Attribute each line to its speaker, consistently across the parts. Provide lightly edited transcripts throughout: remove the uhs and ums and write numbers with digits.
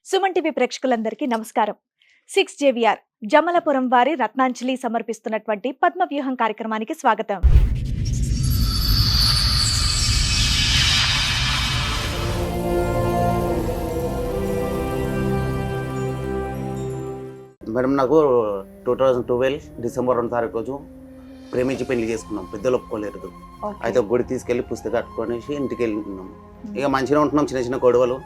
Speaker 1: Suman TV ప్రేక్షకులందరికీ నమస్కారం. 6 JVR జమలపురం వారి రత్నాంజలి సమర్పిస్తున్నటువంటి పద్మవ్యూహం కార్యక్రమానికి స్వాగతం.
Speaker 2: మేడం నాకు 2012 డిసెంబర్ 2 తారీఖు రోజు ప్రేమించి పెళ్లి చేసుకున్నాం. పెద్దలు ఒప్పుకోలేదు. అయితే గుడి తీసుకెళ్ళి పుస్తకం కట్టుకొనేసి ఇంటికి వెళ్ళినాం. ఇక మంచిగా ఉంటున్నాం. చిన్న చిన్న గొడవలు.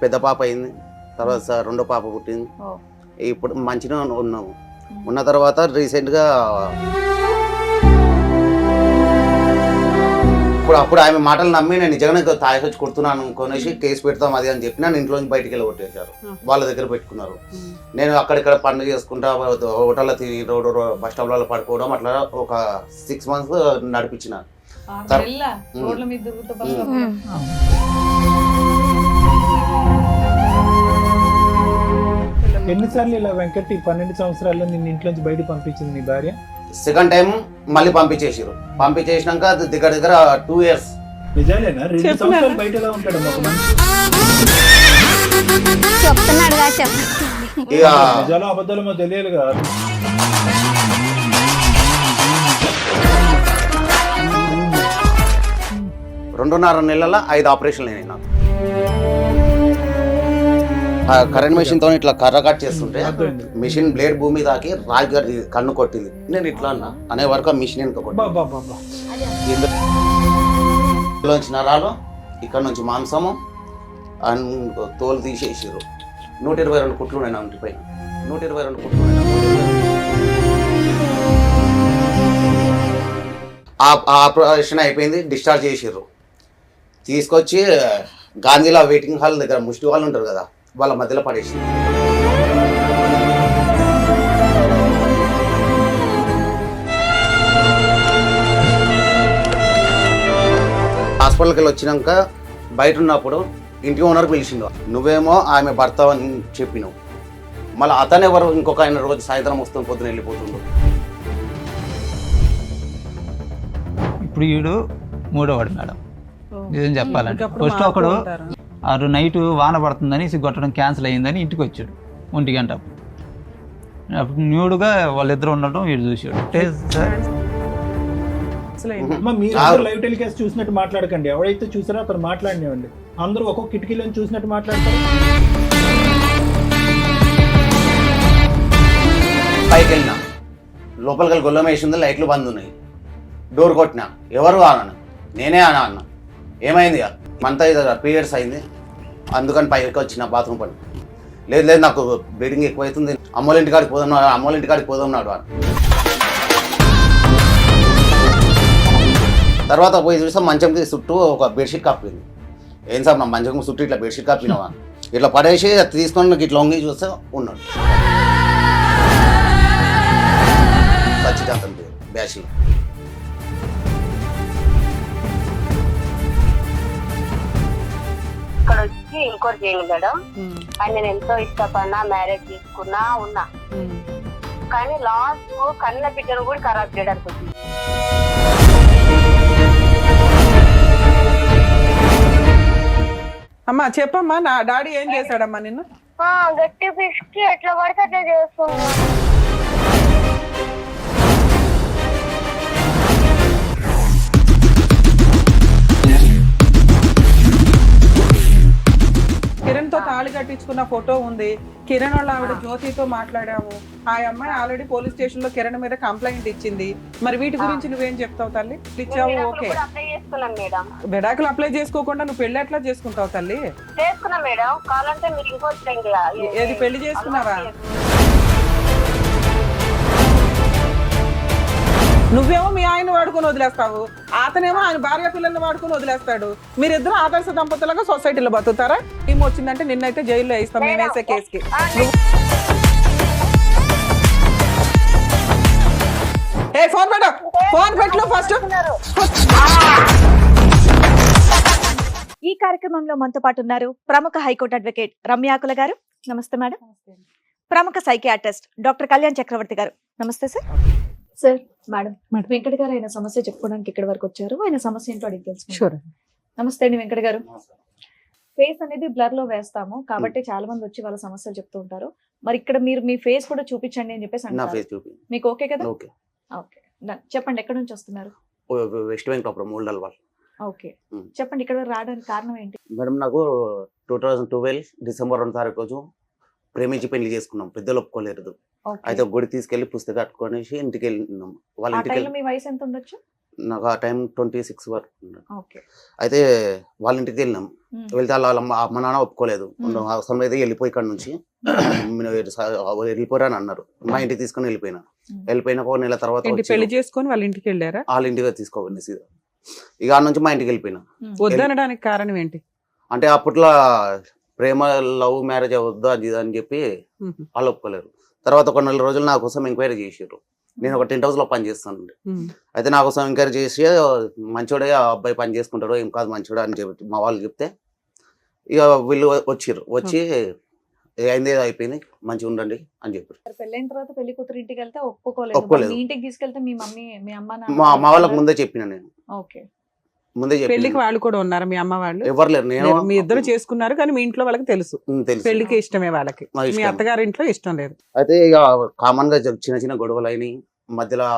Speaker 2: పెద్ద పాప అయింది, తర్వాత రెండో పాప పుట్టింది. ఇప్పుడు మంచిగా ఉన్నాము. ఉన్న తర్వాత రీసెంట్గా అప్పుడు ఆమె మాటలు నమ్మి నేను నిజంగానే తాగి వచ్చి కొడుతున్నాను కొనేసి కేసు పెడతాం అది అని చెప్పి నన్ను ఇంట్లో నుంచి బయటికి వెళ్ళి కొట్టేశారు. వాళ్ళ దగ్గర పెట్టుకున్నారు. నేను అక్కడిక్కడ పనులు చేసుకుంటా హోటల్లో తిరిగి రోడ్డు బస్ స్టాప్లలో పడుకోవడం అట్లా ఒక 6 months నడిపించిన.
Speaker 3: ఎన్నిసార్లు ఇలా వెంకట్ 12 సంవత్సరాల్లో నిన్ను ఇంట్లోంచి బయట పంపించింది నీ భార్య?
Speaker 2: సెకండ్ టైం మళ్ళీ పంపించేసారు. పంపించేసినాక దగ్గర దగ్గర 2 years.
Speaker 3: నిజాలేనా? 2 సంవత్సరాలు బయట ఎలా ఉంటాడు ఒక మనిషి?
Speaker 2: ఇక
Speaker 3: నిజాలు అబద్ధాలు మాకు తెలియాలి కదా.
Speaker 2: రెండున్నర నెలల 5 ఆపరేషన్లు అయినాయి నాకు. కరెంట్ మెషిన్ తో ఇట్లా కర్ర కట్ చేస్తుంటే మిషన్ బ్లేడ్ భూమి తాకి రాగి కన్ను కొట్టింది. నేను ఇట్లా అన్నా అనే వరకు ఆ మిషన్ వెనుక కొట్టింది. నరాలు ఇక్కడ నుంచి మాంసము తోలు తీసేసారు. 122 కుట్లు ఉన్నాయి నా ఇంటి పైన. 122 కుట్లు ఆపరేషన్ అయిపోయింది. డిశ్చార్జ్ చేసారు. తీసుకొచ్చి గాంధీలో వెయిటింగ్ హాల్ దగ్గర ముష్టి వాళ్ళు ఉంటారు కదా, వాళ్ళ మధ్యలో పడేసింది. హాస్పిటల్కి వెళ్ళి వచ్చినాక బయట ఉన్నప్పుడు ఇంటి ఓనర్ పిలిచిండు. నువ్వేమో ఆమె భర్త అని చెప్పినావు. మళ్ళీ అతను ఎవరు ఇంకొక ఆయన రోజు సాయంత్రం వస్తుంది, పొద్దున వెళ్ళిపోతుండు.
Speaker 4: ఇప్పుడు వీడు మూడోవాడు మేడం. నిజం చెప్పాలంటే ఫస్ట్ ఒకడు నైట్ వాన పడుతుందని కొట్టడం క్యాన్సిల్ అయ్యిందని ఇంటికి వచ్చాడు 1 గంట. అప్పుడు న్యూడ్గా వాళ్ళిద్దరు ఉండటం వీడు చూసాడు.
Speaker 3: మీరు లైవ్ టెలికాస్ట్ చూసినట్టు మాట్లాడకండి. ఎవరైతే చూసారో అతను మాట్లాడినేవండి. అందరూ ఒక్కొక్క కిటికీలో చూసినట్టు మాట్లాడతారు.
Speaker 2: పైకి వెళ్ళినా లోపలికి వెళ్ళి గొల్లం వేసింది. లైట్లు బంద్ ఉన్నాయి. డోర్ కొట్టినా. ఎవరు అన్న? నేనే అన్న. ఏమైంది? మంత్ పీరియడ్స్ అయింది, అందుకని పైకి వచ్చిన బాత్రూమ్ పని. లేదు లేదు నాకు బ్లీడింగ్ ఎక్కువైతుంది, అమ్మోళ్ళ ఇంటికాడికి పోదాం, అమ్మోళ్ళ ఇంటికాడికి పోదాం నాడు అని. తర్వాత పోయి చూస్తే మంచంకి చుట్టూ ఒక బెడ్షీట్ కప్పింది. ఏం సార్ నా మంచం చుట్టూ ఇట్లా బెడ్షీట్ కప్పినావా? ఇట్లా పడేసి తీసుకొని ఇట్లా వంగి చూస్తే ఉన్నాడు. సచ్చిదాంతం బ్యాచ్లో.
Speaker 5: ఇక్కడ వచ్చి ఇంకోటి చేయండి మేడం. అని నేను ఎంతో ఇష్టపడినా, మ్యారేజ్ చేసుకున్నా ఉన్నా, కానీ లాస్ట్ కన్న బిడ్డను కూడా ఖరాబ్ చేయడానికి వచ్చింది.
Speaker 6: అమ్మా చెప్పమ్మా, నా డాడీ ఏం చేశాడమ్మా నిన్ను?
Speaker 5: గట్టి పిసికి ఎట్లా పడితే అట్లా చేస్తున్నా.
Speaker 6: కిరణ్ తో తాళి కట్టించుకున్న ఫోటో ఉంది. కిరణ్ వాళ్ళ ఆవిడ జ్యోతితో మాట్లాడాము. ఆ అమ్మాయి ఆల్రెడీ పోలీస్ స్టేషన్ లో కిరణ్ మీద కంప్లైంట్ ఇచ్చింది. మరి వీటి గురించి నువ్వేం చెప్తావు తల్లి? ఇచ్చావు, ఓకే. విడాకులు అప్లై చేసుకోకుండా నువ్వు పెళ్లి ఎట్లా చేసుకుంటావు తల్లి?
Speaker 5: చేసుకున్నా మేడం. కావాలంటే మీరు ఇంకోటి
Speaker 6: ఏది పెళ్లి చేసుకున్నావా? నువ్వేమో మీ ఆయన వాడుకొని వదిలేస్తావు, అతనేమో ఆయన భార్య పిల్లల్ని వాడుకొని వదిలేస్తాడు. మీరిద్దరు ఆదర్శ దంపతులుగా సొసైటీలో బతుకుతారా? ఏం వచ్చిందంటే నిన్నైతే జైల్లో వేస్తాం మేము వేసే కేసుకి. ఫోన్ పెట్టు, ఫోన్ పెట్టు ఫస్ట్.
Speaker 1: ఈ కార్యక్రమంలో మనతో పాటు ఉన్నారు ప్రముఖ హైకోర్టు అడ్వకేట్ రమ్యాకుల గారు. నమస్తే మేడం. ప్రముఖ సైకియాట్రిస్ట్ డాక్టర్ కళ్యాణ్ చక్రవర్తి గారు. నమస్తే సార్. సార్ మేడం, వెంకట గారు ఆయన సమస్య చెప్పుకోవడానికి ఇక్కడ వరకు వచ్చారు. ఆయన సమస్య ఏంటో అడిగి తెలుసు. నమస్తే అండి వెంకట గారు. ఫేస్ అనేది బ్లర్ లో వేస్తాము కాబట్టి చాలా మంది వచ్చి వాళ్ళ సమస్యలు చెప్తూ ఉంటారు. మరి ఇక్కడ మీరు మీ ఫేస్ కూడా చూపించండి అని చెప్పేసి
Speaker 2: నా
Speaker 1: అంటారు.
Speaker 2: ఫేస్ చూపి.
Speaker 1: మీకు ఓకే కదా?
Speaker 2: ఓకే.
Speaker 1: ఓకే చెప్పండి, ఎక్కడ నుంచి వస్తున్నారు?
Speaker 2: వెస్ట్ వెంకటాపురం మూడల్ వాళ్ళు.
Speaker 1: ఓకే చెప్పండి, ఇక్కడ రావడానికి కారణం ఏంటి?
Speaker 2: మేడం నాకు 2012 డిసెంబర్ 2 తారీఖు రోజు ప్రేమించి పెళ్లి చేసుకున్నాం. పెద్దలు ఒప్పుకోలేదు. అయితే గుడి తీసుకెళ్లి పుస్తకం కట్టుకొని ఇంటికి వెళ్ళినాం. వాళ్ళ
Speaker 1: ఆ
Speaker 2: ఇంటికి
Speaker 1: టైంలో మీ వయసు ఎంత ఉండొచ్చు?
Speaker 2: నాకు ఆ టైం 26 వరకు ఉన్నాడు.
Speaker 1: ఓకే.
Speaker 2: అయితే వాళ్ళ ఇంటికి వెళ్ళినాం. వెళ్తే వాళ్ళ అమ్మ నాన్న ఒప్పుకోలేదు. అవసరం అయితే వెళ్ళిపోయి ఇక్కడ నుంచి వెళ్ళిపోరా అని అన్నారు. మా ఇంటికి తీసుకొని వెళ్ళిపోయినా. వెళ్ళిపోయిన ఒక నెల తర్వాత
Speaker 6: పెళ్లి చేసుకొని వాళ్ళ ఇంటికి వెళ్ళారా?
Speaker 2: వాళ్ళ ఇంటికి తీసుకోవాలి సీదా. ఇక ఆ నుంచి మా ఇంటికి వెళ్ళిపోయినా.
Speaker 6: వద్దనడానికి కారణం ఏంటి?
Speaker 2: అంటే అప్పట్లో ప్రేమ లవ్ మ్యారేజ్ వద్దు అది ఇది అని చెప్పి వాళ్ళు ఒప్పుకోలేరు. తర్వాత ఒక 4 రోజులు నా కోసం ఎంక్వైరీ చేసారు. నేను ఒక టెంట్ హౌస్ లో పని చేస్తాను. అయితే నా కోసం ఎంక్వైరీ చేసి మంచోడే ఆ అబ్బాయి పని చేసుకుంటాడు, ఏం కాదు మంచోడే అని చెప్పి మా వాళ్ళు చెప్తే ఇక వీళ్ళు వచ్చి అయింది ఏదో అయిపోయింది మంచిగా ఉండండి అని చెప్పారు.
Speaker 1: పెళ్ళైన తర్వాత పెళ్లి కూతురు ఇంటికి వెళ్తే ఒప్పుకోలేదు. మీ ఇంటికి తీసుకెళ్తే మీ మమ్మీ మీ అమ్మ
Speaker 2: మా వాళ్ళకి ముందే చెప్పిన నేను.
Speaker 1: ఓకే.
Speaker 2: ముందే
Speaker 6: పెళ్లికి వాళ్ళు కూడా ఉన్నారు? మీ అమ్మ వాళ్ళు
Speaker 2: ఎవరు లేరు. నేను
Speaker 6: మీ ఇద్దరు చేసుకున్నారు కానీ మీ ఇంట్లో వాళ్ళకి తెలుసు పెళ్లికి ఇష్టమే వాళ్ళకి, మీ అత్తగారి ఇంట్లో ఇష్టం లేదు.
Speaker 2: అయితే ఇక కామన్ గా చిన్న చిన్న గొడవలు అయినాయి మధ్యలో.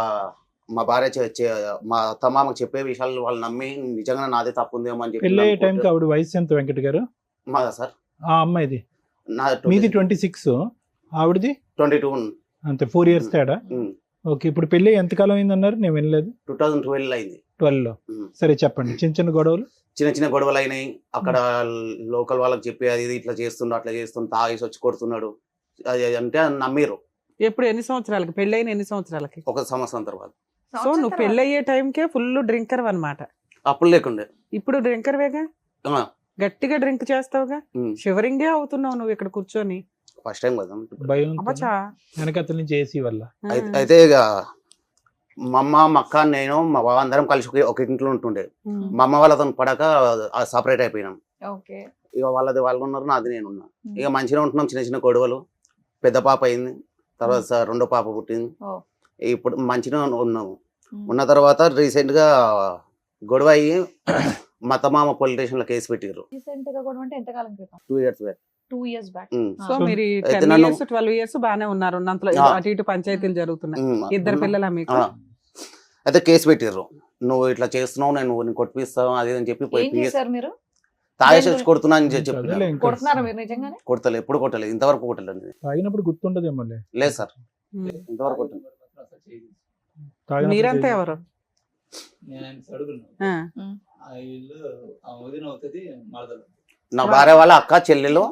Speaker 2: మా భార్య మా అత్తమామకు చెప్పే విషయాలు వాళ్ళు నమ్మి నిజంగా నాదే తప్పు ఉందేమో అని
Speaker 3: పెళ్ళి అయ్యే
Speaker 2: చెప్పి
Speaker 3: టైంకి ఆవిడ వయసు ఎంత వెంకట గారు?
Speaker 2: మాదా సార్?
Speaker 3: ఆ అమ్మాయిది
Speaker 2: నా
Speaker 3: మీది 26, ఆవిడది
Speaker 2: 22.
Speaker 3: అంతే 4 years తేడా. ఓకే. ఇప్పుడు పెళ్లి ఎంతకాలం అయింది అన్నారు? నేను వినలేదు.
Speaker 2: 2012 అయింది.
Speaker 3: 12 లో. సరే చెప్పండి. చిన్న చిన్న గొడవలు
Speaker 2: చిన్న గొడవలు అయినాయి. అక్కడ లోకల్ వాళ్ళకి చెప్పి అది ఇది ఇట్లా చేస్తుండు అట్లా చేస్తుండు, తాగేసి వచ్చి కొడుతున్నాడు అది అంటే నమ్మిరు.
Speaker 6: ఎప్పుడు ఎన్ని సంవత్సరాలకి పెళ్ళైన? ఎన్ని సంవత్సరాలకి?
Speaker 2: 1 సంవత్సరం తర్వాత.
Speaker 6: సో నువ్వు పెళ్ళయ్యే టైంకే ఫుల్ డ్రింకర్ అన్నమాట.
Speaker 2: అప్పుడు లేకుండే.
Speaker 6: ఇప్పుడు డ్రింకర్ వేగా, గట్టిగా డ్రింక్ చేస్తావుగా, షివరింగే అవుతున్నావు నువ్వు ఇక్కడ కూర్చొని.
Speaker 2: ఫస్ట్ టైం కదా
Speaker 3: భయం
Speaker 6: అబ్బా
Speaker 3: వెనకతల నుంచి ఏసీ వల్ల.
Speaker 2: అయితే ఇక మా అమ్మ మా అక్క నేను మా బావ అందరం కలిసి ఒక ఇంట్లో ఉంటుండే. మా అమ్మ వాళ్ళతో పడక సపరేట్ అయిపోయినాం. ఇక వాళ్ళది వాళ్ళు ఉన్నారు, నాది నేను ఉన్నా. ఇక మంచిగా ఉంటున్నాం. చిన్న గొడవలు. పెద్ద పాప అయింది, తర్వాత రెండో పాప పుట్టింది. ఇప్పుడు మంచిగా ఉన్నాము. ఉన్న తర్వాత రీసెంట్ గా గొడవ అయ్యి మా తమామ పోలీస్ స్టేషన్ లో కేసు పెట్టారు. 2 years back.
Speaker 1: 2 years back.
Speaker 6: So మీరు 10 years 12 years బానే ఉన్నారు. ఉన్నంతలో అటు ఇటు పంచాయతీలు జరుగుతున్నాయి. ఇద్దరు పిల్లల మీకు?
Speaker 2: అయితే కేసు పెట్టారు. నువ్వు ఇట్లా చేస్తున్నావు, నేను కొట్టిస్తావు అది అని చెప్పి తాగేసి వచ్చి కొడుతున్నా అని చెప్పి కొడతలే. ఎప్పుడు కొట్టలేదు, ఇంతవరకు కొట్టలేదు.
Speaker 3: తాగినప్పుడు గుర్తుండదేమో.
Speaker 2: లేదు సార్, ఇంతవరకు కొట్టలేదు.
Speaker 6: మీరంతా ఎవరు?
Speaker 2: నా భార్య వాళ్ళ అక్క చెల్లెలు.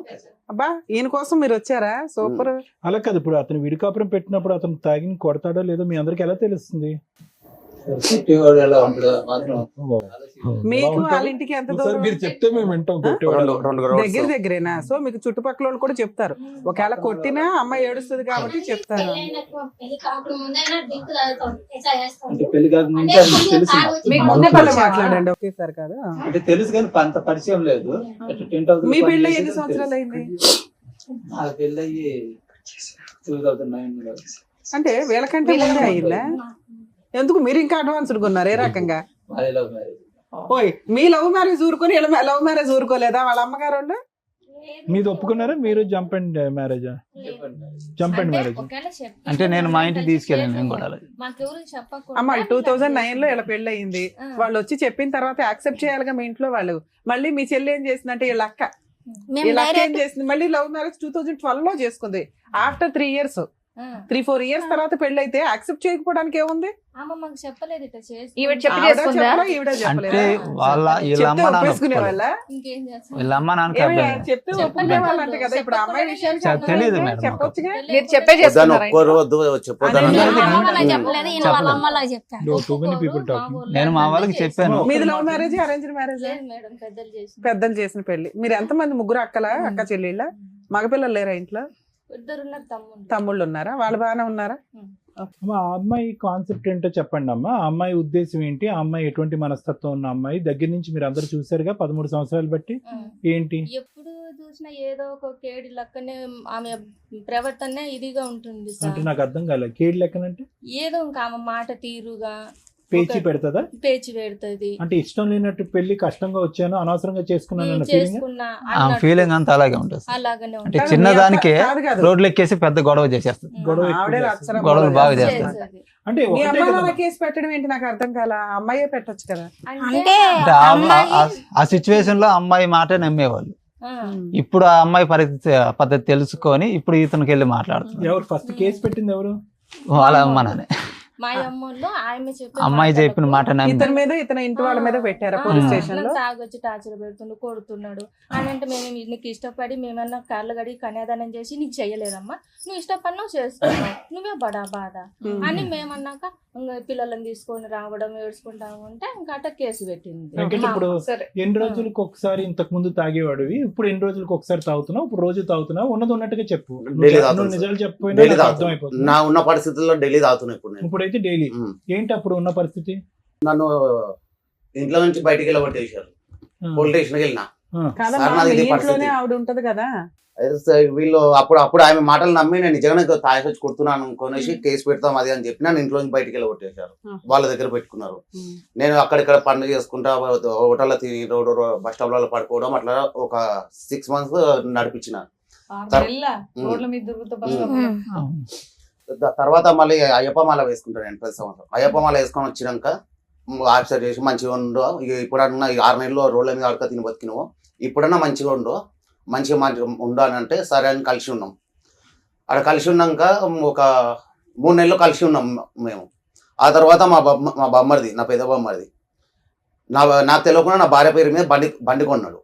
Speaker 6: అబ్బా ఈయన కోసం మీరు వచ్చారా? సూపర్.
Speaker 3: అలా కాదు, ఇప్పుడు అతను విడికాపురం పెట్టినప్పుడు అతను తాగి కొడతాడో లేదో మీ అందరికి ఎలా తెలుస్తుంది?
Speaker 6: మీకు వాళ్ళ ఇంటికి ఎంత దూరం?
Speaker 3: మీరు చెప్తే మేము వింటాం.
Speaker 6: దగ్గరేనా? సో మీకు చుట్టుపక్కల వాళ్ళు కూడా చెప్తారు. ఒకవేళ కొట్టినా అమ్మాయి ఏడుస్తుంది కాబట్టి చెప్తారు. మీకు ముందే పళ్ళు మాట్లాడండి ఒకేసారి కాదు.
Speaker 4: అంటే తెలుసు కానీ అంత పరిచయం లేదు.
Speaker 6: మీ పెళ్ళి ఎన్ని సంవత్సరాలు అయింది?
Speaker 4: నా పెళ్ళి 2009.
Speaker 6: అంటే వీళ్ళకంటే ముందే అయిందా? ఎందుకు మీరు ఇంకా అడ్వాన్స్డ్ ఉన్నారు? ఏ రకంగా? ఓయ్ మీ లవ్ మ్యారేజ్ ఊరుకొని లవ్ మ్యారేజ్ ఊరుకోలేదా వాళ్ళ అమ్మగారు వాళ్ళు?
Speaker 3: మీరు ఒప్పుకున్నారా? మీరు jump and marriage? Jump and marriage
Speaker 4: అంటే నేను మా ఇంటికి తీసుకెళ్ళాను. నేను కూడా
Speaker 6: అమ్మ 2009 లో ఇలా పెళ్లి అయింది. వాళ్ళు వచ్చి చెప్పిన తర్వాత యాక్సెప్ట్ చేయాలిగా మీ ఇంట్లో వాళ్ళు. మళ్ళీ మీ చెల్లి ఏం చేసిందంటే వీళ్ళ అక్క ఏం చేసింది, మళ్ళీ లవ్ మ్యారేజ్ 2012 లో చేసుకుంది. ఆఫ్టర్ 3 years 3-4 years తర్వాత పెళ్లి అయితే యాక్సెప్ట్ చేయకపోవడానికి ఏముంది? చెప్తే ఒప్పుకునే వాళ్ళంటే కదా. ఇప్పుడు అమ్మాయి విషయానికి చెప్పొచ్చుగా.
Speaker 4: నేను మా వాళ్ళకి చెప్పాను.
Speaker 6: మీది లవ్ మ్యారేజ్ అరేంజ్ మ్యారేజ్? పెద్దలు చేసిన పెళ్లి. మీరు ఎంతమంది? ముగ్గురు అక్కల అక్క చెల్లెళ్ళ? మగపిల్లలు లేరా ఇంట్లో? తమ్ముళ్ళు ఉన్నారా? వాళ్ళు బాగానే ఉన్నారా?
Speaker 3: ఆ అమ్మాయి కాన్సెప్ట్ ఏంటో చెప్పండి అమ్మా. ఆ అమ్మాయి ఉద్దేశం ఏంటి? ఆ అమ్మాయి ఎటువంటి మనస్తత్వం ఉన్న అమ్మాయి? దగ్గర నుంచి మీరు అందరు చూసారుగా 13 సంవత్సరాలు బట్టి. ఏంటి
Speaker 7: ఎప్పుడు చూసినా ఏదో ఒక కేడి లెక్కనే ఆమె ప్రవర్తన ఇదిగా ఉంటుంది.
Speaker 3: అంటే నాకు అర్థం కాలేదు. కేడి లెక్కనంటే
Speaker 7: ఏదో ఇంకా ఆమె మాట తీరుగా
Speaker 3: పేచి పెడతదా?
Speaker 7: పేచి పెడుతుంది.
Speaker 3: అంటే ఇష్టం లేనట్టు పెళ్లి కష్టంగా వచ్చాను అనవసరంగా చేసుకున్నాను అన్న ఫీలింగ్.
Speaker 7: చేసుకున్నా
Speaker 4: ఆ
Speaker 7: అన్నట్టు
Speaker 4: ఫీలింగ్ అంతా అలాగే ఉంటుంది సార్.
Speaker 7: అలాగనే
Speaker 4: అంటే
Speaker 7: ఉంటుంది.
Speaker 4: చిన్నదానికే
Speaker 6: కాదు కాదు.
Speaker 4: రోడ్లు ఎక్కేసి పెద్ద గొడవ చేసేస్తుంది.
Speaker 3: గొడవ ఎక్కువ
Speaker 6: ఆవిడే
Speaker 3: చేస్తుంది.
Speaker 6: అక్షరం
Speaker 4: గొడవలు బాగా
Speaker 6: గొడవ
Speaker 4: చేస్తారు.
Speaker 7: చేసేది.
Speaker 3: అంటే
Speaker 6: మీ
Speaker 3: ఒకటే
Speaker 6: అమ్మ
Speaker 3: కదా.
Speaker 6: నాన్న కేసు పెట్టడం ఏంటి నాకు అర్థం కాల. అమ్మాయే పెట్టొచ్చు కదా.
Speaker 7: అంటే
Speaker 8: అంటే
Speaker 4: అంటే
Speaker 8: అమ్మాయి
Speaker 4: ఆ సిచ్యువేషన్ లో అమ్మాయి మాట నమ్మేవాళ్ళు.
Speaker 7: ఆ,
Speaker 4: ఇప్పుడు ఆ అమ్మాయి పద్ధతి తెలుసుకొని ఇప్పుడు ఇతనికి వెళ్ళి మాట్లాడుతున్నారు.
Speaker 3: ఎవరు ఫస్ట్ కేసు పెట్టింది ఎవరు?
Speaker 4: వాళ్ళ అమ్మ నానే.
Speaker 7: మా అమ్మోళ్ళు ఆమె చెప్పిన
Speaker 4: అమ్మాయి చెప్పిన మాట నమ్మి
Speaker 6: ఇతని మీద ఇతని ఇంటి వాళ్ళ మీద పెట్టారా పోలీస్ స్టేషన్ లో?
Speaker 7: తాగొచ్చి టార్చర్ పెడుతుండు, కొడుతున్నాడు అని అంటే మేము నీకు ఇష్టపడి మేమన్నా కార్లు గడి కన్యాదానం చేసి నీకు చెయ్యలేదమ్మా, నువ్వు ఇష్టపడినావు చేస్తున్నావు, నువ్వే బడా బాధ అని మేమన్నాక ఇంకా పిల్లలను తీసుకొని రావడం ఏడ్చుకుంటా ఉంటే ఇంకా అట్ట కేసు పెట్టింది.
Speaker 3: వెంకట్ ఇప్పుడు
Speaker 6: సరే.
Speaker 3: ఎన్ని రోజులకు ఒకసారి ఇంతకు ముందు తాగేవాడివి, ఇప్పుడు ఎన్ని రోజులకు ఒకసారి తాగుతున్నావు? ఇప్పుడు రోజు తాగుతున్నావు? ఉన్నది ఉన్నట్టుగా చెప్పు.
Speaker 2: Daily
Speaker 3: నువ్వు
Speaker 2: తాగుతాను
Speaker 3: నిజాలు
Speaker 2: డైలీ
Speaker 3: చెప్పపోయినా నాకు
Speaker 2: తాగుతున్నా.
Speaker 3: అర్థమైపోతుంది.
Speaker 2: నా ఉన్న పరిస్థితుల్లో డైలీ తాగుతున్నా ఇప్పుడు నేను.
Speaker 3: ఇప్పుడైతే డైలీ
Speaker 2: ఉమ్.
Speaker 3: ఏంటి అప్పుడు ఉన్న పరిస్థితి?
Speaker 2: నన్ను ఇంట్లో నుంచి బయటికి వెళ్ళగొట్టేశారు. పోలీస్ స్టేషన్కి వెళ్ళినా.
Speaker 6: కాదమ్మా,
Speaker 2: సార్, నాది
Speaker 6: మీ
Speaker 2: ఇది
Speaker 6: ఇంట్లోనే
Speaker 2: పరిస్థితి.
Speaker 6: ఆవిడ ఉంటది కదా.
Speaker 2: అయితే సార్ వీళ్ళు అప్పుడు ఆమె మాటలు నమ్మి నేను నిజంగానే తాగేసి వచ్చి కొడుతున్నాను అనుకునేసి కేసు పెడతాం అది అని చెప్పి నన్ను ఇంట్లో నుంచి బయటికి వెళ్ళగొట్టేశారు. వాళ్ళ దగ్గర పెట్టుకున్నారు. నేను అక్కడిక్కడ పనులు చేసుకుంటా హోటల్లో తిని బస్ స్టాప్ లో పడుకోవడం అట్లా ఒక 6 months నడిపించిన. తర్వాత మళ్ళీ అయ్యప్ప మాల వేసుకుంటాను నేను ప్రతి సంవత్సరం. అయ్యప్ప మాల వేసుకొని వచ్చినాక ఆఫీసర్ చేసి మంచిగా ఉండు, ఇప్పుడన్నా 6 నెలలు రోడ్ల మీద అడక తిని బతికినావు, ఇప్పుడన్నా మంచిగా ఉండు, మంచిగా ఉండు అని అంటే సరే అని కలిసి ఉన్నాం. అక్కడ కలిసి ఉన్నాక ఒక 3 నెలలు కలిసి ఉన్నాం మేము. ఆ తర్వాత మా బొమ్మరిది, నా పెద్ద బొమ్మరిది, నాకు తెలియకుండా నా భార్య పేరు మీద బండి కొన్నాడు.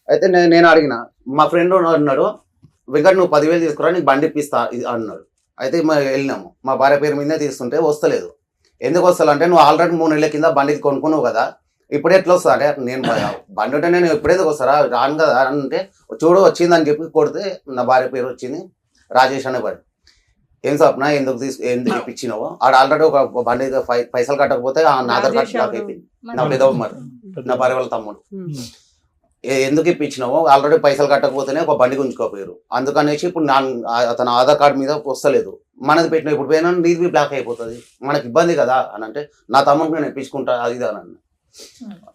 Speaker 2: అయితే నేను అడిగిన, మా ఫ్రెండ్ అన్నాడు, వెంకట్ నువ్వు 10,000 తీసుకురా నీకు బండి ఇప్పిస్తా అన్నాడు. అయితే వెళ్ళినాము. మా భార్య పేరు మీదే తీస్తుంటే వస్తలేదు. ఎందుకు వస్తాలంటే నువ్వు ఆల్రెడీ 3 నెలల కింద బండి కొనుక్కున్నావు కదా, ఇప్పుడు ఎట్లా వస్తా అంటే నేను బండి ఉంటే నేను ఎప్పుడైతే వస్తారా రాను కదా అంటే చూడు వచ్చిందని చెప్పి కొడితే నా భార్య పేరు వచ్చింది రాజేష్ అనే బండి. ఏం స్వప్న ఎందుకు ఇప్పించినావు? ఆడ ఆల్రెడీ ఒక బండి పైసలు కట్టకపోతే నా ఆధార్ కార్డు బ్లాక్ అయిపోయింది. నా పెద్ద మరి నా భార్య వాళ్ళ తమ్ముడు. ఎందుకు ఇప్పించినావు? ఆల్రెడీ పైసలు కట్టకపోతేనే ఒక బండి గుంజుకోపోయారు. అందుకనేసి ఇప్పుడు అతను ఆధార్ కార్డు మీద వస్తలేదు. మనది పెట్టిన ఇప్పుడు పోయినా నీది బ్లాక్ అయిపోతుంది, మనకి ఇబ్బంది కదా అని అంటే నా తమ్ముడికి నేను ఇప్పించుకుంటా అది ఇది అని.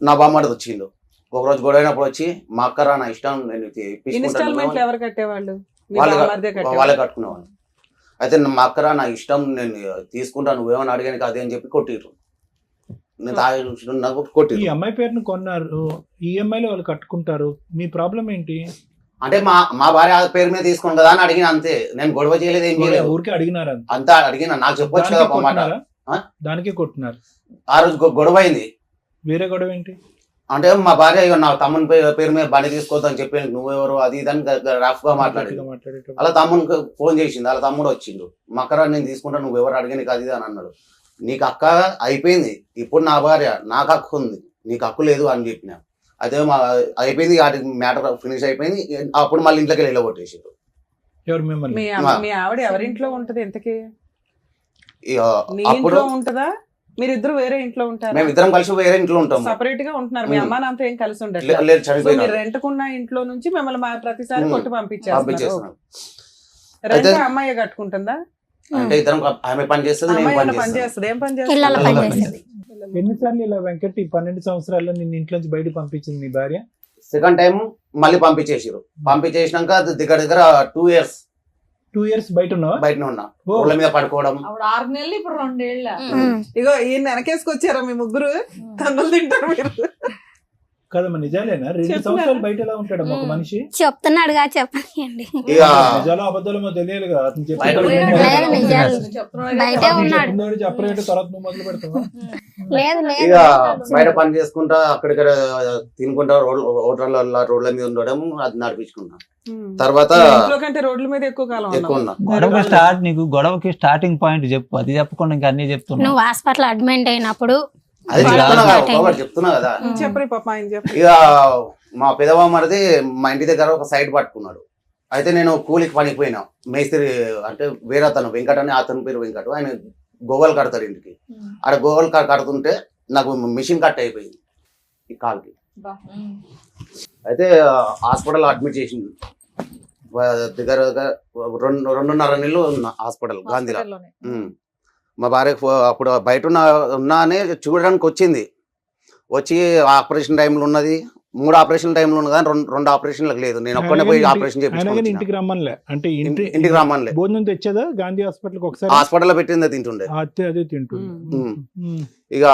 Speaker 2: నా బామ్మడిది వచ్చిండు. ఒకరోజు గొడవైనప్పుడు వచ్చి మా అక్కరా నా ఇష్టం నేను
Speaker 6: ఇన్స్టాల్మెంట్ ఎవరు కట్టేవాళ్ళు? మీ
Speaker 2: వాళ్ళే
Speaker 6: బామ్మర్దే కట్టేవాళ్ళు?
Speaker 2: వాళ్ళే కట్టుకునేవాళ్ళు. అయితే మా అక్కరా నా ఇష్టం నేను తీసుకుంటా, నువ్వేమని అడిగాను అదే అని చెప్పి కొట్టిరు. నేను తాగి కొట్టిరు.
Speaker 3: ఈ అమ్మాయి పేరును కొన్నారు, ఈఎంఐలో వాళ్ళు కట్టుకుంటారు, మీ ప్రాబ్లం ఏంటి?
Speaker 2: అంటే మా భార్య పేరు మీద తీసుకుని కదా అని అడిగిన, అంతే. నేను గొడవ చేయలేదు, ఏం చేయలేదు,
Speaker 3: ఊరికే అడిగినారు
Speaker 2: అంతా అడిగిన. నాకు చెప్పొచ్చు కదా ఒక మాట.
Speaker 3: దానికే కొట్టున్నారు.
Speaker 2: ఆ రోజు గొడవ అయింది.
Speaker 3: వేరే గొడవ ఏంటి
Speaker 2: అంటే మా భార్య నా తమ్ముని పేరు మీద బండి తీసుకోవద్దని చెప్పి నువ్వెవరు అది ఇదని రఫ్ గా మాట్లాడేది. అలా తమ్మునికి ఫోన్ చేసింది, అలా తమ్ముడు వచ్చిండు. మక్కరా నేను తీసుకుంటా, నువ్వెవరు అడిగాను అది ఇది అని అన్నాడు. నీకు అక్క అయిపోయింది, ఇప్పుడు నా భార్య, నాకు హక్కు ఉంది, నీకు హక్కు లేదు అని చెప్పిన. అయితే అయిపోయింది, వాటి మ్యాటర్ ఫినిష్ అయిపోయింది. అప్పుడు మళ్ళీ ఇంట్లోకి వెళ్ళగొట్టేసారు.
Speaker 3: ఎవరు మిమ్మల్ని?
Speaker 6: మీ ఆవిడ ఎవరింట్లో ఉంటది ఇంతకీ? నీ
Speaker 2: అప్పుడు
Speaker 6: ఇంట్లో ఉంటదా? మీరిద్దరు వేరే ఇంట్లో ఉంటారు?
Speaker 2: మేము ఇద్దరం కలిసి వేరే ఇంట్లో ఉంటాం.
Speaker 6: సపరేట్ గా ఉంటున్నారు. మీ అమ్మ నాన్నతో ఏం కలిసి ఉండట్లేదు?
Speaker 2: లేదు, చనిపోయినా.
Speaker 6: మీరు రెంట్కున్న ఇంట్లో నుంచి మిమ్మల్ని ప్రతిసారి కొట్టి
Speaker 2: పంపించేస్తున్నాం.
Speaker 6: రెంట్ అమ్మాయి కట్టుకుంటుందా?
Speaker 2: అంటే ఇద్దరం ఆమె పని చేస్తుంది, నేను
Speaker 6: అమ్మాయి
Speaker 2: పని
Speaker 6: పని
Speaker 2: చేస్తాను.
Speaker 6: చేస్తుంది. ఏం పని
Speaker 8: పిల్లల పని
Speaker 6: చేస్తుంది?
Speaker 8: చేస్తుంది.
Speaker 3: ఎన్నిసార్లు ఇలా వెంకట్ ఈ 12 సంవత్సరాల్లో నిన్ను ఇంట్లోంచి బయట పంపించింది నీ భార్య?
Speaker 2: సెకండ్ టైం మళ్ళీ పంపించేసారు. పంపించేసినాక దగ్గర 2 years
Speaker 3: 2 years బయట ఉన్నావా?
Speaker 2: బయటనే ఉన్నా. రోడ్ల మీద పడుకోవడం.
Speaker 6: 6 నెలలు, ఇప్పుడు 2 ఏళ్ళ. ఇగో ఈయన వెనకేసుకొచ్చారా మీ ముగ్గురు? తన్నులు తింటారు మీరు.
Speaker 3: కదమ్మా, నిజాలేనా? 2 సంవత్సరాలు బయట ఎలా ఉంటాడమ్మా ఒక మనిషి?
Speaker 8: చెప్తున్నాడుగా, చెప్పండి.
Speaker 2: ఇక
Speaker 3: నిజాలు అబద్ధాలు తెలియాలి కదా. అతను
Speaker 2: బయట
Speaker 8: లేదు, నిజాలు. బయటే ఉన్నాడు.
Speaker 3: చెప్పలేదు, తర్వాత నువ్వు మొదలు పెడతావా?
Speaker 8: లేదు లేదు.
Speaker 2: ఇక బయట పని చేసుకుంటా అక్కడిక్కడ తినుకుంటా రోడ్ల మీద ఉండడం అది నడిపించుకున్నా. తర్వాత
Speaker 6: ఇంట్లో కంటే రోడ్ల మీద ఎక్కువ కాలం
Speaker 2: ఎక్కువ ఉన్నా.
Speaker 4: గొడవకి స్టార్టింగ్ పాయింట్ చెప్పు, అది చెప్పకుండా ఇంకా అన్ని చెప్తున్నా.
Speaker 8: నువ్వు హాస్పిటల్ అడ్మిట్ అయినప్పుడు
Speaker 2: అది చెప్తున్నా కదా.
Speaker 6: చెప్పరు పాప, ఆయన చెప్పు.
Speaker 2: ఇక మా పెదబామ్మది మా ఇంటి దగ్గర ఒక సైడ్ పట్టుకున్నాడు. అయితే నేను కూలికి పనికి పోయినా. మేస్త్రి అంటే వేరే అతను వెంకట్ అని, అతని పేరు వెంకట్. ఆయన గోగలు కడతారు ఇంటికి. ఆడ గోగలు కడుతుంటే నాకు మిషన్ కట్ అయిపోయింది ఈ కాలుకి. అయితే హాస్పిటల్ అడ్మిట్ చేసింది. దగ్గర 2.5 నెలలు ఉన్నా హాస్పిటల్ గాంధీలో. మా భార్యకు అప్పుడు బయట ఉన్నా అని చూడడానికి వచ్చింది. వచ్చి ఆపరేషన్ టైంలో ఉన్నది, 3 ఆపరేషన్ టైంలో ఉన్నది కానీ రెండు ఆపరేషన్లకు లేదు. నేను ఒక్కనే పోయి ఆపరేషన్
Speaker 3: ఆయన కానీ
Speaker 2: చేయించుకుని
Speaker 3: ఇంటికి రమ్మనిలే అంటే
Speaker 2: ఇంటికి రమ్మనిలే.
Speaker 3: భోజనం తెచ్చేదా గాంధీ హాస్పిటల్కి ఒకసారి?
Speaker 2: హాస్పిటల్లో పెట్టిందే తింటుండే.
Speaker 3: అదే తింటుంది.
Speaker 2: ఇక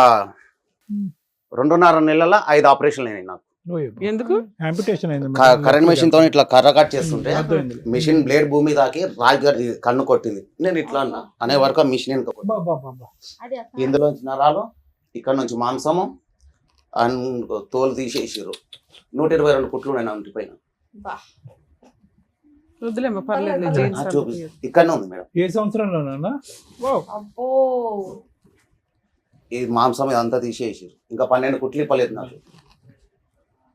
Speaker 2: 2.5 నెలల 5 ఆపరేషన్లు అయినాయి నాకు.
Speaker 6: ఎందుకు?
Speaker 3: ఆంపిటేషన్ అయింది.
Speaker 2: కరెంట్ మెషిన్ తో ఇట్లా కర్ర కట్ చేస్తుంటే మిషన్ బ్లేడ్ భూమి తాకి రాజు కన్ను కొట్టింది. నేను ఇట్లా అన్నా అనే వరకు ఆ మిషన్
Speaker 7: అది
Speaker 2: ఇందులో నరాలు, ఇక్కడ నుంచి మాంసము తోలు తీసేసారు. 122 కుట్లు ఉన్నాయి నా ఇంటి పైన.
Speaker 6: వద్దులేమ్మా, పర్లేదు.
Speaker 2: ఇక్కడనే ఉంది మేడం.
Speaker 3: ఏ సంవత్సరంలోనా?
Speaker 7: అబ్బో
Speaker 2: ఈ మాంసం ఇదంతా తీసేసారు. ఇంకా 12 కుట్లు ఇప్పలేదు నాకు.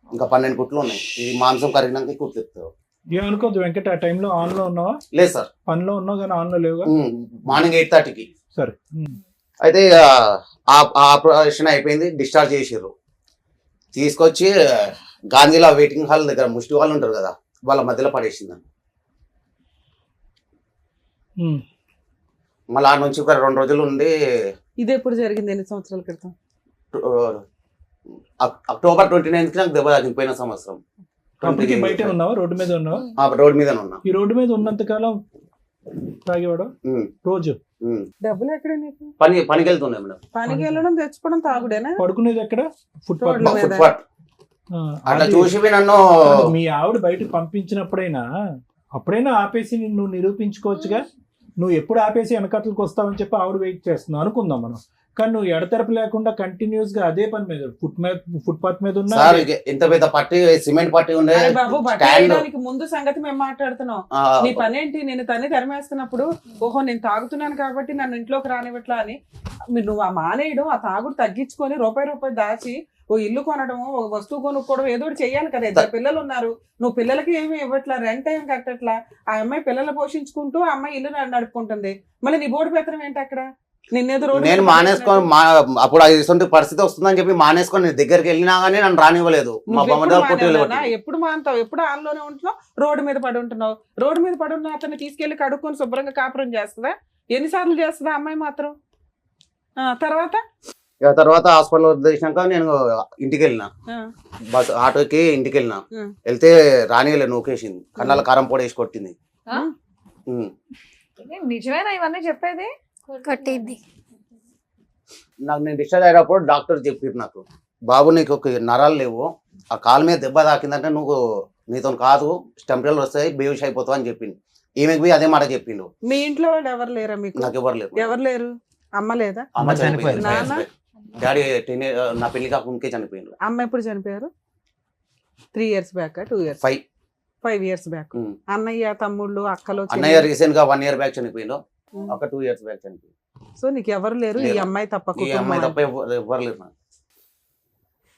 Speaker 2: ఇంకా 12 కుట్లు ఉన్నాయి. ఈ మాంసం కరిగినాక కుట్లు ఇస్తారు.
Speaker 3: ఏమనుకోద్దు వెంకట, ఆ టైంలో ఆన్ లో ఉన్నావా?
Speaker 2: లేదు సార్,
Speaker 3: పనిలో ఉన్నావు కానీ ఆన్ లో లేవుగా.
Speaker 2: మార్నింగ్ 8:30కి.
Speaker 3: సరే.
Speaker 2: అయితే ఆపరేషన్ అయిపోయింది, డిశ్చార్జ్ చేసారు. తీసుకొచ్చి గాంధీలో వెయిటింగ్ హాల్ దగ్గర ముష్టి వాళ్ళు ఉంటారు కదా, వాళ్ళ మధ్యలో పడేసింది. మళ్ళీ ఆ నుంచి ఒక 2 రోజులు ఉండి.
Speaker 6: ఇది ఎప్పుడు జరిగింది? ఎన్ని సంవత్సరాల క్రితం?
Speaker 2: అక్టోబర్ 29కి నాకు దెబ్బ తాకింది పోయిన సంవత్సరం.
Speaker 3: బయట ఉన్నావా? రోడ్డు మీద ఉన్నావా?
Speaker 2: రోడ్డు మీద ఉన్నా.
Speaker 3: ఈ రోడ్డు మీద ఉన్నంత కాలం తాగేవాడు రోజు?
Speaker 6: డబ్బులు ఎక్కడ నీకు?
Speaker 2: పనికి వెళ్తున్నాయి మేడం.
Speaker 6: పనికి వెళ్ళడం, తెచ్చుకోవడం, తాగుడేనా?
Speaker 3: పడుకునేది ఎక్కడ? ఫుట్పాత్.
Speaker 2: ఫుట్పాత్ అట్లా చూసి నన్ను
Speaker 3: మీ ఆవిడ బయటకు పంపించినప్పుడైనా అప్పుడైనా ఆపేసి నువ్వు నిరూపించుకోవచ్చుగా. నువ్వు ఎప్పుడు ఆపేసి వెనకట్లకు వస్తావని చెప్పి ఆవిడ వెయిట్ చేస్తున్నావు అనుకుందాం మనం. కానీ నువ్వు ఎడతెరపు లేకుండా కంటిన్యూస్ గా అదే పని మీద ఫుట్పాత్ మీద ఉన్నా.
Speaker 2: ఎంత పెద్ద పట్టి, సిమెంట్ పట్టి ఉండే
Speaker 6: బాబు, పట్టడానికి ముందు సంగతి మేము మాట్లాడుతున్నాం. నీ పని ఏంటి? నేను తన్ని తరిమేస్తున్నప్పుడు ఓహో నేను తాగుతున్నాను కాబట్టి నన్ను ఇంట్లోకి రానివ్వట్లా అని నువ్వు ఆ మానేయడం, ఆ తాగుడు తగ్గించుకొని రూపాయి దాచి ఓ ఇల్లు కొనడం, ఓ వస్తువు కొనుక్కోవడం, ఏదో ఒకటి చెయ్యాలి కదా. 2 పిల్లలు ఉన్నారు, నువ్వు పిల్లలకి ఏమి ఇవ్వట్లా, రెంట్ ఏం కట్టట్లా. ఆ అమ్మాయి పిల్లలు పోషించుకుంటూ ఆ అమ్మాయి ఇల్లు నడుపుకుంటుంది. మళ్ళీ నీ బోర్డు పెత్తనం ఏంటి అక్కడ?
Speaker 2: నేను మానేసుకొని అప్పుడు ఇటువంటి పరిస్థితి వస్తుందని చెప్పి మానేసుకొని నేను దగ్గరికి వెళ్ళినా గానీ నన్ను రానివ్వలేదు. మా
Speaker 6: ఎప్పుడు మానతావు? ఎప్పుడు ఆన్లోనే ఉంటున్నావు, రోడ్డు మీద పడి ఉంటున్నావు. రోడ్డు మీద పడి ఉన్న అతన్ని తీసుకెళ్లి కడుక్కొని శుభ్రంగా కాపురం చేస్తుందా? ఎన్నిసార్లు చేస్తుందా అమ్మాయి మాత్రం?
Speaker 2: తర్వాత హాస్పిటల్ వదిలేసినాక నేను ఇంటికి వెళ్ళిన, బస్ ఆటోకి ఇంటికి వెళ్ళిన. వెళ్తే రానియలేదు, నూకేసింది. కన్నాల కారం పొడి వేసి కొట్టింది.
Speaker 1: నిజమేనా ఇవన్నీ చెప్పేది?
Speaker 8: కొట్టింది.
Speaker 2: నాకు నేను డిశ్చార్జ్ అయ్యేటప్పుడు డాక్టర్ చెప్పారు నాకు, బాబు నీకు ఒక నరాలు లేవు, ఆ కాలు మీద దెబ్బ తాకిందంటే నువ్వు నీతో కాదు, స్టెంపరేచర్ వస్తాయి, బేవిష్ అయిపోతావు అని చెప్పిండు. ఈమెకి పోయి అదే మాట చెప్పిండు.
Speaker 6: మీ ఇంట్లో వాళ్ళు ఎవరు లేరా మీకు?
Speaker 2: నాకు ఎవరు లేరు.
Speaker 6: ఎవరు లేరు? అమ్మ లేదా?
Speaker 2: అమ్మ చనిపోయింది. డాడీ నా పెళ్లి కాకుండా చనిపోయిండు.
Speaker 6: అమ్మ ఎప్పుడు చనిపోయారు? 3 years back? 2 years? 5 years back. అన్నయ్య, తమ్ముళ్ళు, అక్కలు?
Speaker 2: అన్నయ్య రీసెంట్ గా 1 year బ్యాక్ చనిపోయిండు. ఒక 2 years బ్యాక్ చనిపోయింది.
Speaker 6: సో నీకు ఎవరు లేరు? ఈ అమ్మాయి తప్ప?
Speaker 2: ఈ అమ్మాయి తప్ప ఎవరు లేరు నాకు.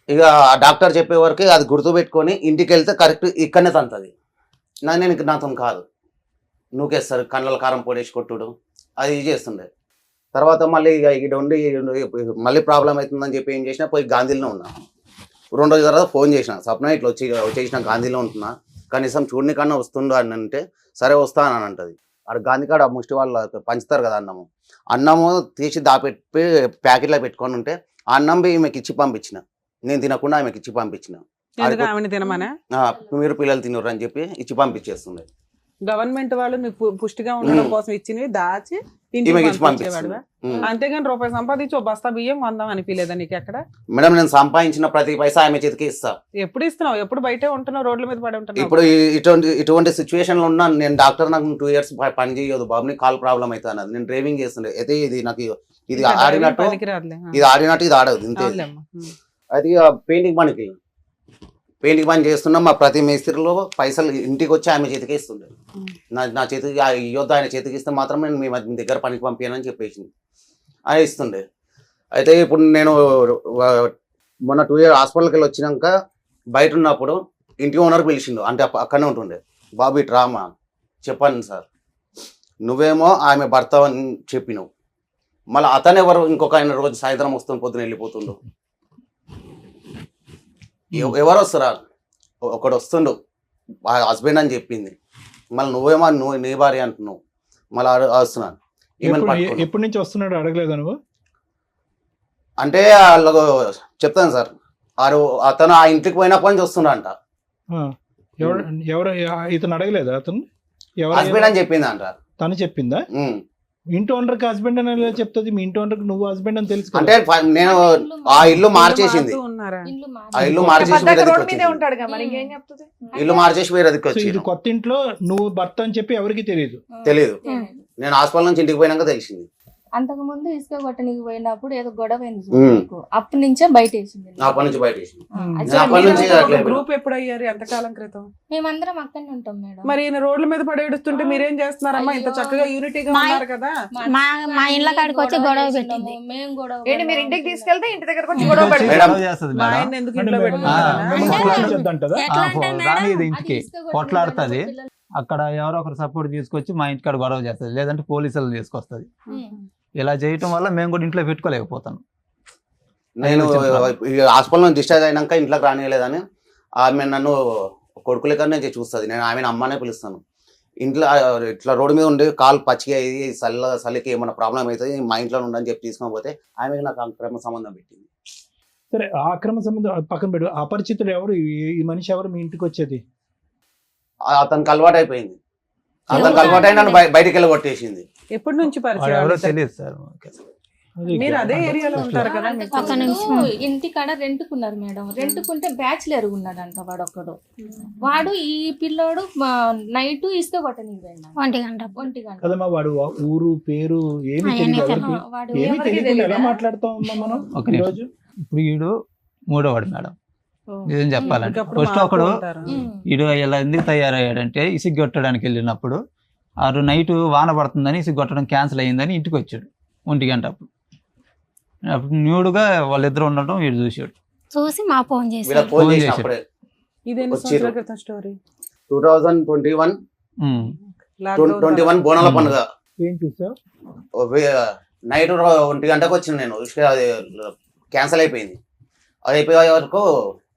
Speaker 2: ఇక ఆ డాక్టర్ చెప్పే వరకు అది గుర్తు పెట్టుకొని ఇంటికి వెళ్తే కరెక్ట్ ఇక్కడనే తంతది. నేను నాతో కాదు, నూకేస్తారు, కళ్ళ కారం పొడేసి కొట్టుడు అది చేస్తుండే. తర్వాత మళ్ళీ ఇక ఇక్కడ ఉండి మళ్ళీ ప్రాబ్లం అవుతుందని చెప్పి ఏం చేసినా పోయి గాంధీలో ఉన్నా. 2 రోజుల తర్వాత ఫోన్ చేసిన, సప్న ఇట్లా వచ్చేసిన గాంధీలో ఉంటున్నా, కనీసం చూడని కన్నా వస్తుండు అని అంటే సరే వస్తా అని అంటది. అక్కడ గాంధీ కాడ ముష్టి వాళ్ళు పంచుతారు కదా అన్నము తీసి దాపెట్టి ప్యాకెట్లో పెట్టుకొని ఉంటే ఆ అన్నం ఈమెకి ఇచ్చి పంపించిన. నేను తినకుండా ఆమెకి ఇచ్చి పంపించిన. మీరు పిల్లలు తినరు అని చెప్పి ఇచ్చి పంపించేస్తుండే.
Speaker 6: గవర్నమెంట్ వాళ్ళు మీకు పుష్టిగా ఉండడం కోసం ఇచ్చినవి దాచి అంతేగాని రూపాయి సంపాదించి ఓ బస్తా బియ్యం వందాం అనిపించలేదా నీకు ఎక్కడ?
Speaker 2: మేడం నేను సంపాదించిన ప్రతి పైసా ఆమె చేతికి ఇస్తా.
Speaker 6: ఎప్పుడు ఇస్తున్నావు? ఎప్పుడు బయటే ఉంటున్నావు, రోడ్ల మీద పడి ఉంటున్నావు?
Speaker 2: ఇప్పుడు ఇటువంటి సిచ్యువేషన్ లో ఉన్నా నేను డాక్టర్, నాకు 2 years పని చేయదు బాబుని, కాల్ ప్రాబ్లం అవుతా అన్నది. నేను డ్రైవింగ్ చేస్తుండే. అయితే ఇది నాకు ఇది ఆడినట్టు ఇది ఆడినట్టు ఇది ఆడదు ఇంతే. అది పెయింటింగ్ పని చేస్తున్నాం. మా ప్రతి మేస్త్రిలో పైసలు ఇంటికి వచ్చి ఆమె చేతికి ఇస్తుండే. నా చేతికి ఇవ్వద్దు, ఆయన చేతికి ఇస్తే మాత్రం నేను మీ దగ్గర పనికి పంపానని చెప్పేసింది, ఆయన ఇస్తుండే. అయితే ఇప్పుడు నేను మొన్న 2 years హాస్పిటల్కి వెళ్ళి వచ్చినాక బయట ఉన్నప్పుడు ఇంటి ఓనర్ పిలిచిండు, అంటే అక్కడనే ఉంటుండే. బాబు ఇటు రామా, చెప్పాను సార్, నువ్వేమో ఆమె భర్త అని చెప్పినావు, మళ్ళీ అతను ఎవరు ఇంకొక ఆయన రోజు సాయంత్రం వస్తుంది, పొద్దున వెళ్ళిపోతుండు. ఎవరు వస్తారా? ఒకడు వస్తుండు, హస్బెండ్ అని చెప్పింది. మళ్ళీ నువ్వేమో నీ భార్య అంటున్నావు, మళ్ళీ వస్తున్నాను. ఈమెను పట్టుకున్నాం.
Speaker 3: ఎప్పటి నుంచి వస్తున్నాడు అడగలేదా నువ్వు?
Speaker 2: అంటే వాళ్ళకు చెప్తాను సార్, అతను ఆ ఇంటికి పోయినప్పటి నుంచి వస్తున్నాడంట.
Speaker 3: ఆ, ఎవరు ఎవరు ఇతను అడగలేదా అతను?
Speaker 2: హస్బెండ్
Speaker 3: ఎవరు
Speaker 2: అని చెప్పింది అంట.
Speaker 3: తను చెప్పిందా? ఇంటి ఓనర్కి హస్బెండ్ అని ఎలా చెప్తుంది? మీ ఇంటి ఓనర్కి నువ్వు హస్బెండ్ అని తెలుసు కదా?
Speaker 2: అంటే నేను ఆ ఇల్లు మార్చేసింది,
Speaker 6: ఉన్నారా?
Speaker 2: ఆ ఇల్లు మార్చేసి
Speaker 1: పద్దాక
Speaker 2: వేరే
Speaker 1: రోడ్
Speaker 2: దిక్కు
Speaker 1: మీదే
Speaker 2: వచ్చింది.
Speaker 1: ఉంటాడుగా, మరి ఇంకేం చెప్తుంది?
Speaker 2: ఇల్లు మార్చేసి వేరే దిక్కు
Speaker 3: సో ఇది
Speaker 2: వచ్చింది.
Speaker 3: కొత్త ఇంట్లో నువ్వు భర్త అని చెప్పి ఎవరికి తెలియదు.
Speaker 2: తెలియదు. నేను హాస్పిటల్ నుంచి ఇంటికి పోయినాక తెలిసింది.
Speaker 7: అంతకు ముందు ఇసుక కొట్టనికి పోయినప్పుడు ఏదో గొడవ అయింది
Speaker 2: ఉమ్.
Speaker 7: మీకు. అప్పటి నుంచే బయట వేసింది.
Speaker 2: అప్పటి నుంచి బయట వేసింది.
Speaker 7: అది
Speaker 2: నేను అప్పటి నుంచి
Speaker 7: మీరు
Speaker 2: అట్లే
Speaker 6: గ్రూప్ ఎప్పుడు అయ్యారు? ఎంతకాలం క్రితం?
Speaker 7: మేమందరం అక్కడనే ఉంటాం మేడం.
Speaker 6: మరి ఈయన రోడ్ల మీద పడేడుస్తుంటే మీరేం చేస్తున్నారమ్మా? ఇంత చక్కగా యూనిటీగా
Speaker 8: మా-
Speaker 6: ఉన్నారు కదా.
Speaker 8: మా ఇండ్ల కాడికి వచ్చి గొడవ పెట్టింది.
Speaker 7: మేము గొడవ
Speaker 1: ఏంటి మీరు ఇంటికి
Speaker 7: పడ్డాము.
Speaker 1: తీసుకెళ్తే ఇంటి దగ్గరకు వచ్చి
Speaker 4: ఇంటికి
Speaker 1: గొడవ
Speaker 4: వచ్చి
Speaker 1: పెడతారు?
Speaker 2: మేడం.
Speaker 4: గొడవ చేస్తది
Speaker 6: మా
Speaker 4: మేడం.
Speaker 6: ఆయన ఎందుకు
Speaker 3: అంటే
Speaker 6: ఇంట్లో
Speaker 3: మేము-
Speaker 6: పెట్టుకున్నారా?
Speaker 3: కూర్చొనిద్దంటదా?
Speaker 8: ఎట్లా అంటే
Speaker 4: రానిది
Speaker 8: మేడం,
Speaker 4: ఇంటికి
Speaker 7: అది ఇసుక కొట్టిన
Speaker 4: కొట్లాడుతుంది.
Speaker 7: పిల్లలు-
Speaker 4: అక్కడ ఎవరో ఒకరు సపోర్ట్ తీసుకొచ్చి మా ఇంటికాడ గొడవ చేస్తుంది, లేదంటే పోలీసులు తీసుకొస్తుంది.
Speaker 7: ఉమ్.
Speaker 4: ఇలా చేయటం వల్ల మేము కూడా ఇంట్లో పెట్టుకోలేకపోతాం.
Speaker 2: నేను ఈ హాస్పిటల్ నుంచి డిశ్చార్జ్ అయినాక ఇంట్లోకి రానియలేదని ఆమె నన్ను కొడుకు లెక్కనే చూస్తుంది. నేను ఆమెను అమ్మనే పిలుస్తాను. ఇంట్లో ఇట్లా రోడ్డు మీద ఉండి కాలు పచ్చిగా అయ్యి చలికి ఏమైనా ప్రాబ్లం అవుతుంది, మా ఇంట్లో ఉండని చెప్పి తీసుకొని పోతే ఆమెకి నాకు అక్రమ సంబంధం పెట్టింది.
Speaker 3: సరే, ఆ అక్రమ సంబంధం అది పక్కన పెట్టు. అపరిచితుడు ఎవరు? ఈ మనిషి ఎవరు మీ ఇంటికి వచ్చేది?
Speaker 2: అతనికి అలవాటు అయిపోయింది. అతనికి అలవాటు అయిన నన్ను బయటికి వెళ్ళి కొట్టేసింది.
Speaker 6: ఎప్పటి నుంచి
Speaker 4: వాడు
Speaker 6: పరిచయం?
Speaker 4: ఎవరో తెలియదు సార్.
Speaker 3: అది
Speaker 6: మీరు అదే
Speaker 3: అంటే
Speaker 6: ఏరియాలో
Speaker 3: అసలు-
Speaker 6: ఉంటారు కదా.
Speaker 7: అంతకు
Speaker 8: ఒక
Speaker 7: ముందు
Speaker 8: నిమిషం.
Speaker 7: ఇంటికాడ రెంట్కున్నారు మేడం. రెంట్కుంటే బ్యాచులర్ ఉన్నాడంట వాడు ఒక్కడు. వాడు ఈ పిల్లోడు నైట్ ఇసుక కొట్టనికి పోయినాడు
Speaker 8: 1 గంట.
Speaker 7: 1 గంట.
Speaker 3: కదమ్మా, వాడు ఊరు పేరు ఏమి
Speaker 8: అవన్నీ
Speaker 3: తెలియదు
Speaker 8: తెలియదు.
Speaker 3: ఎవరికి?
Speaker 7: వాడు
Speaker 3: ఏమి
Speaker 1: ఎవరికి
Speaker 3: తెలియకుండా ఎలా
Speaker 1: తెలీదా?
Speaker 3: మాట్లాడుతాం అమ్మా మనం
Speaker 4: ఒక
Speaker 3: ఈ
Speaker 4: నిమిషం.
Speaker 3: రోజు?
Speaker 4: ఇప్పుడు ఈడు మూడోవాడు మేడం. నిజం చెప్పాలంటే
Speaker 6: ఇంకప్పుడు
Speaker 4: ఫస్ట్
Speaker 6: మారుతూ
Speaker 4: ఒకడు
Speaker 6: ఉంటారు.
Speaker 7: ఉమ్.
Speaker 4: ఈడు ఇలా ఎందుకు తయారయ్యాడంటే ఇసుక కొట్టడానికి వెళ్ళినప్పుడు ఆ నైట్ వాన పడుతుందని ఇసుక కొట్టడం క్యాన్సిల్ అయ్యిందని ఇంటికి వచ్చాడు 1 గంట అప్పుడు. అప్పుడు న్యూడ్గా వాళ్ళిద్దరు ఉండటం వీడు చూసాడు.
Speaker 8: చూసి మా ఫోన్
Speaker 2: వీళ్ళకి
Speaker 8: చేశారు.
Speaker 2: ఫోన్
Speaker 4: ఫోన్
Speaker 2: చేసినప్పుడే
Speaker 6: ఇది ఎన్ని
Speaker 2: వచ్చిర్రు.
Speaker 6: సంవత్సరాల క్రితం స్టోరీ?
Speaker 2: 2021
Speaker 4: ఉమ్.
Speaker 2: 21 బోనాల పండుగ
Speaker 3: ఏం చూసావు?
Speaker 2: నైట్ 1 గంటకు వచ్చిన నేను. అది క్యాన్సిల్ అయిపోయింది. అది అయిపోయే వరకు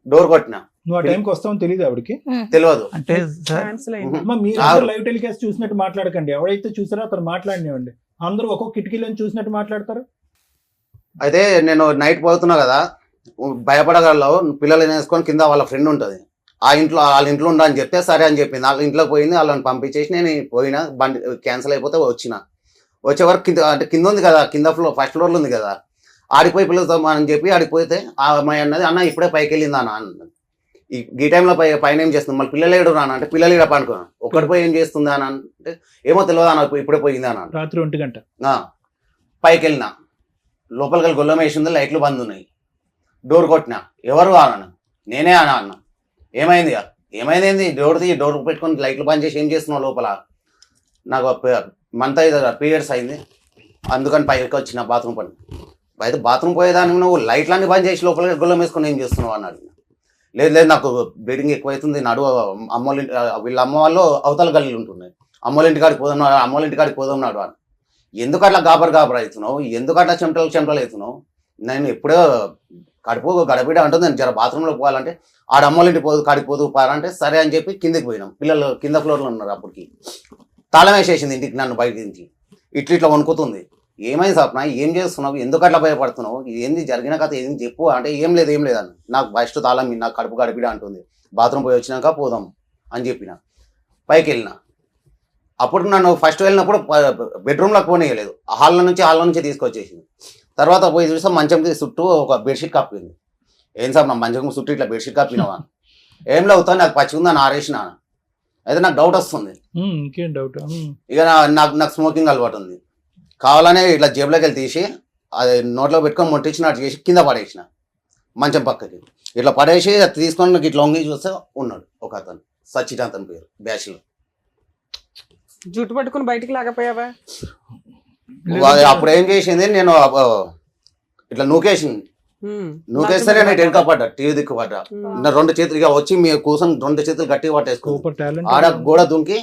Speaker 2: డోర్ కొట్టిన,
Speaker 3: నువ్వు ఆ టైంకి వస్తావని తెలియదు ఆవిడకి?
Speaker 2: తెలియదు.
Speaker 4: అంటే సార్
Speaker 6: క్యాన్సిల్ అయింది.
Speaker 3: అమ్మా, మీరు
Speaker 2: ఆ-
Speaker 3: లైవ్ టెలికాస్ట్ చూసినట్టు మాట్లాడకండి. ఎవరైతే చూసారో అతను మాట్లాడినివ్వండి. అందరూ ఒక్కొక్క కిటికీలను చూసినట్టు మాట్లాడతారు.
Speaker 2: అయితే నేను నైట్ పోతున్నా కదా, భయపడగలవు పిల్లలు వేసుకొని కింద వాళ్ళ ఫ్రెండ్ ఉంటుంది, వాళ్ళ ఇంట్లో ఉండ అని చెప్తే సరే అని చెప్పింది. వాళ్ళ ఇంట్లోకి పోయింది, వాళ్ళని పంపించేసి నేను పోయినా. బండి క్యాన్సిల్ అయిపోతే వచ్చే వరకు కింద, అంటే కింద ఉంది కదా, కింద ఫస్ట్ ఫ్లోర్లో ఉంది కదా, ఆడిపోయి పిల్లలతో అని చెప్పి ఆడిపోతే ఆ అమ్మాయి అన్నది, అన్న ఇప్పుడే పైకి వెళ్ళిందా అన్న అన్నది. ఈ టైంలో పైన ఏం చేస్తుంది, మళ్ళీ పిల్లలు ఏడు రాను అంటే పిల్లలు ఇక్కడ పండుకున్నాను, ఒక్కటి పోయి ఏం చేస్తుంది అని అంటే ఏమో తెలియదు అన్న, ఇప్పుడే పోయింది అని అంటే
Speaker 3: రాత్రి 1 గంట.
Speaker 2: పైకి వెళ్ళినా, లోపలికి వెళ్ళి గొల్లం వేసింది, లైట్లు బంద్ ఉన్నాయి. డోర్ కొట్టినా, ఎవరు అన్నాను, నేనే అన్న. ఏమైంది ఏమైంది, డోర్ పెట్టుకొని లైట్లు బంద్ చేసి ఏం చేస్తున్నావు లోపల? నాకు మంత్ అయితే పీరియడ్స్ అయింది, అందుకని పైకి వచ్చిన బాత్రూమ్ పని. అయితే బాత్రూమ్ పోయేదాన్ని నువ్వు లైట్లన్నీ బంద్ చేసి లోపలికి గొల్లం వేసుకొని ఏం చేస్తున్నావు అన్నాడు. లేదు నాకు బ్లీడింగ్ ఎక్కువైతుంది, నడువు అమ్మోళ్ళ వీళ్ళ అమ్మ వాళ్ళు అవతల గల్లీలు ఉంటున్నాయి, అమ్మోళ్ళ ఇంటికాడికి పోదాం నాడు అని. ఎందుకు అట్లా గాబర్ అవుతున్నావు, ఎందుకు అట్లా చెమటలు అవుతున్నావు? నేను ఎప్పుడో కడుపు గడబిడ అంటుంది, నేను జర బాత్రూంలో పోవాలంటే ఆడ అమ్మోళ్ళ ఇంటికి కాడికి పోదు పారంటే సరే అని చెప్పి కిందకి పోయినాం. పిల్లలు కింద ఫ్లోర్లో ఉన్నారు. అప్పటికి తాళం వేసేసింది ఇంటికి, నన్ను బయట నుంచి ఇట్లా వణుకుతుంది. ఏమైంది సప్న, ఏం చేస్తున్నావు, ఎందుకు అట్లా భయపడుతున్నావు, ఏంది జరిగిన కథ ఏం చెప్పు అంటే ఏం లేదు అని. నాకు ఫస్ట్ తాళం, నాకు కడుపు గడిపిడ అంటుంది, బాత్రూమ్ పోయి వచ్చినాక పోదాం అని చెప్పిన. పైకి వెళ్ళిన, అప్పుడు నన్ను ఫస్ట్ వెళ్ళినప్పుడు బెడ్రూమ్లోకి పోనీయలేదు, హాల్లో నుంచి తీసుకొచ్చేసింది. తర్వాత పోయి చూస్తే మంచంకి చుట్టూ ఒక బెడ్షీట్ కప్పింది. ఏం సార్ నా మంచం చుట్టూ ఇట్లా బెడ్షీట్ కప్పినావా? ఏం లేవుతా, నాకు పచ్చి ఉందని ఆరేసిన. అయితే నాకు డౌట్ వస్తుంది,
Speaker 3: ఇంకేం డౌట్?
Speaker 2: ఇక నాకు స్మోకింగ్ అలవాటు ఉంది. కావాలనే ఇట్లా జేబులోకి వెళ్ళి తీసి అది నోట్లో పెట్టుకొని మొట్టించినట్టు చేసి కింద పడేసిన, మంచం పక్కకి ఇట్లా పడేసి అది తీసుకొని నాకు ఇట్లా లొంగి చూస్తే ఉన్నాడు ఒక అతను, సచిన్ అతని పేరు, బ్యాచ్లో.
Speaker 6: జుట్టు పట్టుకుని బయటికి లాగపోయావా?
Speaker 2: అప్పుడు ఏం చేసింది, నేను ఇట్లా నూకేస్తే నేను వెనక పడ్డా, టీవీ దిక్కు పడ్డా. నా 2 చేతులు ఇక వచ్చి మీరు కూర్చొని 2 చేతులు గట్టిగా పట్టేసుకో,
Speaker 3: సూపర్ టాలెంట్.
Speaker 2: ఆడ గోడ దుంకి,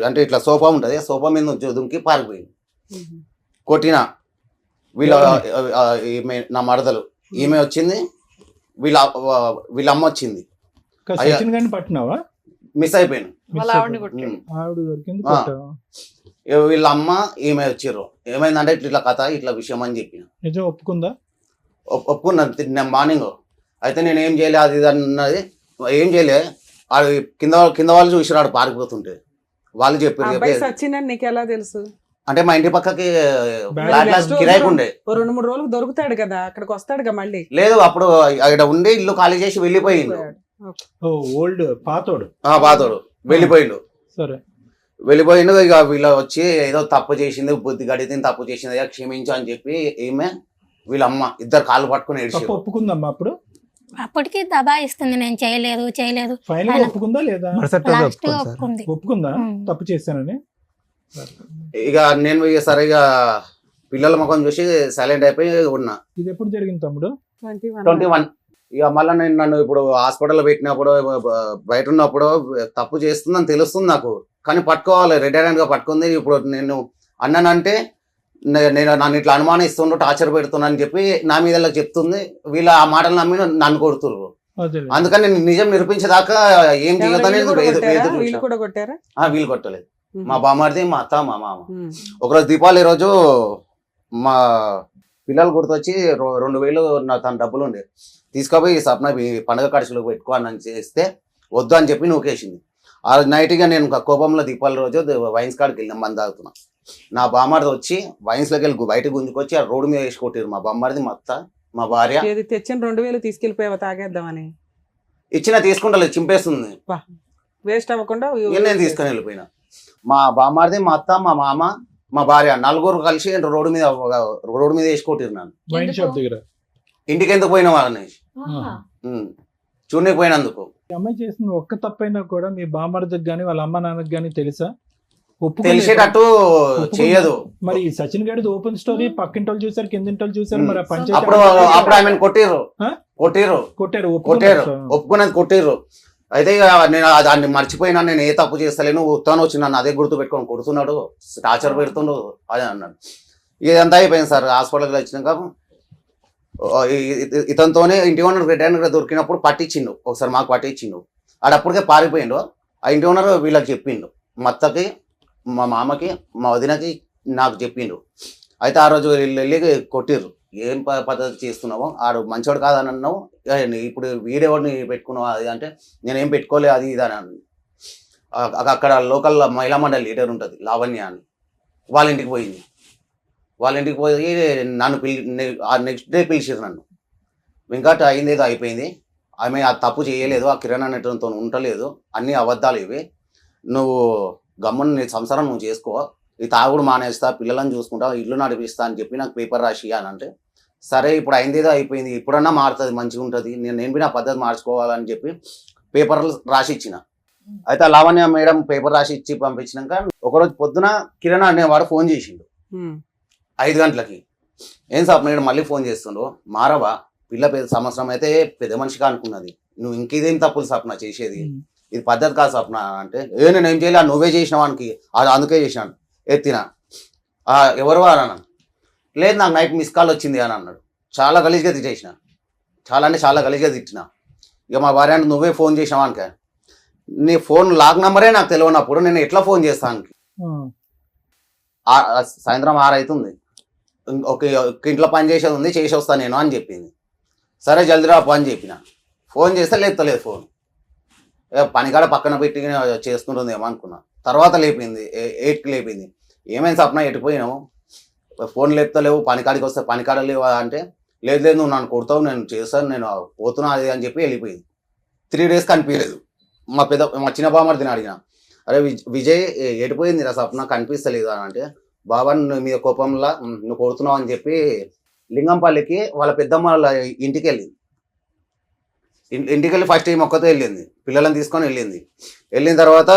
Speaker 2: అంటే ఇట్లా సోఫా ఉంటుంది, సోఫా మీద దుంకి పారిపోయింది. కొట్టిన ఈమె నా మరదలు, ఈమె వచ్చింది, వీళ్ళ అమ్మ వచ్చింది.
Speaker 3: సచిన్ గారిని పట్టినావా?
Speaker 2: మిస్ అయిపోయాను.
Speaker 1: వాళ్ళ ఆవిడని కొట్టాడు.
Speaker 3: ఆవిడ దొరికింది,
Speaker 2: ఆ.
Speaker 3: కొట్టావా?
Speaker 2: వీళ్ళ అమ్మ ఈమె వచ్చారు. ఏమైందంటే ఇట్లా కథ ఇట్లా విషయం అని చెప్పిన.
Speaker 3: నిజం ఒప్పుకుందా?
Speaker 2: ఒప్పుకున్నాను నేను మార్నింగ్. అయితే నేను ఏం చేయలే అది ఇది అన్నది, ఏం చేయలే. అది కింద వాళ్ళు చూసినాడు పారిపోతుంటే, వాళ్ళు
Speaker 6: అబ్బాయి
Speaker 2: చెప్పారు.
Speaker 6: సచిన్ నీకు ఎలా తెలుసు?
Speaker 2: అంటే మా ఇంటి పక్కకి
Speaker 6: నెక్స్ట్
Speaker 2: కిరాయికి ఉండే.
Speaker 6: 2-3 రోజులకు దొరుకుతాడు కదా, అక్కడికి వస్తాడుగా మళ్ళీ.
Speaker 2: లేదు అప్పుడు అక్కడ ఉండి ఇల్లు ఖాళీ చేసి వెళ్ళిపోయిండు.
Speaker 3: ఓ ఓల్డ్ పాతోడు.
Speaker 2: బాధోడు వెళ్ళిపోయిండు.
Speaker 3: సరే
Speaker 2: వెళ్ళిపోయిండు. ఇక వీళ్ళు వచ్చి ఏదో తప్పు చేసింది, బుద్ధి గడితే తప్పు చేసింది, అయ్యా క్షమించు అని చెప్పి ఈమె వీళ్ళ అమ్మ ఇద్దరు కాళ్ళు పట్టుకుని
Speaker 3: తప్పు
Speaker 2: ఏడ్చారు.
Speaker 3: ఒప్పుకుందమ్మా అప్పుడు?
Speaker 8: అప్పటికి దబాయిస్తుంది, నేను చేయలేదు
Speaker 3: ఫైనల్
Speaker 8: ఆయన-
Speaker 3: ఒప్పుకుందా లేదా?
Speaker 8: లాస్ట్ ఒప్పుకుంది.
Speaker 3: ఒప్పుకుందా
Speaker 8: ఉమ్.
Speaker 3: తప్పు చేశానని?
Speaker 2: ఇక నేను ఇక సరే ఇక పిల్లల ముఖం చూసి సైలెంట్ అయిపోయి ఉన్నా.
Speaker 3: ఇది ఎప్పుడు జరిగింది తమ్ముడు?
Speaker 2: 21. ఇక మళ్ళీ నేను నన్ను ఇప్పుడు హాస్పిటల్లో పెట్టినప్పుడు బయట ఉన్నప్పుడు తప్పు చేస్తుందని తెలుస్తుంది నాకు, కానీ పట్టుకోవాలి, రెడ్ హ్యాండ్ గా పట్టుకుంది. ఇప్పుడు నేను అన్నానంటే నేను నన్ను ఇట్లా అనుమానిస్తుండ్రు, టార్చర్ పెడుతున్నా అని చెప్పి నా మీద చెప్తుంది. వీళ్ళు ఆ మాటలు నమ్మి నన్ను కొడుతుర్రు.
Speaker 3: అదే.
Speaker 2: అందుకని నేను నిజం నిరూపించేదాకా ఏం చేయొద్దని
Speaker 6: వీళ్ళు కూడా కొట్టారా?
Speaker 2: వీళ్ళు కొట్టలేదు. మా బామ్మడిది, మా అత్త, మా మామ. ఒకరోజు దీపావళి రోజు మా పిల్లలు గుర్తొచ్చి 2000 తన డబ్బులు ఉండే తీసుకుపోయి సప్న పండగ ఖర్చులు పెట్టుకో అని చేస్తే వద్దు అని చెప్పి నూకేసింది. ఆ నైట్గా నేను కోపంలో దీపావళి రోజు వైన్స్ కాడికి వెళ్ళిన మంది తాగుతున్నా. నా బామ్మడిది వచ్చి వైన్స్లోకి వెళ్ళి బయట గుంజుకొచ్చి ఆ రోడ్డు మీద వేసి కొట్టారు మా బామ్మడిది, మా అత్త, మా భార్య.
Speaker 6: ఏది తెచ్చిన 2000 తీసుకెళ్లిపోయావా తాగేద్దామని?
Speaker 2: ఇచ్చిన తీసుకుంటలేదు, చింపేస్తుంది.
Speaker 6: వేస్ట్ అవ్వకుండా
Speaker 2: నేను తీసుకొని వెళ్ళిపోయినా. మా బామ్మడిది, మా అత్త, మా మామ, మా భార్య నలుగురు కలిసి రోడ్డు మీద వేసి కొట్టిరు నన్ను.
Speaker 3: వైన్ షాప్ దగ్గర.
Speaker 2: ఇంటికి ఎందుకు పోయినా వాళ్ళని చూడనికి పోయినందుకు.
Speaker 3: ఈ అమ్మాయి చేసిన ఒక్క తప్పైనా కూడా మీ బామ్మర్దికి గానీ వాళ్ళ అమ్మ నాన్నకి గానీ తెలుసా?
Speaker 2: తెలిసేటట్టు చెయ్యదు.
Speaker 3: మరి సచిన్ గారిది ఓపెన్ స్టోరీ, పక్కింటి వాళ్ళు చూసారు, కిందింటి వాళ్ళు చూసారు, మరి ఆ పంచాయతీ
Speaker 2: అప్పుడు ఆమెను కొట్టిర్రు.
Speaker 3: కొట్టారు,
Speaker 2: ఒప్పుకున్నది కొట్టిర్రు. అయితే ఇక నేను దాన్ని మర్చిపోయినా, నేను ఏ తప్పు చేస్తలేను, ఉత్తాను వచ్చి నన్ను అదే గుర్తు పెట్టుకొని కొడుతున్నాడు, టార్చర్ పెడుతుండు అదే అన్నాడు. ఇదంతా అయిపోయింది సార్. హాస్పిటల్కి వచ్చినాక ఇతనితోనే ఇంటి ఓనర్ రెడ్ హ్యాండ్ దొరికినప్పుడు పట్టించిండు, ఒకసారి మాకు పట్టించిండు. ఆడప్పటికే పారిపోయిండు. ఆ ఇంటి ఓనర్ వీళ్ళకి చెప్పిండు, మా అత్తకి, మా మామకి, మా వదినకి, నాకు చెప్పిండు. అయితే ఆ రోజు వెళ్ళి కొట్టిర్రు. ఏం పద్ధతి చేస్తున్నావు, ఆడు మంచోడు కాదని అన్నావు, ఇప్పుడు వీడెవడిని పెట్టుకున్నావు అది అంటే నేనేం పెట్టుకోలే అది ఇది అని. అక్కడ లోకల్ మహిళా మండలి లీడర్ ఉంటుంది లావణ్య అని, వాళ్ళ ఇంటికి పోయింది. వాళ్ళ ఇంటికి పోయి నన్ను నెక్స్ట్ డే పిలిచిరు నన్ను. వెంకట్ అయింది ఏదో అయిపోయింది, ఆమె ఆ తప్పు చేయలేదు, ఆ కిరణ్ అనేటతో ఉండలేదు, అన్ని అబద్ధాలు ఇవి, నువ్వు గమ్మున నీ సంసారం నువ్వు చేసుకో, ఈ తాగుడు మానేస్తా, పిల్లలను చూసుకుంటా, ఇల్లు నడిపిస్తా అని చెప్పి నాకు పేపర్ రాసి అని అంటే, సరే ఇప్పుడు అయింది ఏదో అయిపోయింది, ఇప్పుడన్నా మారుతుంది, మంచిగా ఉంటుంది, నేను నా పద్ధతి మార్చుకోవాలని చెప్పి పేపర్లు రాసి ఇచ్చిన. అయితే లావణ్య మేడం పేపర్ రాసి ఇచ్చి పంపించినాక ఒకరోజు పొద్దున కిరణ్ అనేవాడు ఫోన్ చేసిండు 5 గంటలకి. ఏం సార్ మేడం మళ్ళీ ఫోన్ చేస్తుండు, మారవా, పిల్ల పెద్ద సంవత్సరం అయితే పెద్ద మనిషిగా అనుకున్నది, నువ్వు ఇంకేదేం తప్పులు సప్న చేసేది, ఇది పద్ధతి కాదు సప్న అంటే, నేను ఏం చేయలే, నువ్వే చేసినావానికి, అది అందుకే చేసినాను, ఎత్తిన. ఎవరు అని అన్నాను. లేదు నాకు నైట్ మిస్ కాల్ వచ్చింది అని అన్నాడు. చాలా గలీజ్గా తిట్టేసిన, చాలా అంటే చాలా గలీజ్గా తిట్టిన. ఇక మా భార్య అంటే నువ్వే ఫోన్ చేసినావానిక, నీ ఫోన్ లాక్ నెంబరే నాకు తెలియనప్పుడు నేను ఎట్లా ఫోన్ చేస్తాను. సాయంత్రం 6 అవుతుంది, ఒక ఇంట్లో పని చేసేది ఉంది, చేసి వస్తాను నేను అని చెప్పింది. సరే జల్దీ రా అని చెప్పిన. ఫోన్ చేస్తే లేపుతలేదు ఫోన్, పనికాడ పక్కన పెట్టి చేసుకుంటుంది ఏమో అనుకున్నా. తర్వాత లేపింది, 8కి లేపింది. ఏమైంది సప్న ఎటుపోయినావు, ఫోన్ లేపుతలేవు, పనికాడికి వస్తే పనికాడ లేవా అంటే, లేదు లేదు నువ్వు నన్ను కొడతావు, నేను చేస్తాను, నేను పోతున్నా అది అని చెప్పి వెళ్ళిపోయింది. 3 డేస్ కనిపించలేదు. మా చిన్న బామ్మర్దిని అడిగిన, అరే విజయ్ ఎటుపోయింది రా సప్న కనిపిస్తలేదు అని అంటే, బాబా నువ్వు మీద కోపంలా నువ్వు కొడుతున్నావు అని చెప్పి లింగంపల్లికి వాళ్ళ పెద్దమ్మ వాళ్ళ ఇంటికి వెళ్ళింది. ఇంటికి వెళ్ళి ఫస్ట్ టైం ఒక్కతో వెళ్ళింది, పిల్లలను తీసుకొని వెళ్ళింది. వెళ్ళిన తర్వాత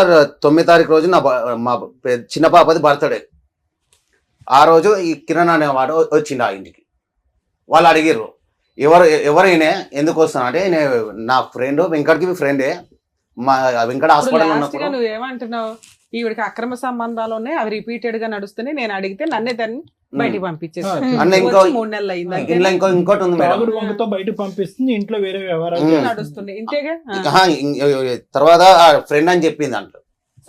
Speaker 2: 9వ తారీఖు రోజు మా చిన్న పాపది బర్త్డే. ఆ రోజు ఈ కిరణ్ అనేవాడు వచ్చిండు ఆ ఇంటికి. వాళ్ళు అడిగిర్రు ఎవరైనా ఎందుకు వస్తున్నా అంటే, నా ఫ్రెండ్ వెంకట్కి ఫ్రెండే, మా వెంకట హాస్పిటల్ ఉన్నప్పుడు.
Speaker 6: నువ్వు ఏమంటున్నావు, ఈవిడికి అక్రమ సంబంధాలు ఉన్నాయి, అవి రిపీటెడ్ గా నడుస్తున్నాయి, నేను అడిగితే నన్నే దాన్ని బయటికి పంపించేస్తాను.
Speaker 2: అన్న ఇంకో
Speaker 6: 3 నెలలు అయింది,
Speaker 2: ఇంకోటి ఉంది మేడం,
Speaker 3: వంగతో బయట పంపిస్తుంది, ఇంట్లో వేరే వ్యవహారాలు
Speaker 6: నడుస్తుంది ఇంతేగా.
Speaker 2: తర్వాత ఫ్రెండ్ అని చెప్పింది అంట.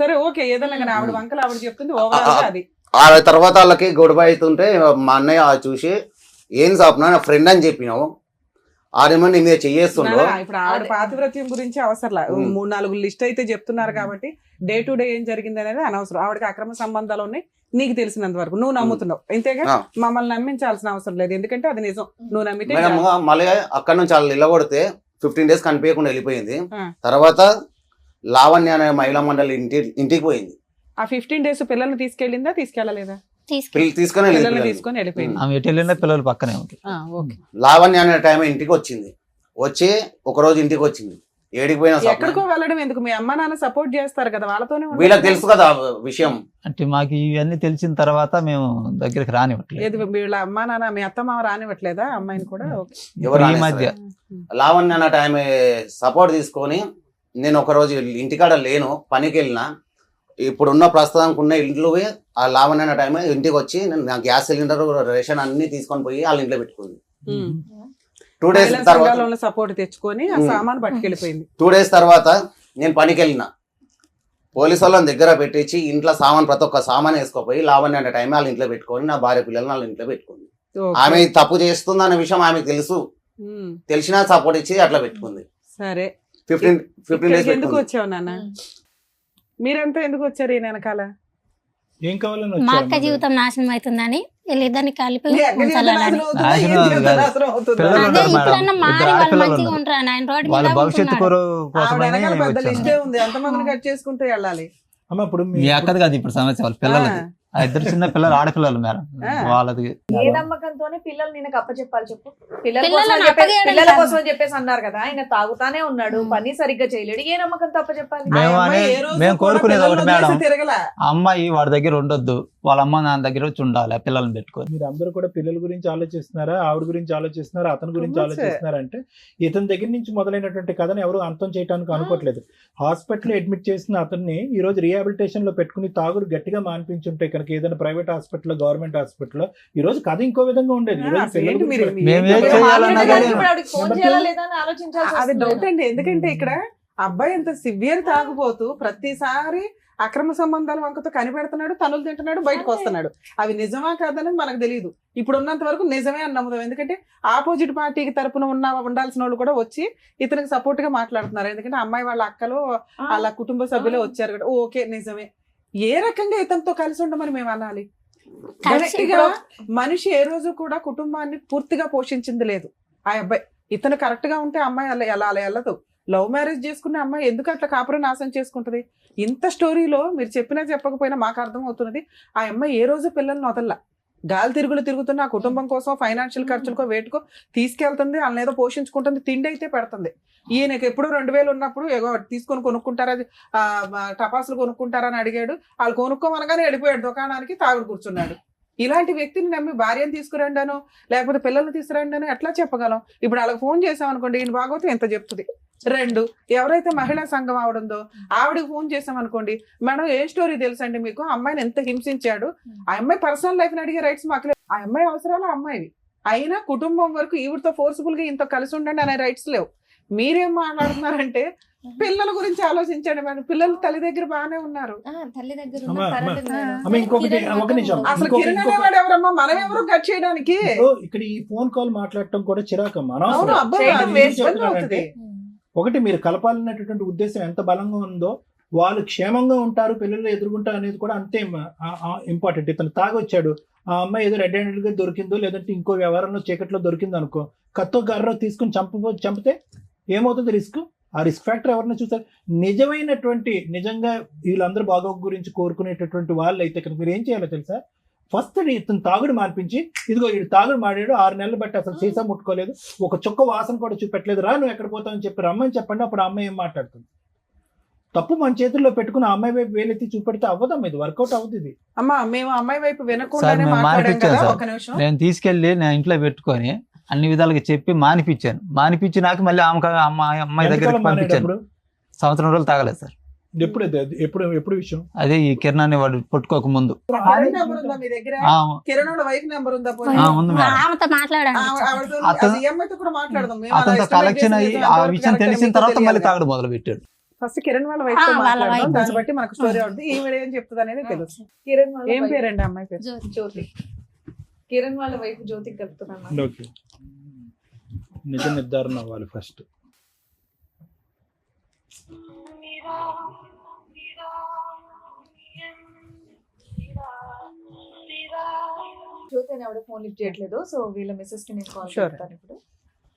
Speaker 6: సరే ఓకే, ఏదైనా కానీ ఆవిడ వంకలు ఆవిడ చెప్తుంది ఓవరాల్ గా అది
Speaker 2: ఆ తర్వాత వాళ్ళకి గొడవ అవుతుంటే మా అన్నయ్య చూసి ఏం సాపునా నా ఫ్రెండ్ అని చెప్పినావు ఆడేమో నీ మీద చెయ్యేస్తుండో.
Speaker 6: ఇప్పుడు ఆవిడ పాతివ్రత్యం గురించి అవసరంలా 3-4 లిస్ట్ అయితే చెప్తున్నారు కాబట్టి డే టు డే ఏం జరిగింది అనేది అనవసరం. ఆవిడకి అక్రమ సంబంధాలు ఉన్నాయి నీకు తెలిసినంత వరకు, నువ్వు నమ్ముతున్నావు ఇంతేగా. మమ్మల్ని నమ్మించాల్సిన అవసరం లేదు, ఎందుకంటే అది నిజం. నువ్వు నమ్మితే
Speaker 2: మేడం మళ్ళీ అక్కడ నుంచి వాళ్ళు నిలబడితే 15 days కనిపించకుండా వెళ్ళిపోయింది. తర్వాత లావణ్య అనే మహిళా మండలి ఇంటికి పోయింది.
Speaker 6: ఆ 15 days పిల్లల్ని తీసుకెళ్ళిందా తీసుకెళ్ళలేదా?
Speaker 2: తీసుకొని
Speaker 6: పిల్లల్ని తీసుకొని వెళ్ళిపోయింది.
Speaker 4: ఆమె ఎటు వెళ్ళినా పిల్లలు పక్కనే ఉంది.
Speaker 2: లావణ్య అనే టైం ఇంటికి వచ్చింది. వచ్చి ఒక రోజు ఇంటికి వచ్చింది. ఏడికి పోయినా
Speaker 6: ఎక్కడికో వెళ్ళడం ఎందుకు? మీ అమ్మ నాన్న సపోర్ట్ చేస్తారు కదా, వాళ్ళతోనే
Speaker 2: వీళ్ళకి తెలుసు కదా విషయం.
Speaker 4: అంటే మాకు ఇవన్నీ తెలిసిన తర్వాత మేము దగ్గరికి రానివ్వట్లేదు.
Speaker 6: వీళ్ళ అమ్మ నాన్న మీ అత్త మామ రానివ్వట్లేదా అమ్మాయిని కూడా?
Speaker 2: ఎవరు
Speaker 4: ఈ మధ్య
Speaker 2: లావణ్య అన్న టైం సపోర్ట్ తీసుకొని నేను ఒక రోజు ఇంటికాడ లేను, పనికి వెళ్ళినా. ఇప్పుడున్న ప్రస్తుతానికి ఉన్న ఇంట్లో ఆ లావణ్య అన్న టైం ఇంటికి వచ్చి నా గ్యాస్ సిలిండర్ రేషన్ అన్ని తీసుకొని పోయి వాళ్ళ ఇంట్లో పెట్టుకుంది. 2 days తర్వాత
Speaker 6: సపోర్ట్ తెచ్చుకొని ఆ సామాన్ పట్టుకెళ్ళిపోయింది.
Speaker 2: 2 days తర్వాత నేను పనికి వెళ్ళిన, పోలీసు వాళ్ళని దగ్గర పెట్టించి ఇంట్లో సామాన్ ప్రతి ఒక్క సామాన్ వేసుకోపోయి లావణ్య అనే టైం వాళ్ళ ఇంట్లో పెట్టుకొని నా భార్య పిల్లలు వాళ్ళ ఇంట్లో పెట్టుకుంది. ఆమె తప్పు చేస్తుంది అనే విషయం ఆమెకు తెలుసు, తెలిసినా సపోర్ట్ ఇచ్చి అట్లా పెట్టుకుంది.
Speaker 6: సరే
Speaker 2: 15 days
Speaker 6: ఎందుకు వచ్చావు నాన్న? మీరంతా ఎందుకు వచ్చారు ఈ వెనకాల?
Speaker 3: ఏం కావాలని
Speaker 8: మా అక్క
Speaker 3: వచ్చారు?
Speaker 8: జీవితం నాశనం అవుతుందని వీళ్ళిద్దరిని కలిపి ఇప్పుడన్నా మారి వాళ్ళు మంచిగా ఉంటారు. ఆయన రోడ్డు
Speaker 4: వాళ్ళ
Speaker 8: మీద
Speaker 4: భవిష్యత్తు కోసమని
Speaker 6: లిస్టే ఉంది, ఎంతమందిని కట్ చేసుకుంటూ వెళ్ళాలి.
Speaker 3: అమ్మ ఇప్పుడు
Speaker 4: మీ అక్కది కాదు ఇప్పుడు సమస్య, వాళ్ళ పిల్లలది. ఆ ఇద్దరు చిన్న పిల్లలు, ఆడపిల్లలు మేడం వాళ్ళది.
Speaker 1: ఏ నమ్మకంతోనే పిల్లలు నేను అప్పచెప్పాలి చెప్పు? పిల్లల
Speaker 8: పిల్లలను అప్పగియడం
Speaker 1: పిల్లల
Speaker 8: కాదు.
Speaker 1: కోసం చెప్పేసి అన్నారు కదా, ఆయన తాగుతానే ఉన్నాడు, పని సరిగ్గా చేయలేడు, ఏ నమ్మకంతో అప్పచెప్పాలి?
Speaker 4: మేము కోరుకునేది ఒకటి మేడం,
Speaker 6: తిరగల
Speaker 4: ఆ అమ్మాయి వాడి దగ్గర ఉండొద్దు, వాళ్ళ అమ్మ నాన్న దగ్గర వచ్చి ఉండాలి పిల్లల్ని పెట్టుకొని.
Speaker 3: మీరు అందరూ కూడా పిల్లల గురించి ఆలోచిస్తున్నారా, ఆవిడ గురించి ఆలోచిస్తున్నారా, అతని గురించి ఆలోచిస్తున్నారా అంటే ఇతని దగ్గర నుంచి మొదలైనటువంటి కథను ఎవరు అంతం చేయడానికి అనుకోవట్లేదు. హాస్పిటల్ అడ్మిట్ చేసిన అతన్ని ఈ రోజు రిహాబిలిటేషన్ లో పెట్టుకుని తాగుడు గట్టిగా మానిపించుంటే కనుక ఏదైనా ప్రైవేట్ హాస్పిటల్, గవర్నమెంట్ హాస్పిటల్ ఈ రోజు కథ ఇంకో విధంగా ఉండేది. ఈ రోజు పిల్లల గురించి
Speaker 4: మేము ఏం చేయాలన్నా కానీ
Speaker 1: ఇప్పుడు ఆవిడకి ఫోన్ చేయాలా లేదా అని ఆలోచించాల్సి
Speaker 6: అది
Speaker 1: వస్తుంది.
Speaker 6: డౌట్ అండి. ఎందుకంటే ఇక్కడ అబ్బాయి ఎంత సివియర్ తాగుపోతూ ప్రతిసారి అక్రమ సంబంధాల వంకతో కనిపెడుతున్నాడు, తనులు తింటున్నాడు, బయటకు వస్తున్నాడు. అవి నిజమా కాదనేది మనకు తెలియదు. ఇప్పుడు ఉన్నంత వరకు నిజమే అని నమ్ముదాం. ఎందుకంటే ఆపోజిట్ పార్టీకి తరపున ఉండాల్సిన వాళ్ళు కూడా వచ్చి ఇతనికి సపోర్ట్ గా మాట్లాడుతున్నారు. ఎందుకంటే అమ్మాయి వాళ్ళ అక్కలు వాళ్ళ కుటుంబ సభ్యులే వచ్చారు కదా, ఓకే నిజమే. ఏ రకంగా ఇతనితో కలిసి ఉండమని మేము అనాలి? గట్టిగా మనిషి ఏ రోజు కూడా కుటుంబాన్ని పూర్తిగా పోషించింది లేదు ఆ అబ్బాయి. ఇతను కరెక్ట్ గా ఉంటే అమ్మాయి అలా వెళ్ళదు. లవ్ మ్యారేజ్ చేసుకునే అమ్మాయి ఎందుకు అట్లా కాపురం నాశనం చేసుకుంటది? ఇంత స్టోరీలో మీరు చెప్పినా చెప్పకపోయినా మాకు అర్థం అవుతున్నది, ఆ అమ్మాయి ఏ రోజు పిల్లల్ని వదల్లా. గాలి తిరుగుతున్న ఆ కుటుంబం కోసం ఫైనాన్షియల్ ఖర్చులకో వేటుకో తీసుకెళ్తుంది, వాళ్ళని ఏదో పోషించుకుంటుంది, తిండి అయితే పెడుతుంది. ఈయనకి ఎప్పుడు 2000 ఉన్నప్పుడు తీసుకొని కొనుక్కుంటారా, టపాసులు కొనుక్కుంటారా అని అడిగాడు. వాళ్ళు కొనుక్కోమనగానే వెళ్ళిపోయాడు దుకాణానికి, తాగుడు కూర్చున్నాడు. ఇలాంటి వ్యక్తిని నమ్మి భార్యను తీసుకురండాను లేకపోతే పిల్లల్ని తీసుకురండాను ఎట్లా చెప్పగలం? ఇప్పుడు వాళ్ళకి ఫోన్ చేసామనుకోండి, ఈయన బాగోతే ఎంత చెప్తుంది. 2, ఎవరైతే మహిళా సంఘం ఆవిడుందో ఆవిడకి ఫోన్ చేసామనుకోండి, మేడం ఏ స్టోరీ తెలుసండి మీకు, అమ్మాయిని ఎంత హింసించాడు, ఆ అమ్మాయి పర్సనల్ లైఫ్ ని అడిగే రైట్స్ మాకు లేవు. ఆ అమ్మాయి అవసరాలు ఆ అమ్మాయివి, అయినా కుటుంబం వరకు ఈవిడతో ఫోర్స్ఫుల్ గా ఇంత కలిసి ఉండండి అనే రైట్స్ లేవు. మీరేం మాట్లాడుతున్నారంటే పిల్లల గురించి ఆలోచించండి మేడం. పిల్లలు తల్లి దగ్గర బాగానే ఉన్నారు.
Speaker 7: తల్లి దగ్గర
Speaker 3: ఒక నిమిషం.
Speaker 6: అసలు కిరణ్ అనేవాడు ఎవరమ్మా, మనం ఎవరు కట్ చేయడానికి?
Speaker 3: ఇక్కడ ఈ ఫోన్ కాల్ మాట్లాడటం కూడా చిరాకమ్మా.
Speaker 6: అవును, అబ్బాయి
Speaker 3: ఒకటి మీరు కలపాలన్నటువంటి ఉద్దేశం ఎంత బలంగా ఉందో, వాళ్ళు క్షేమంగా ఉంటారు, పిల్లలు ఎదుర్కొంటారు అనేది కూడా అంతే ఇంపార్టెంట్. ఇతను తాగొచ్చాడు, ఆ అమ్మాయి ఏదో రెడ్ హ్యాండెడ్ గా దొరికిందో లేదంటే ఇంకో వ్యవహారంలో చీకట్లో దొరికిందో అనుకో, కత్తో గర్ర తీసుకుని చంపితే ఏమవుతుంది రిస్క్? ఆ రిస్క్ ఫ్యాక్టర్ ఎవరిని చూసారు? నిజంగా వీళ్ళందరూ బాగోగు గురించి కోరుకునేటటువంటి వాళ్ళు అయితే కనుక మీరు ఏం చేయాలో తెలుసా? ఫస్ట్ ఇతను తాగుడు మానిపించి, ఇదిగో వీడు తాగుడు మాడాడు, 6 నెలలు బట్టి అసలు సీసా ముట్టుకోలేదు, ఒక చుక్క వాసన కూడా చూపెట్టలేదు, రా నువ్వు ఎక్కడ పోతావని చెప్పి రమ్మని చెప్పండి. అప్పుడు ఆ అమ్మాయి ఏం మాట్లాడుతుంది? తప్పు మన చేతుల్లో పెట్టుకుని ఆ అమ్మాయి వైపు వేలెత్తి చూపెడితే అవ్వదమ్మా, ఇది వర్కౌట్ అవుతుంది.
Speaker 6: అమ్మా మేము అమ్మాయి వైపు వినకుండానే మాట్లాడాం కదా. ఒక నిమిషం,
Speaker 4: నేను తీసుకెళ్లి నా ఇంట్లో పెట్టుకొని అన్ని విధాలుగా చెప్పి మానిపించినాక మళ్ళీ అమ్మాయి దగ్గర పంపించాను. సంవత్సరం రోజులు తాగలేదు సార్.
Speaker 3: ఎప్పుడు విషయం
Speaker 4: అదే ఈ కిరణాన్ని వాడు పట్టుకోక ముందు.
Speaker 6: కిరణ్ నెంబర్ ఉందా మీ దగ్గర? కిరణ్ వైఫ్ నెంబర్ ఉందా?
Speaker 4: ఉంది మేడం.
Speaker 8: ఆమెతో మాట్లాడాను.
Speaker 6: కూడా మాట్లాడదాం.
Speaker 4: అతనితో కలెక్షన్ అయ్యి ఆ విషయం తెలిసిన తర్వాత మళ్ళీ తాగడం మొదలు పెట్టాడు.
Speaker 6: ఫస్ట్ కిరణ్ వాళ్ళ వైఫ్ తో
Speaker 8: వాళ్ళ
Speaker 6: మాట్లాడదాం,
Speaker 8: wife
Speaker 6: దాన్ని
Speaker 8: తో.
Speaker 6: బట్టి మనకు స్టోరీ అవుతుంది. ఈవిడ ఏం చెప్తుంది అనేది తెలుసు.
Speaker 1: కిరణ్ వాళ్ళ
Speaker 6: ఏం
Speaker 1: wife
Speaker 6: పేరండి అమ్మాయి పేరు?
Speaker 1: జ్యోతి. కిరణ్ వాళ్ళ వైఫ్ జ్యోతికి కలుపుతున్నాను.
Speaker 3: ఓకే, నిజ నిర్ధారణ అవ్వాలి ఫస్ట్.
Speaker 1: జ్యోతి అని ఆవిడ ఫోన్ లిఫ్ట్ చేయట్లేదు. సో వీళ్ళ మిస్సెస్ కి నేను కాల్
Speaker 6: Sure.
Speaker 1: చేస్తాను ఇప్పుడు.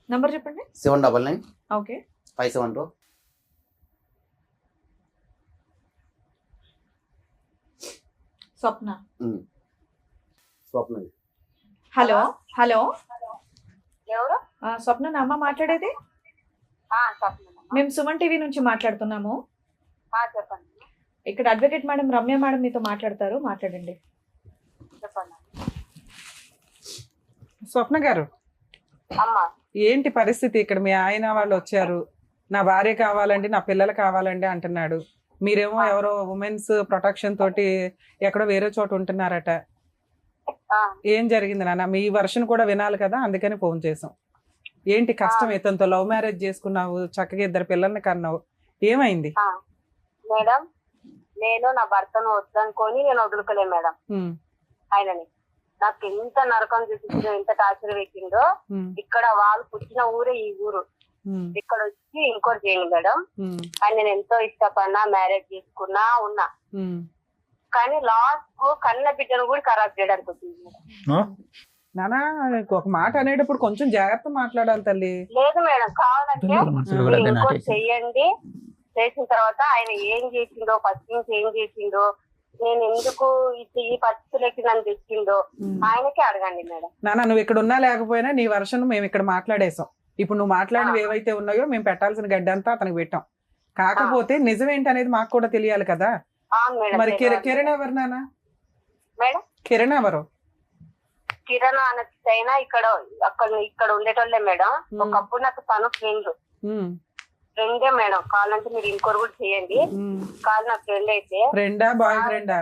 Speaker 1: నంబర్ చెప్పండి.
Speaker 2: 799
Speaker 1: ఓకే.
Speaker 2: 572
Speaker 1: స్వప్న.
Speaker 2: స్వప్న.
Speaker 1: హలో హలో,
Speaker 5: ఎవరు?
Speaker 1: స్వప్న నా అమ్మ మాట్లాడేది.
Speaker 5: చెప్పండి.
Speaker 1: మేము సుమన్ టీవీ నుంచి మాట్లాడుతున్నాము.
Speaker 5: చెప్పండి
Speaker 1: ఇక్కడ అడ్వకేట్ మేడం రమ్య మేడం మీతో మాట్లాడతారు, మాట్లాడండి.
Speaker 5: చెప్పండి
Speaker 6: స్వప్న గారు,
Speaker 5: అమ్మా.
Speaker 6: ఏంటి పరిస్థితి? ఇక్కడ మీ ఆయన వాళ్ళు వచ్చారు, నా భార్య కావాలండి, నా పిల్లలు కావాలండి అంటున్నాడు. మీరేమో ఎవరో ఉమెన్స్ ప్రొటెక్షన్ తోటి ఎక్కడో వేరే చోట ఉంటున్నారట. ఏం జరిగింది నాన్న? మీ వర్షన్ కూడా వినాలి కదా, అందుకని ఫోన్ చేసాం. ఏంటి కష్టం? ఇతనితో లవ్ మ్యారేజ్ చేసుకున్నావు, చక్కగా 2 పిల్లల్ని కన్నావు, ఏమైంది?
Speaker 5: మేడం, నేను నా భర్తను వద్దనుకొని నేను వదులుకోలే మేడం. ఆయనని నాకు ఎంత నరకం చూపించిందో, ఎంత టార్చర్ పెట్టిందో. ఇక్కడ వాళ్ళు పుట్టిన ఊరే ఈ ఊరు. ఇక్కడ వచ్చి ఇంకోటి చేయండి మేడం. ఆయన నేను ఎంతో ఇష్టపడినా, మ్యారేజ్ చేసుకున్నా ఉన్నా. కానీ లాస్ట్ కు కన్న బిడ్డను కూడా ఖరాబ్ చేయడానికి వచ్చింది.
Speaker 6: నానా ఒక మాట అనేటప్పుడు కొంచెం జాగ్రత్త మాట్లాడాలి తల్లి.
Speaker 5: లేదు మేడం, కావాలంటే మీరు ఇంకోటి చెయ్యండి. చేసిన తర్వాత ఆయన ఏం చేసిండో, ఫస్ట్ నుంచి ఏం చేసిండో, నేను ఎందుకు ఈ పరిస్థితులకి నన్ను తెచ్చిండో ఆయనకే అడగండి మేడం.
Speaker 6: నానా నువ్వు ఇక్కడ ఉన్నా లేకపోయినా నీ వర్షన్ మేము ఇక్కడ మాట్లాడేసాం. ఇప్పుడు నువ్వు మాట్లాడినవి ఏవైతే ఉన్నాయో మేము పెట్టాల్సిన గడ్డంతా అతనికి పెట్టాం. కాకపోతే నిజం ఏంటి అనేది మాకు కూడా తెలియాలి కదా. మరి కిరణ్ ఎవరు నానా?
Speaker 5: మేడం
Speaker 6: కిరణ్ ఎవరు?
Speaker 5: కిరణ్ అనైనా ఇక్కడ ఉండేటోళ్ళే మేడం. ఒకప్పుడు నాకు తను ఫ్రెండే మేడం. కావాలంటే మీరు ఇంకోరు కూడా చేయండి. కాదు నా ఫ్రెండ్ అయితే.
Speaker 6: ఫ్రెండా బాయ్ ఫ్రెండా?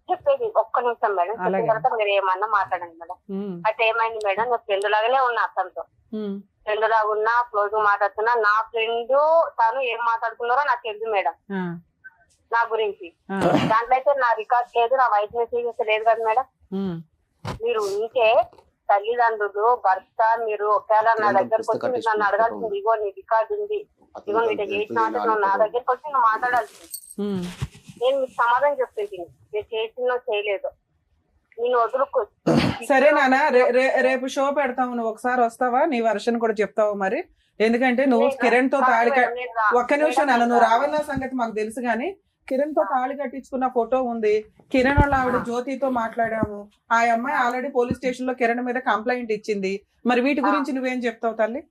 Speaker 5: చెప్పేది ఒక్క నిమిషం మేడం. చెప్పిన తర్వాత మీరు ఏమన్నా మాట్లాడండి మేడం. అయితే ఏమైంది మేడం, నా ఫ్రెండ్ లాగానే ఉన్నా అతనితో. ఫ్రెండ్ లాగా ఉన్నా, క్లోజ్ గా మాట్లాడుతున్నా. నా ఫ్రెండ్ తను ఏం మాట్లాడుకున్నారో నాకు తెలుసు మేడం నా గురించి. దాంట్లో అయితే నా రికార్డ్ లేదు, నా వాయిస్ మెసేజ్ అయితే లేదు కదా మేడం. మీరు ఉంటే తల్లిదండ్రులు, భర్త, మీరు ఒకవేళ నా దగ్గరకు వచ్చి మీరు నన్ను అడగాల్సింది, ఇగో నీ రికార్డు ఉంది, ఇగో నీట చేసిన నువ్వు నా దగ్గరకు వచ్చి నువ్వు మాట్లాడాల్సింది. నేను మీకు సమాధానం చెప్తుంది, నేను చేసినో చేయలేదు, నేను వదులుకో.
Speaker 6: సరే నాన్న, రేపు షో పెడతావు, నువ్వు ఒకసారి వస్తావా? నీ వర్షన్ కూడా చెప్తావు మరి. ఎందుకంటే నువ్వు కిరణ్ తో తాళి ఒక్క నిమిషం నాన్న, నువ్వు రావాలన్న సంగతి మాకు తెలుసు కానీ కిరణ్ తో తాళి కట్టించుకున్న ఫోటో ఉంది. కిరణ్ వాళ్ళ ఆవిడ జ్యోతితో మాట్లాడాము. ఆ అమ్మాయి ఆల్రెడీ పోలీస్ స్టేషన్ లో కిరణ్ మీద కంప్లైంట్ ఇచ్చింది. మరి వీటి గురించి నువ్వేం చెప్తావు తల్లి?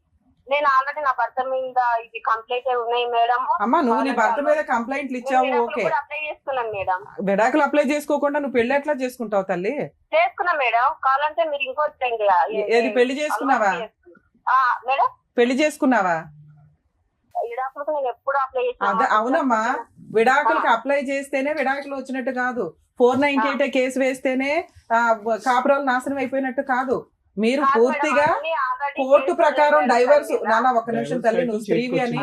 Speaker 5: నేను ఆల్రెడీ నా భర్త మీద ఇది కంప్లైంట్ ఉన్నాయి మేడం.
Speaker 6: అమ్మా నువ్వు నీ భర్త మీద కంప్లైంట్లు ఇచ్చావు, ఓకే.
Speaker 5: అప్లై చేసుకున్నాను మేడం.
Speaker 6: విడాకులు అప్లై చేసుకోకుండా నువ్వు పెళ్లి ఎట్లా చేసుకుంటావు తల్లి?
Speaker 5: చేసుకున్నా మేడం. కావాలంటే మీరు ఇంకోటి
Speaker 6: ఏది పెళ్లి చేసుకున్నావా
Speaker 5: మేడం?
Speaker 6: పెళ్లి చేసుకున్నావా?
Speaker 5: విడాకులకు నేను ఎప్పుడు అప్లై
Speaker 6: అదే అవునమ్మా, విడాకులకు అప్లై చేస్తేనే విడాకులు వచ్చినట్టు కాదు. 498 కేసు వేస్తేనే కాపురాలు నాశనం అయిపోయినట్టు కాదు. మీరు పూర్తిగా కోర్టు ప్రకారం డైవర్స్. నాన్న ఒక్క నిమిషం తల్లి, నువ్వు స్త్రీవి అని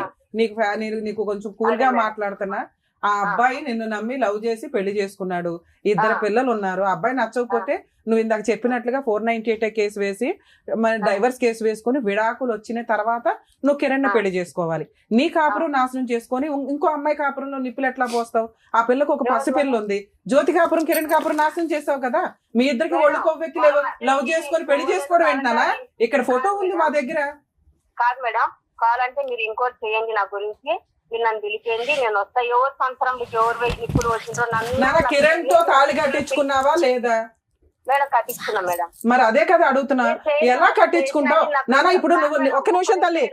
Speaker 6: నీకు కొంచెం కూల్ గా మాట్లాడుతున్నా. ఆ అబ్బాయి నిన్ను నమ్మి లవ్ చేసి పెళ్లి చేసుకున్నాడు, 2 పిల్లలు ఉన్నారు. అబ్బాయి నచ్చకపోతే నువ్వు ఇందాక చెప్పినట్లుగా 498 కేసు వేసి డైవర్స్ కేసు వేసుకుని విడాకులు వచ్చిన తర్వాత నువ్వు కిరణ్ పెళ్లి చేసుకోవాలి. నీ కాపురం నాశనం చేసుకొని ఇంకో అమ్మాయి కాపురంలో నిప్పులు ఎట్లా పోస్తావు? ఆ పిల్లకు ఒక పసిపిల్ల ఉంది. జ్యోతి కాపురం కిరణ్ కాపురం నాశనం చేస్తావు కదా. మీ ఇద్దరికి ఒళ్ళు కొవ్వెక్కి లవ్ చేసుకొని పెళ్లి చేసుకోవడం ఏంటన్నా? ఇక్కడ ఫోటో ఉంది మా దగ్గర.
Speaker 5: కాదు మేడం, కావాలంటే మీరు ఇంకోటి చేయండి నా గురించి. మీరు నన్ను పిలిచేయండి, నేను వస్తా. ఎవరు సంవత్సరం ఎవరు వెయ్యి ఇప్పుడు వచ్చిండ్రో నన్ను.
Speaker 6: కిరణ్ తో తాళి కట్టించుకున్నావా లేదా?
Speaker 5: మేడం కట్టించుకున్నా మేడం.
Speaker 6: మరి అదే కదా అడుగుతున్నా, ఎలా కట్టించుకుంటావు నాన్న? ఇప్పుడు నువ్వు ఒక్క నిమిషం తల్లి,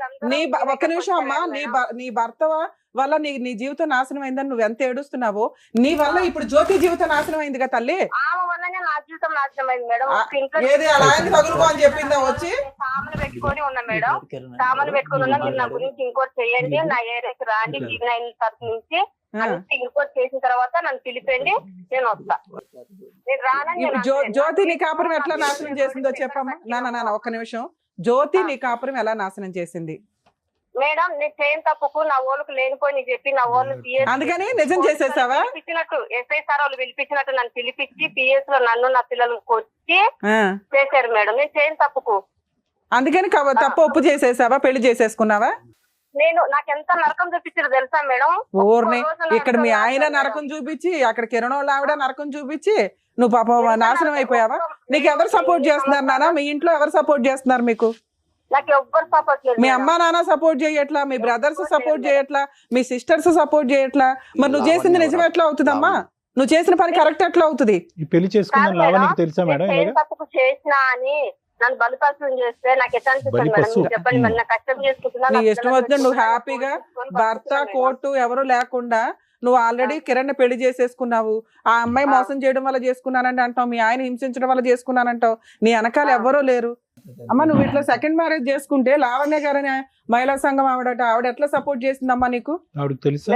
Speaker 6: ఒక్క నిమిషం అమ్మా. నీ భర్త వల్ల నీ జీవితం నాశనం అయిందని నువ్వు ఎంత ఏడుస్తున్నావో, నీ వల్ల ఇప్పుడు జ్యోతి జీవితం నాశనం అయింది కదా తల్లి.
Speaker 5: ఆమె వల్లనే నా జీవితం నాశనం అయింది మేడం.
Speaker 6: ఏది అలా ఆయన తగులుకో అని చెప్పిందా వచ్చి?
Speaker 5: సామాన్లు పెట్టుకొని ఉన్నా మేడం, సామాన్లు పెట్టుకుని ఉన్నా. మీరు నా గురించి ఇంకోటి చేయండి, నా ఏరియాకి రాండి. టీవీ 9 తరఫు నుంచి ఇంకోటి చేసిన తర్వాత నన్ను పిలిపండి, నేను వస్తా. నేను రానని.
Speaker 6: జ్యోతి నీ కాపురం ఎట్లా నాశనం చేసిందో చెప్పమ్మా. నాన్న ఒక్క నిమిషం. జ్యోతి నీ కాపురం ఎలా నాశనం చేసింది?
Speaker 5: మేడం నేను చేయని తప్పుకు నా వాళ్ళకు లేనిపోయి చెప్పి నా వాళ్ళు
Speaker 6: అందుకని నిజం చేసేసావా?
Speaker 5: పిలిపించినట్టు ఎస్ఐ సార్ వాళ్ళు పిలిపించినట్టు నన్ను పిలిపించి పిఎస్ లో నన్ను నా పిల్లలకు వచ్చి చేశారు మేడం. నేను చేయని తప్పుకు
Speaker 6: అందుకని తప్పు ఒప్పు చేసేసావా? పెళ్లి చేసేసుకున్నావా?
Speaker 5: నేను నాకెంత నరకం చూపించారు తెలుసా మేడం?
Speaker 6: ఊరిని ఇక్కడ మీ ఆయన నరకం చూపించి, అక్కడ కిరణ్ వాళ్ళ ఆవిడ నరకం చూపించి నువ్వు పాపం నాశనం అయిపోయావా? నీకు ఎవరు సపోర్ట్ చేస్తున్నారు నాన్న? మీ ఇంట్లో ఎవరు సపోర్ట్ చేస్తున్నారు మీకు?
Speaker 5: నాకు ఎవ్వరు సపోర్ట్ లేదు.
Speaker 6: మీ అమ్మా నాన్న సపోర్ట్ చేయట్లా, మీ బ్రదర్స్ సపోర్ట్ చేయట్లా, మీ సిస్టర్స్ సపోర్ట్ చేయట్లా. మరి నువ్వు చేసింది నిజం ఎట్లా అవుతుందమ్మా? నువ్వు చేసిన పని కరెక్ట్ ఎట్లా అవుతుంది?
Speaker 3: ఈ పెళ్లి చేసుకున్న లావణ్యకి తెలుసా మేడం?
Speaker 5: తప్పుకు చేసినా అని నన్ను బలిపర్శనం చేస్తే నాకు ఎట్లా అనిపిస్తుంది మేడం? మీరు చెప్పండి మరి. నాకు కష్టం చేసుకుంటున్నా,
Speaker 6: నీ ఇష్టం వచ్చిన నువ్వు హ్యాపీగా భర్త కోర్టు ఎవరు లేకుండా నువ్వు ఆల్రెడీ కిరణ్ పెళ్లి చేసేసుకున్నావు. ఆ అమ్మాయి మోసం చేయడం వల్ల చేసుకున్నానంటే అంటావు, మీ ఆయన హింసించడం వల్ల చేసుకున్నానంటావు. నీ వెనకాల ఎవ్వరూ లేరు. అమ్మ నువ్వు ఇట్లా సెకండ్ మ్యారేజ్ చేసుకుంటే లావణ్య గారని మహిళా సంఘం ఆవిడ ఎట్లా సపోర్ట్ చేసిందమ్మా నీకు?
Speaker 3: ఆవిడకి తెలుసా?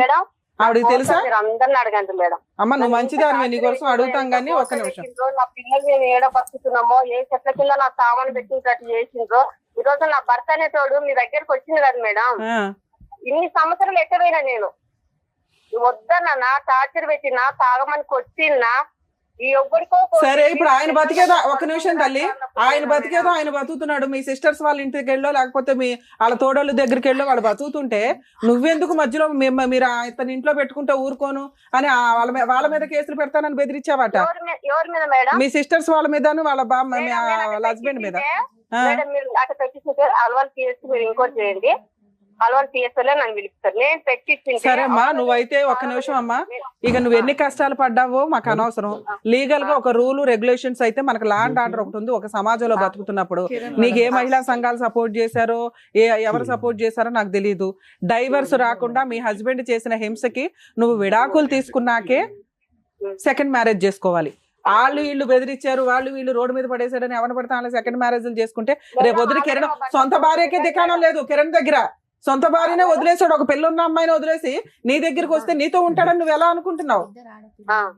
Speaker 6: ఆవిడకి తెలుసా?
Speaker 5: అందరిని అడగండి మేడం.
Speaker 6: అమ్మ నువ్వు మంచిదానివే, నీ కోసం అడుగుతాం కానీ ఒక్క నిమిషం.
Speaker 5: నా పిల్లలు నేను ఏడ బతుకుతున్నామో, ఏ చెట్ల కింద నా సామాను పెట్టినట్టు చేసిండ్రో. ఈ రోజు నా భర్త అనే తోడు మీ దగ్గరకు వచ్చింది కదా మేడం. ఇన్ని సంవత్సరాలు ఎక్కడైనా నేను వద్దన్నా టార్చర్ పెట్టినా, తాగమని కొట్టినా, ఈ ఎవ్వడికో.
Speaker 6: సరే ఇప్పుడు ఆయన బతికేదో, ఒక్క నిమిషం తల్లి, ఆయన బతికేదో ఆయన బతుకుతున్నాడు. మీ సిస్టర్స్ వాళ్ళ ఇంటికి వెళ్ళో లేకపోతే మీ వాళ్ళ తోడోళ్ళ దగ్గరికి వెళ్ళో వాళ్ళు బతుకుతుంటే నువ్వెందుకు మధ్యలో మీరు ఇతని ఇంట్లో పెట్టుకుంటే ఊరుకోను అని వాళ్ళ మీద కేసులు పెడతానని బెదిరించావట?
Speaker 5: ఎవరి మీద మేడం?
Speaker 6: మీ సిస్టర్స్ వాళ్ళ మీద, వాళ్ళ వాళ్ళ హస్బెండ్ మీద.
Speaker 5: మీరు అక్కడ పెట్టించే అలవాటు పిఎస్ మీరు ఇంకోటి చేయండి. అలవాటు పిఎస్ నన్ను పిలుస్తారు, నేను పెట్టించి.
Speaker 6: సరే అమ్మా నువ్వైతే ఒక్క నిమిషం అమ్మా, ఇక నువ్వు ఎన్ని కష్టాలు పడ్డావో మాకు అనవసరం. లీగల్ గా ఒక రూల్ రెగ్యులేషన్స్ అయితే మనకు లా అండ్ ఆర్డర్ ఒకటి ఉంది. ఒక సమాజంలో బతుకుతున్నప్పుడు నీకు ఏ మహిళా సంఘాలు సపోర్ట్ చేశారో, ఎవరు సపోర్ట్ చేశారో నాకు తెలియదు. డైవర్స్ రాకుండా మీ హస్బెండ్ చేసిన హింసకి నువ్వు విడాకులు తీసుకున్నాకే సెకండ్ మ్యారేజ్ చేసుకోవాలి. వాళ్ళు వీళ్ళు బెదిరించారు, వాళ్ళు వీళ్ళు రోడ్డు మీద పడేసారని ఎవరు పడతా వాళ్ళ సెకండ్ మ్యారేజ్లు చేసుకుంటే రేపు వదిలి కిరణ్ సొంత భార్యకే దికాణం లేదు. కిరణ్ దగ్గర సొంత భార్యనే వదిలేసాడు, ఒక పిల్లున్న అమ్మాయిని వదిలేసి నీ దగ్గరికి వస్తే నీతో ఉంటాడని నువ్వు ఎలా అనుకుంటున్నావు?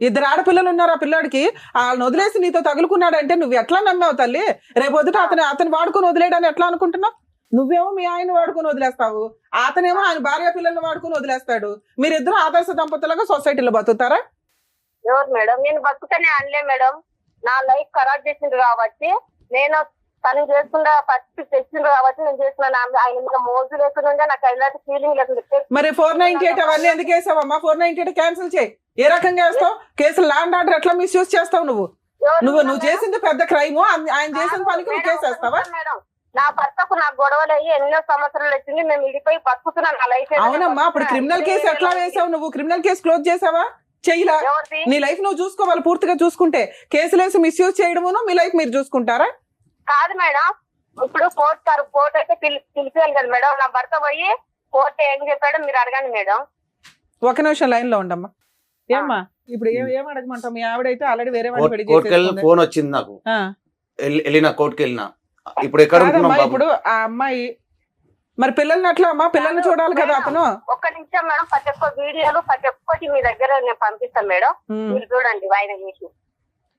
Speaker 6: ఇద్దరు ఆడపిల్లలు ఉన్నారు ఆ పిల్లాడికి, వాళ్ళని వదిలేసి నీతో తగులుకున్నాడు అంటే నువ్వు ఎట్లా నమ్మావు తల్లి? రేపు వద్దుట అతను వాడుకొని వదిలేడని ఎట్లా అనుకుంటున్నావు? నువ్వేమో మీ ఆయన వాడుకొని వదిలేస్తావు, అతనేమో ఆయన భార్య పిల్లల్ని వాడుకొని వదిలేస్తాడు. మీరిద్దరు ఆదర్శ దంపతులుగా సొసైటీలో బతుకుతారా?
Speaker 5: ఎవరు మేడం? నేను బతుకుతానే అనలే మేడం. నా లైఫ్ ఖరాబ్ చేసింది కాబట్టి, నేను తను చేసుకుంటా ఫస్ట్ తెచ్చిండ్రు కాబట్టి నేను చేస్తున్నాను. ఆయన మీద మోజు లేకుండా నాకు ఎలాంటి ఫీలింగ్ లేకుండా.
Speaker 6: మరి 498 అవన్నీ ఎందుకు వేసావమ్మా? 498 క్యాన్సిల్ చేయి. ఏ రకంగా వేస్తావు? కేసులు ల్యాండ్ ఆర్డర్ ఎట్లా మిస్యూజ్ చేస్తావు? నువ్వు చేసింది పెద్ద క్రైమ్, ఆయన చేసిన పనికి నువ్వు కేసు వేస్తావా?
Speaker 5: మేడం నా భర్తకు నాకు గొడవలు అయ్యి ఎన్నో సంవత్సరాలు వచ్చింది, మేము విడిపోయి బతుకుతున్నాను. నా లైఫ్
Speaker 6: అవునమ్మా, అప్పుడు క్రిమినల్ కేసు ఎట్లా వేసావు? నువ్వు క్రిమినల్ కేసు క్లోజ్ చేసావా? చెయ్యలా? నీ లైఫ్ నువ్వు చూసుకోవాలి పూర్తిగా. చూసుకుంటే కేసులు వేసి మిస్యూజ్ చేయడమును మీ లైఫ్ మీరు చూసుకుంటారా?
Speaker 5: కాదు మేడం, ఇప్పుడు కోర్టు అయితే పిలిచాను కదా మేడం. నా భర్త పోయి కోర్టు ఏం చెప్పాడో మీరు అడగండి మేడం.
Speaker 6: ఒక నిమిషం లైన్ లో ఉండమ్మా. ఏమ్మా ఇప్పుడు ఏం అడగమంటావు? మీ ఆవిడైతే ఆల్రెడీ వేరే వాళ్ళు పెళ్లి
Speaker 2: కోర్టుకి
Speaker 6: చేసేసుకుంది.
Speaker 2: ఫోన్ వచ్చింది నాకు, వెళ్ళిన కోర్టుకి వెళ్ళినా. ఇప్పుడు ఎక్కడ ఉంటున్నాం?
Speaker 6: ఇప్పుడు ఆ అమ్మాయి మరి పిల్లల్ని అట్లా అమ్మా, పిల్లల్ని చూడాలి కదా అతను.
Speaker 5: ఒక్క నిమిషం మేడం, ప్రతి ఒక్క వీడియోలు ప్రతి ఒక్కటి మీ దగ్గర నేను పంపిస్తాను మేడం, మీరు చూడండి వాయిదా చేసి.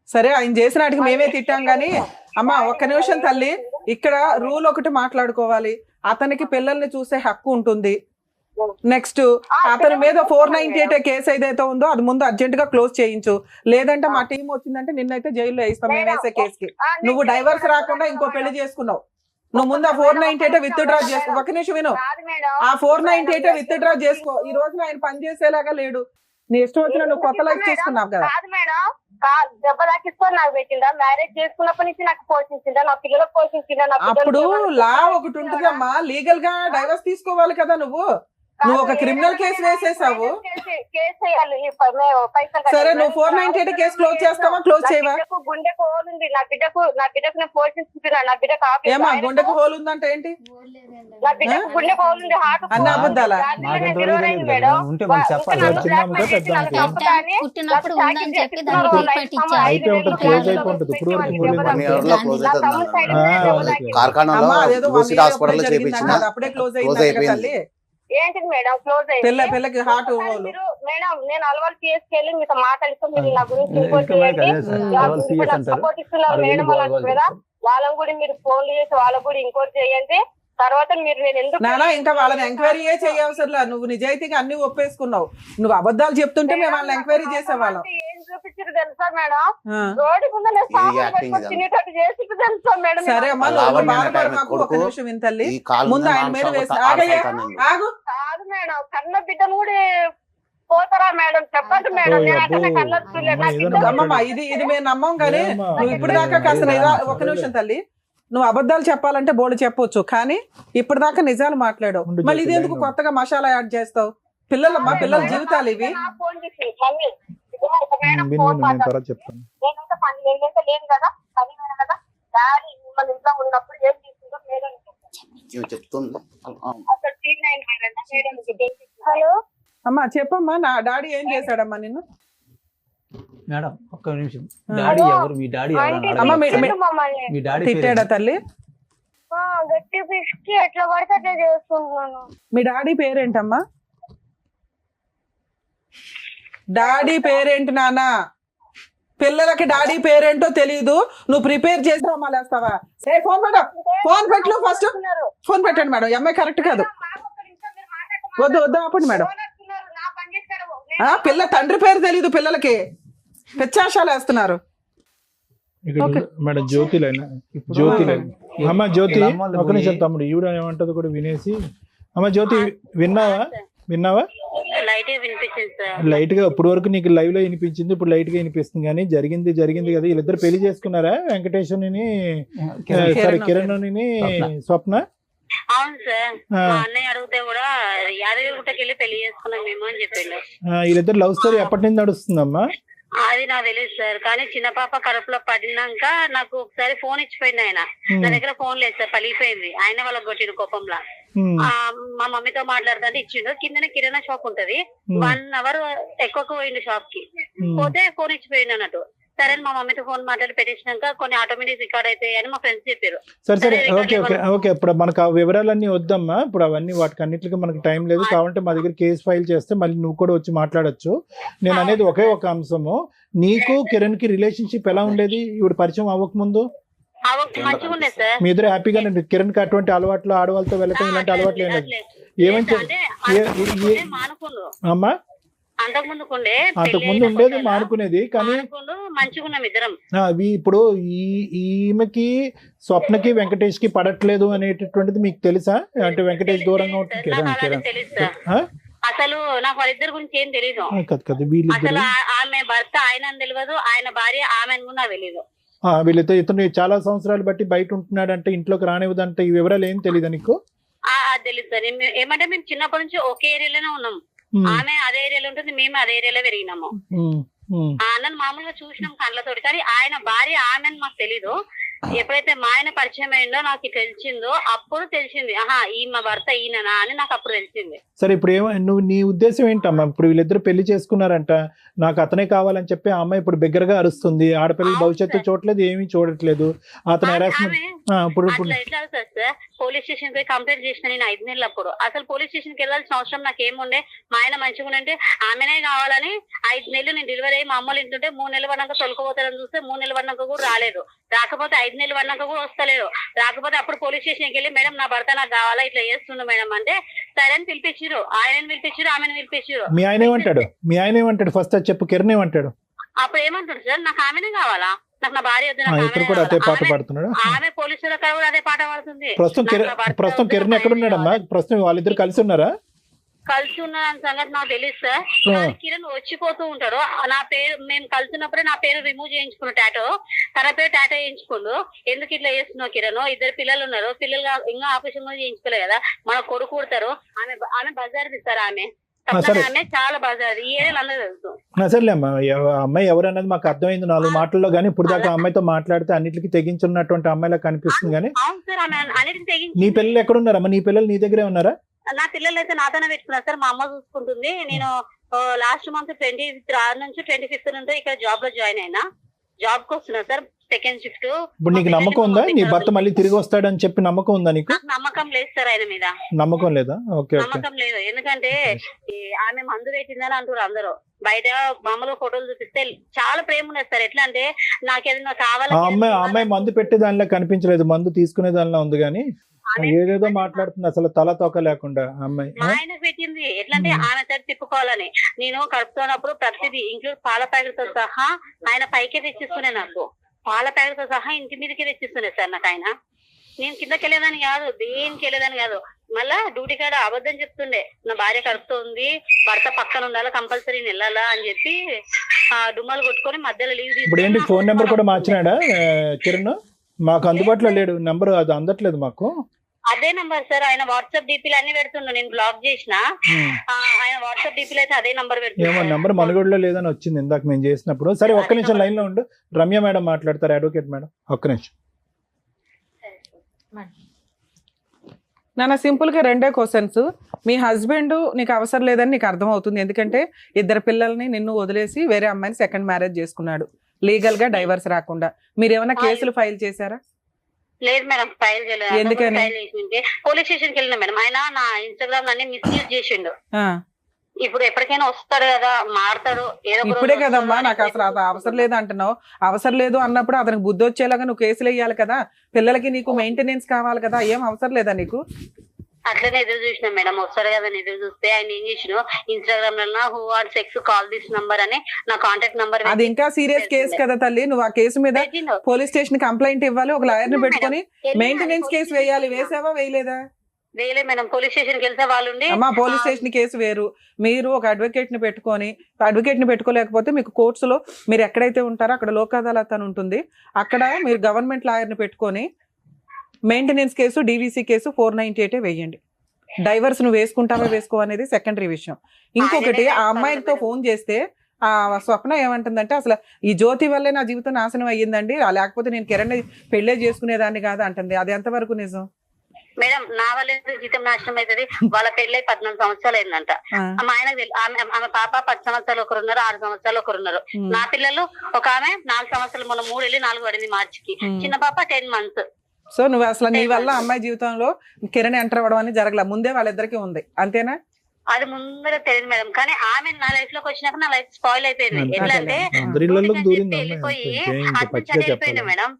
Speaker 6: సరే ఆయన చేసిన వాటికి మేమే తిట్టాం గానీ అమ్మా ఒక్క నిమిషం తల్లి, ఇక్కడ రూల్ ఒకటి మాట్లాడుకోవాలి. అతనికి పిల్లల్ని చూసే హక్కు ఉంటుంది. నెక్స్ట్ అతని మీద 498 కేసు ఏదైతే ఉందో అది ముందు అర్జెంట్ గా క్లోజ్ చేయించు. లేదంటే మా టీం వచ్చిందంటే నిన్నైతే జైల్లో వేస్తాం మేము వేసే కేసుకి. నువ్వు డైవర్స్ రాకుండా ఇంకో పెళ్లి చేసుకున్నావు. నువ్వు ముందు ఆ 498 విత్ డ్రా చేసుకో. ఒక నిమిషం విను, ఆ 498 విత్ డ్రా చేసుకో. ఈ రోజున ఆయన పని చేసేలాగా లేడు. నీ ఇష్టం వచ్చిన నువ్వు కొత్త లైఫ్ చేసుకున్నావు కదా.
Speaker 5: దెబ్బ దాకిస్తో నాకు పెట్టిందా? మ్యారేజ్ చేసుకున్నప్పటి నుంచి నాకు పోషించిందా? నా పిల్లలకు పోషించిందా?
Speaker 6: అప్పుడు లా ఒకటి ఉంటుందమ్మా, లీగల్ గా డైవర్స్ తీసుకోవాలి కదా. నువ్వు ఒక క్రిమినల్ కేసు వేసేసావు. సరే నువ్వు 498 కేసు క్లోజ్ చేస్తావా క్లోజ్ చేయవా?
Speaker 5: గుండెకు హోల్ ఉంది, నా బిడ్డకు నేను పోషించుకుంటున్నా. నా బిడ్డకు
Speaker 6: ఏమా గుండెకు హోల్ ఉందంటే ఏంటి?
Speaker 5: నా బిడ్డకు గుండెకు హోల్ ఉంది, హార్ట్
Speaker 6: అన్న అబద్ధాలా?
Speaker 8: పుట్టినప్పుడు ఉందని చెప్పి దాన్ని
Speaker 6: అప్పుడే క్లోజ్ అయింది.
Speaker 5: ఏంటిది మేడం క్లోజ్ అయింది?
Speaker 6: పిల్లకి హార్ట్
Speaker 5: మేడం నేను అలవాటు తీసుకెళ్ళి మీతో మాట్లాడిస్తాం. మీరు నా గురించి సపోర్ట్ ఇస్తున్నారు మేడం కదా, వాళ్ళని కూడా మీరు ఫోన్లు చేసి వాళ్ళకు కూడా ఇంకోటి చేయండి. తర్వాత మీరు నేను ఎందుకు
Speaker 6: నానా ఇంకా వాళ్ళని ఎంక్వైరీయే చేయవసరలా, నువ్వు నిజాయితీగా అన్ని ఒప్పేసుకున్నావు. నువ్వు అబద్ధాలు చెప్తుంటే మేము వాళ్ళని ఎంక్వైరీ చేసేవాళ్ళం.
Speaker 5: ఏం చూపించారు తెలుసా మేడం?
Speaker 6: ఆ.
Speaker 5: రోడ్డు ముందర
Speaker 2: ఇది యాక్టింగ్ ఇదంతా.
Speaker 5: తినేటట్టు చేసి తెలుసా మేడం?
Speaker 6: సరే అమ్మా,
Speaker 2: లావణ్య
Speaker 6: నువ్వు
Speaker 2: అనే
Speaker 6: బాధపడమాకు,
Speaker 2: ఆమె
Speaker 6: ఒక
Speaker 2: కొడుకు
Speaker 6: నిమిషం వింతల్లి.
Speaker 2: ఈ కాలు
Speaker 6: ముందు ఆయన మీద వేసి ఆగయ్యా, ఆగు.
Speaker 5: కాదు మేడం, కన్న బిడ్డను కూడా పోతారా మేడం? చెప్పండి మేడం. నేను అట్లా కళ్ళొచ్చు చూడలేదు. నా బిడ్డ
Speaker 6: అమ్మమ్మ ఇది మేము నమ్మం కానీ నువ్వు ఇప్పుడు దాకా కాస్త ఒక నిమిషం తల్లి, నువ్వు అబద్ధాలు చెప్పాలంటే బోర్డు చెప్పొచ్చు, కానీ ఇప్పటిదాకా నిజాలు మాట్లాడావు. మళ్ళీ ఇది ఎందుకు కొత్తగా మసాలా యాడ్ చేస్తావు? పిల్లలమ్మా, పిల్లల జీవితాలు ఇవి.
Speaker 5: నా ఫోన్ చేసి మమ్మీ ఇదిగో ఒక మేడం ఫోన్
Speaker 3: నేను తర్వాత చెప్తాను.
Speaker 5: నేనైతే పని నేనైతే లేను కదా, పని వేను కదా. డాడీ మిమ్మల్ని ఇంట్లో ఉన్నప్పుడు ఏం తీసుకుంటో మేడం
Speaker 2: చెప్తుంది.
Speaker 5: అక్కడ T9 మేడం. హలో
Speaker 6: అమ్మా చెప్పమ్మా, నా డాడీ ఏం చేశాడమ్మా నిన్ను?
Speaker 4: మేడం ఒక్క నిమిషం. డాడీ ఎవరు? మీ డాడీ ఎవరు?
Speaker 6: అమ్మ,
Speaker 5: మమ్మల్ని
Speaker 4: మీ డాడీ
Speaker 6: తిట్టాడా తల్లి?
Speaker 5: గట్టి పిసికి ఎట్లా పడితే అట్లా చేస్తున్నాను.
Speaker 6: మీ డాడీ పేరేంటమ్మా? డాడీ పేరేంటి నానా? పిల్లలకి డాడీ పేరేంటో తెలీదు, నువ్వు ప్రిపేర్ చేసి రమ్మలేస్తావా? ఫోన్ పెట్ట, ఫోన్ పెట్టు ఫస్ట్. ఫోన్ పెట్టండి మేడం, ఈ అమ్మాయి కరెక్ట్ కాదు. వద్దు వద్దు ఆపండి మేడం. పిల్ల తండ్రి పేరు తెలీదు పిల్లలకి, పెచ్చాశాలు వేస్తున్నారు.
Speaker 3: ఇక్కడ మేడం జ్యోతిలైనా అమ్మ జ్యోతి ఒక నిమిషం తమ్ముడు ఈవిడ ఏమంటది కూడా వినేసి. అమ్మ జ్యోతి విన్నావా? లైట్ గా ఇప్పుడు వరకు నీకు లైవ్ లో వినిపించింది, ఇప్పుడు లైట్ గా వినిపిస్తుంది. కానీ జరిగింది కదా. వీళ్ళిద్దరు పెళ్లి చేసుకున్నారా? వెంకటేశ్వరుని కిరణ్ స్వప్న.
Speaker 5: అవును సార్, మా అన్నయ్య అడిగితే కూడా యాదగిరిగుట్టకి వెళ్ళి పెళ్లి చేసుకున్నాం మేము అని చెప్పిండు.
Speaker 3: వీళ్ళిద్దరు లవ్ స్టోరీ ఎప్పటి నుంచి నడుస్తుందమ్మా?
Speaker 5: అది నాకు తెలియదు సార్, కానీ చిన్న పాప కడుపులో పడినాక నాకు ఒకసారి ఫోన్ ఇచ్చిపోయింది ఆయన. నా దగ్గర ఫోన్ లేదు సార్, పలిగిపోయింది. ఆయన వాళ్ళకి కొట్టిన కోపంలో మా మమ్మీతో మాట్లాడుతుంటే ఇచ్చిండు. కిందనే కిరాణా షాప్ ఉంటది, 1 అవర్ ఎక్కువకు పోయిండు షాప్ కి. పోతే ఫోన్ ఇచ్చిపోయింది అన్నట్టు. సరే మా మమ్మీతో ఫోన్ మాట్లాడి పెట్టించినాక కొన్ని ఆటోమేటిక్ రికార్డ్ అవుతాయి అని మా ఫ్రెండ్స్ చెప్పారు.
Speaker 3: సరే ఓకే ఇప్పుడు మనకు ఆ వివరాలన్నీ వద్దమ్మా. ఇప్పుడు అవన్నీ వాటికి అన్నిటికీ మనకి టైం లేదు. కావాలంటే మా దగ్గర కేసు ఫైల్ చేస్తే మళ్ళీ నువ్వు కూడా వచ్చి మాట్లాడొచ్చు. నేను అనేది ఒకే ఒక అంశము, నీకు కిరణ్ కి రిలేషన్షిప్ ఎలా ఉండేది ఇప్పుడు పరిచయం అవ్వక ముందు?
Speaker 5: మంచిగా ఉండే సార్,
Speaker 3: మీ ఇద్దరు హ్యాపీగా కిరణ్ కి అటువంటి అలవాట్లు, ఆడవాళ్ళతో వెళ్ళటం ఇలాంటి అలవాట్లు ఏమని అమ్మా? అంతకుముందు ఉండేది మానుకునేది, కానీ ఇప్పుడు ఈమెకి స్వప్నకి వెంకటేష్ కి పడట్లేదు అనేటటువంటిది మీకు తెలుసా? అంటే వెంకటేష్ దూరంగా ఉంటుంది.
Speaker 5: అసలు నాకు వాళ్ళిద్దరి గురించి ఏం తెలియదు.
Speaker 3: వీళ్ళిద్దరు
Speaker 5: ఆమె భర్త ఆయన తెలియదు, ఆయన భార్య ఆమె కూడా తెలియదు.
Speaker 3: వీళ్ళతో ఇతను చాలా సంవత్సరాలు బట్టి బయట ఉంటున్నాడు అంటే, ఇంట్లోకి రానివ్వదంటే, ఈ వివరాలు ఏం తెలియదు నీకు?
Speaker 5: తెలుసు సార్. ఏమంటే మేము చిన్నప్పటి నుంచి ఒకే ఏరియాలోనే ఉన్నాం. ఆమె అదే ఏరియాలో ఉంటుంది, మేము అదే ఏరియాలో పెరిగినాము. అన్నను మామూలుగా చూసినాం కళ్ళతోటి, కానీ ఆయన భార్య ఆమె మాకు తెలీదు. ఎప్పుడైతే మా ఆయన పరిచయం అయిందో నాకు తెలిసిందో అప్పుడు తెలిసింది, ఆహా ఈమె భర్త ఈయననా అని నాకు అప్పుడు తెలిసింది.
Speaker 3: సరే ఇప్పుడు నువ్వు నీ ఉద్దేశం ఏంటమ్మా? ఇప్పుడు వీళ్ళిద్దరు పెళ్లి చేసుకున్నారంట, నాకు అతనే కావాలని చెప్పి ఆ అమ్మాయి ఇప్పుడు బిగ్గరగా అరుస్తుంది. ఆడపిల్లల భవిష్యత్తు చూడట్లేదు, ఏమీ చూడట్లేదు. అతను
Speaker 5: పోలీస్ స్టేషన్ పోయి కంప్లైంట్ చేసిన నేను 5 నెలలు అప్పుడు. అసలు పోలీస్ స్టేషన్ కి వెళ్ళాల్సిన అవసరం నాకు ఏముండే? మా ఆయన మంచిగా ఉంటే ఆమెనే కావాలని 5 నెలలు నేను డెలివరీ అయ్యి మా అమ్మలు ఇంటుంటే 3 నెలలు పడినాక తొలకపోతారని చూస్తే 3 నెలలు పడినాక కూడా రాలేదు. రాకపోతే 5 నెలలు పడినాక కూడా వస్తలేదు. రాకపోతే అప్పుడు పోలీస్ స్టేషన్కి వెళ్ళి మేడం నా భర్త నాకు కావాలా ఇట్లా చేస్తుండు మేడం అంటే సరే అని పిలిపించారు. ఆయనని పిలిపించారు, ఆమెను పిలిపించారు.
Speaker 3: మీ ఆయన ఏమంటాడు ఫస్ట్ చెప్పు? కిరణ్ ఏమంటాడు?
Speaker 5: అప్పుడు ఏమంటాడు సార్, నాకు ఆమెనే కావాలా, నాకు నా భార్య ఆమె పోలీసుల కాడ కూడా అదే పాట పాడుతుంది.
Speaker 3: ప్రస్తుతం కిరణ్ ఎక్కడున్నాడమ్మా? ప్రస్తుతం వాళ్ళిద్దరు కలిసి ఉన్నారా?
Speaker 5: కలిసి ఉన్న సంగతి నాకు తెలియదు సార్. కిరణ్ వచ్చిపోతూ ఉంటాడు. నా పేరు మేము కలిసినప్పుడే నా పేరు రిమూవ్ చేయించుకున్న టాటో, తన పేరు టాటో చేయించుకోండు. ఎందుకు ఇట్లా చేస్తున్నావు కిరణ్? 2 పిల్లలు ఉన్నారు, పిల్లలు ఇంకా ఆపరేషన్ కూడా చేయించుకోలేదు కదా, మన కొడుకు కుడతారు. ఆమె బజార్ తీస్తారు. ఆమె చాలా బజార్ ఈ ఏరియాలో అందరూ తెలుసు.
Speaker 3: సరేలే అమ్మా, అమ్మాయి ఎవరన్నది మాకు అర్థమైంది 4 మాటల్లో. కానీ ఇప్పుడు దాకా అమ్మాయితో మాట్లాడితే అన్నిటికీ తెగించున్నటువంటి అమ్మాయిలా కనిపిస్తుంది. కానీ
Speaker 5: అవును సార్, ఆమె అన్నిటికీ తెగించి.
Speaker 3: నీ పిల్లలు ఎక్కడున్నారమ్మా? నీ పిల్లలు నీ దగ్గరే ఉన్నారా?
Speaker 5: నా పిల్లలు అయితే నాతోనే పెట్టుకున్నారు సార్, మా అమ్మ చూసుకుంటుంది. నేను లాస్ట్ మంత్ 23 నుంచి 25 నుండి ఇక్కడ జాబ్ లో జాయిన్ అయినా. జాబ్ కు వస్తున్నా సార్, సెకండ్ షిఫ్ట్.
Speaker 3: ఇప్పుడు నీకు నమ్మకం ఉందా నీ భర్త మళ్ళీ తిరిగి వస్తాడని చెప్పి? నమ్మకం ఉందా నీకు?
Speaker 5: నమ్మకం లేదు సార్ ఆయన మీద.
Speaker 3: నమ్మకం లేదా?
Speaker 5: నమ్మకం లేదు, ఎందుకంటే ఆమె మందు పెట్టిందని అంటారు అందరూ. బయట మామూలు ఫోటోలు చూపిస్తే చాలా ప్రేమ ఉన్నది సార్. ఎట్లా అంటే నాకేదైనా కావాలి.
Speaker 3: అమ్మాయి మందు పెట్టే దానిలో కనిపించలేదు, మందు తీసుకునే దానిలో ఉంది. కానీ ఏదేదో మాట్లాడుతుంది అసలు తల తోక లేకుండా ఆ అమ్మాయి.
Speaker 5: మా ఆయన పెట్టింది ఎట్లా అంటే ఆమె సరి తిప్పుకోవాలని. నేను కడుపుతున్నప్పుడు ప్రతిదీ ఇంక్లూడ్ పాల ప్యాకెట్ తో సహా ఆయన పైకే తెచ్చిస్తున్నాయి, నాకు పాల ప్యాకెట్ తో సహా ఇంటి మీదకే తెచ్చిస్తున్నాయి సార్ నాకు ఆయన. నేను కిందకి వెళ్ళేదాన్ని కాదు, దేనికి వెళ్ళేదాన్ని కాదు. మళ్ళా డ్యూటీ కాడ అబద్ధం చెప్తుండే, నా భార్య కడుపుతుంది, భర్త పక్కన ఉండాలా, కంపల్సరీ వెళ్ళాలా అని చెప్పి డుమ్మలు కొట్టుకొని మధ్యలో లీవ్
Speaker 3: ఇప్పుడు ఏంటి ఫోన్ నెంబర్ కూడా మార్చినాడా కిరణ్? మాకు అందుబాటులో లేడు నెంబర్, అది అందట్లేదు మాకు.
Speaker 5: అదే నంబర్ సార్, ఆయన వాట్సాప్ డీపీలు అన్ని పెడుతుండు, నేను బ్లాక్ చేసిన. ఆయన వాట్సాప్ డీపీలు అయితే అదే నంబర్
Speaker 3: ఏమో
Speaker 5: పెడుతుంది.
Speaker 3: నెంబర్ మనుగడలో లేదని వచ్చింది ఇందాక మేము చేసినప్పుడు. సరే ఒక్క నిమిషం లైన్ లో ఉండు, రమ్య మేడం మాట్లాడతారు, అడ్వకేట్ మేడం, ఒక్క నిమిషం.
Speaker 6: నాన్న సింపుల్ గా రెండే క్వశ్చన్స్. మీ హస్బెండ్ నీకు అవసరం లేదని నీకు అర్థం అవుతుంది, ఎందుకంటే 2 పిల్లల్ని నిన్ను వదిలేసి వేరే అమ్మాయిని సెకండ్ మ్యారేజ్ చేసుకున్నాడు లీగల్ గా, డైవర్స్ రాకుండా. మీరు ఏమైనా కేసులు ఫైల్ చేశారా?
Speaker 5: లేదు మేడం, ఫైల్ చేయలేదు.
Speaker 6: ఎందుకని?
Speaker 5: ఫైల్ చేసింది పోలీస్ స్టేషన్ కి వెళ్ళిన మేడం. ఆయన నా ఇన్స్టాగ్రామ్ అన్ని మిస్యూజ్ చేసిండు. ఇప్పుడు ఎప్పటికైనా వస్తాడు కదా, మారుతాడు, ఏదో ఒక రోజు
Speaker 6: ఇప్పుడే కదమ్మా
Speaker 5: వస్తాడు
Speaker 6: నాకు
Speaker 5: అని
Speaker 6: అసలు అది అవసరం లేదు అంటున్నావు. అవసరం లేదు అన్నప్పుడు అతనికి బుద్ధి వచ్చేలాగా నువ్వు కేసులు వేయాలి కదా, పిల్లలకి నీకు మెయింటెనెన్స్ కావాలి కదా, ఏం అవసరం లేదా నీకు?
Speaker 5: అట్లనే ఎదురు చూసిన మేడం, వస్తాడు కదా అని ఎదురు చూస్తే ఆయన ఏం చేసిన ఇన్స్టాగ్రామ్ లో who are sex call this number అని నా కాంటాక్ట్ నంబర్
Speaker 6: అది ఇంకా సీరియస్ కేసు కదా తల్లి. నువ్వు ఆ కేసు మీద పోలీస్ స్టేషన్ కంప్లైంట్ ఇవ్వాలి, ఒక లాయర్ ని పెట్టుకొని మెయింటెనెన్స్ కేసు వేయాలి. వేసావా వేయలేదా?
Speaker 5: వేయలే మేడం, పోలీస్ స్టేషన్ కి వెళ్తే వాళ్ళు
Speaker 6: అమ్మా పోలీస్ స్టేషన్ కేసు వేరు, మీరు ఒక అడ్వకేట్ ని పెట్టుకొని, అడ్వకేట్ ని పెట్టుకోలేకపోతే మీకు కోర్ట్స్ లో మీరు ఎక్కడైతే ఉంటారో అక్కడ లోక్ అదాలత్ అని ఉంటుంది, అక్కడ మీరు గవర్నమెంట్ లాయర్ ని పెట్టుకొని మెయింటెనెన్స్ కేసు, డీవీసీ కేసు 498 వేయండి. డైవర్స్ నువ్వు వేసుకుంటావా వేసుకో అనేది సెకండరీ విషయం. ఇంకొకటి, ఆ అమ్మాయితో ఫోన్ చేస్తే ఆ స్వప్న ఏమంటుందంటే, అసలు ఈ జ్యోతి వల్లే నా జీవితం నాశనం అయ్యిందండి, లేకపోతే నేను కిరణ్ పెళ్ళే చేసుకునేదాన్ని కాదు అంటుంది. అది ఎంతవరకు నిజం
Speaker 5: మేడం? నా వల్ల జీతం నాశనం అవుతుంది. వాళ్ళ పెళ్ళై 14 సంవత్సరాలు అయిందంట. మా ఆయనకు ఆమె పాప 10 సంవత్సరాలు ఒకరున్నారు, 6 సంవత్సరాలు ఒకరున్నారు. నా పిల్లలు ఒక ఆమె 4 సంవత్సరాలు, మొన్న 3 వెళ్ళి 4 పడింది మార్చికి. చిన్న పాప 10 months.
Speaker 6: సో నువ్వు అసలు నీ వల్ల అమ్మాయి జీవితంలో కిరణ్ ఎంటర్ అవ్వడం అని జరగల, ముందే వాళ్ళిద్దరికి ఉంది, అంతేనా?
Speaker 5: అది ముందర తెలియదు మేడం, కానీ ఆమె నా లైఫ్ లోకి వచ్చినాక నా లైఫ్ స్పాయిల్ అయిపోయింది. ఎట్లా అంటే వెళ్ళిపోయి వెళ్ళిపోయింది మేడం.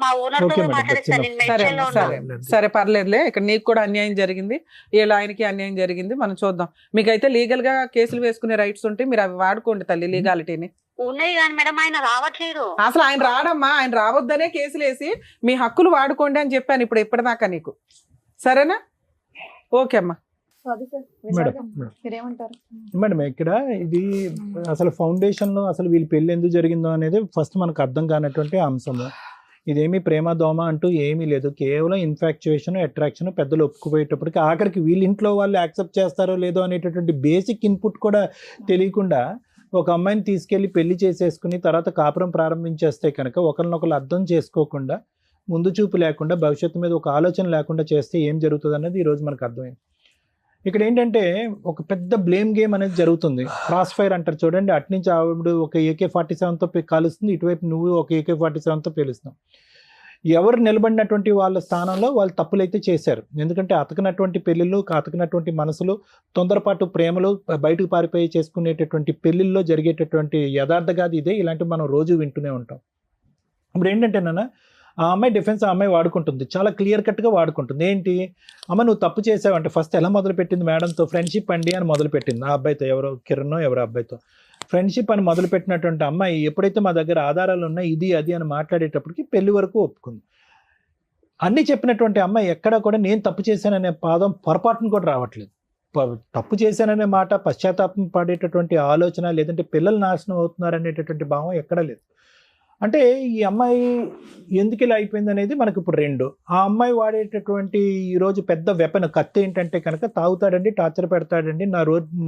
Speaker 5: మా ఓనర్ తో మాట్లాడిస్తాను నేను మెన్షన్ లో ఉన్నాను.
Speaker 6: సరే పర్లేదులే, ఇక్కడ నీకు కూడా అన్యాయం జరిగింది, వీళ్ళ ఆయనకి అన్యాయం జరిగింది, మనం చూద్దాం. మీకైతే లీగల్ గా కేసులు వేసుకునే రైట్స్ ఉంటే మీరు అవి వాడుకోండి తల్లి, లీగాలిటీని.
Speaker 5: ఉన్నాయి కానీ మేడం ఆయన రావట్లేదు.
Speaker 6: అసలు ఆయన రాడమ్మా, ఆయన రావద్దనే కేసులు వేసి మీ హక్కులు వాడుకోండి అని చెప్పాను ఇప్పటిదాకా నీకు, సరేనా? ఓకే అమ్మా.
Speaker 3: మేడం ఇక్కడ ఇది అసలు ఫౌండేషన్ లో అసలు వీళ్ళ పెళ్లి ఎందుకు జరిగిందో అనేది ఫస్ట్ మనకు అర్థం కానటువంటి అంశము. ఇదేమి ప్రేమ దోమ అంటూ ఏమీ లేదు, కేవలం ఇన్ఫాక్చుయేషన్, అట్రాక్షన్. పెద్దలు ఒప్పుకుపోయేటప్పటికి ఆఖరికి వీళ్ళ ఇంట్లో వాళ్ళు యాక్సెప్ట్ చేస్తారో లేదో అనేటటువంటి బేసిక్ ఇన్పుట్ కూడా తెలియకుండా ఒక అమ్మాయిని తీసుకెళ్లి పెళ్లి చేసేసుకుని తర్వాత కాపురం ప్రారంభించేస్తే కనుక ఒకరినొకరు అర్థం చేసుకోకుండా, ముందు చూపు లేకుండా, భవిష్యత్తు మీద ఒక ఆలోచన లేకుండా చేస్తే ఏం జరుగుతుంది అన్నది ఈరోజు మనకు అర్థమైంది. ఇక్కడ ఏంటంటే ఒక పెద్ద బ్లేమ్ గేమ్ అనేది జరుగుతుంది. క్రాస్ ఫైర్ అంటారు చూడండి, అట్నుంచి ఆవిడ ఒక AK-47తో కాలుస్తుంది, ఇటువైపు నువ్వు ఒక AK-47తో పేలుస్తున్నావు. ఎవరు నిలబడినటువంటి వాళ్ళ స్థానంలో వాళ్ళు తప్పులైతే చేశారు. ఎందుకంటే అతకనటువంటి పెళ్ళిళ్ళు, అతకనటువంటి మనసులు, తొందరపాటు ప్రేమలు, బయటకు పారిపోయి చేసుకునేటటువంటి పెళ్ళిళ్ళలో జరిగేటటువంటి యథార్థగాది ఇదే. ఇలాంటివి మనం రోజు వింటూనే ఉంటాం. ఇప్పుడు ఏంటంటే నాన్న, ఆ అమ్మాయి డిఫెన్స్ ఆ అమ్మాయి వాడుకుంటుంది, చాలా క్లియర్ కట్గా వాడుకుంటుంది. ఏంటి అమ్మ నువ్వు తప్పు చేసావంటే ఫస్ట్ ఎలా మొదలుపెట్టింది మేడంతో, ఫ్రెండ్షిప్ అండి అని మొదలుపెట్టింది. ఆ అబ్బాయితో, ఎవరో కిరణ్ ఎవరో అబ్బాయితో ఫ్రెండ్షిప్ అని మొదలుపెట్టినటువంటి అమ్మాయి ఎప్పుడైతే మా దగ్గర ఆధారాలు ఉన్నాయి ఇది అది అని మాట్లాడేటప్పటికి పెళ్లి వరకు ఒప్పుకుంది. అన్నీ చెప్పినటువంటి అమ్మాయి ఎక్కడా కూడా నేను తప్పు చేశాననే పాదం పొరపాటును కూడా రావట్లేదు. తప్పు చేశాననే మాట, పశ్చాత్తాపం పడేటటువంటి ఆలోచన, లేదంటే పిల్లలు నాశనం అవుతున్నారు అనేటటువంటి భావం ఎక్కడా లేదు. అంటే ఈ అమ్మాయి ఎందుకు ఇలా అయిపోయింది అనేది మనకు ఇప్పుడు రెండు. ఆ అమ్మాయి వాడేటటువంటి ఈరోజు పెద్ద వెపన్ కత్తి ఏంటంటే కనుక తాగుతాడండి, టార్చర్ పెడతాడండి,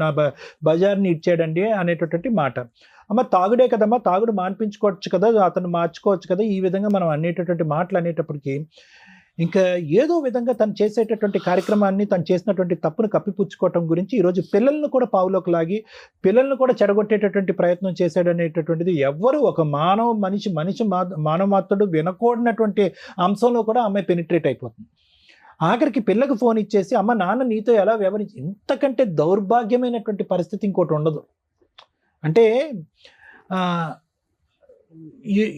Speaker 3: నా బజార్ని ఇచ్చాడండి అనేటటువంటి మాట. అమ్మ తాగుడే కదమ్మా, తాగుడు మాన్పించుకోవచ్చు కదా, అతను మార్చుకోవచ్చు కదా, ఈ విధంగా మనం అనేటటువంటి మాటలు అనేటప్పటికీ ఇంకా ఏదో విధంగా తను చేసేటటువంటి కార్యక్రమాన్ని, తను చేసినటువంటి తప్పును కప్పిపుచ్చుకోవటం గురించి ఈరోజు పిల్లలను కూడా పావులోకి లాగి పిల్లలను కూడా చెడగొట్టేటటువంటి ప్రయత్నం చేశాడు అనేటటువంటిది ఎవరు ఒక మనిషి మానవ మాత్రుడు వినకూడనటువంటి అంశంలో కూడా అమ్మాయి పెనిట్రేట్ అయిపోతుంది. ఆఖరికి పిల్లకి ఫోన్ ఇచ్చేసి అమ్మ నాన్న నీతో ఎలా వ్యవహరించి, ఇంతకంటే దౌర్భాగ్యమైనటువంటి పరిస్థితి ఇంకోటి ఉండదు. అంటే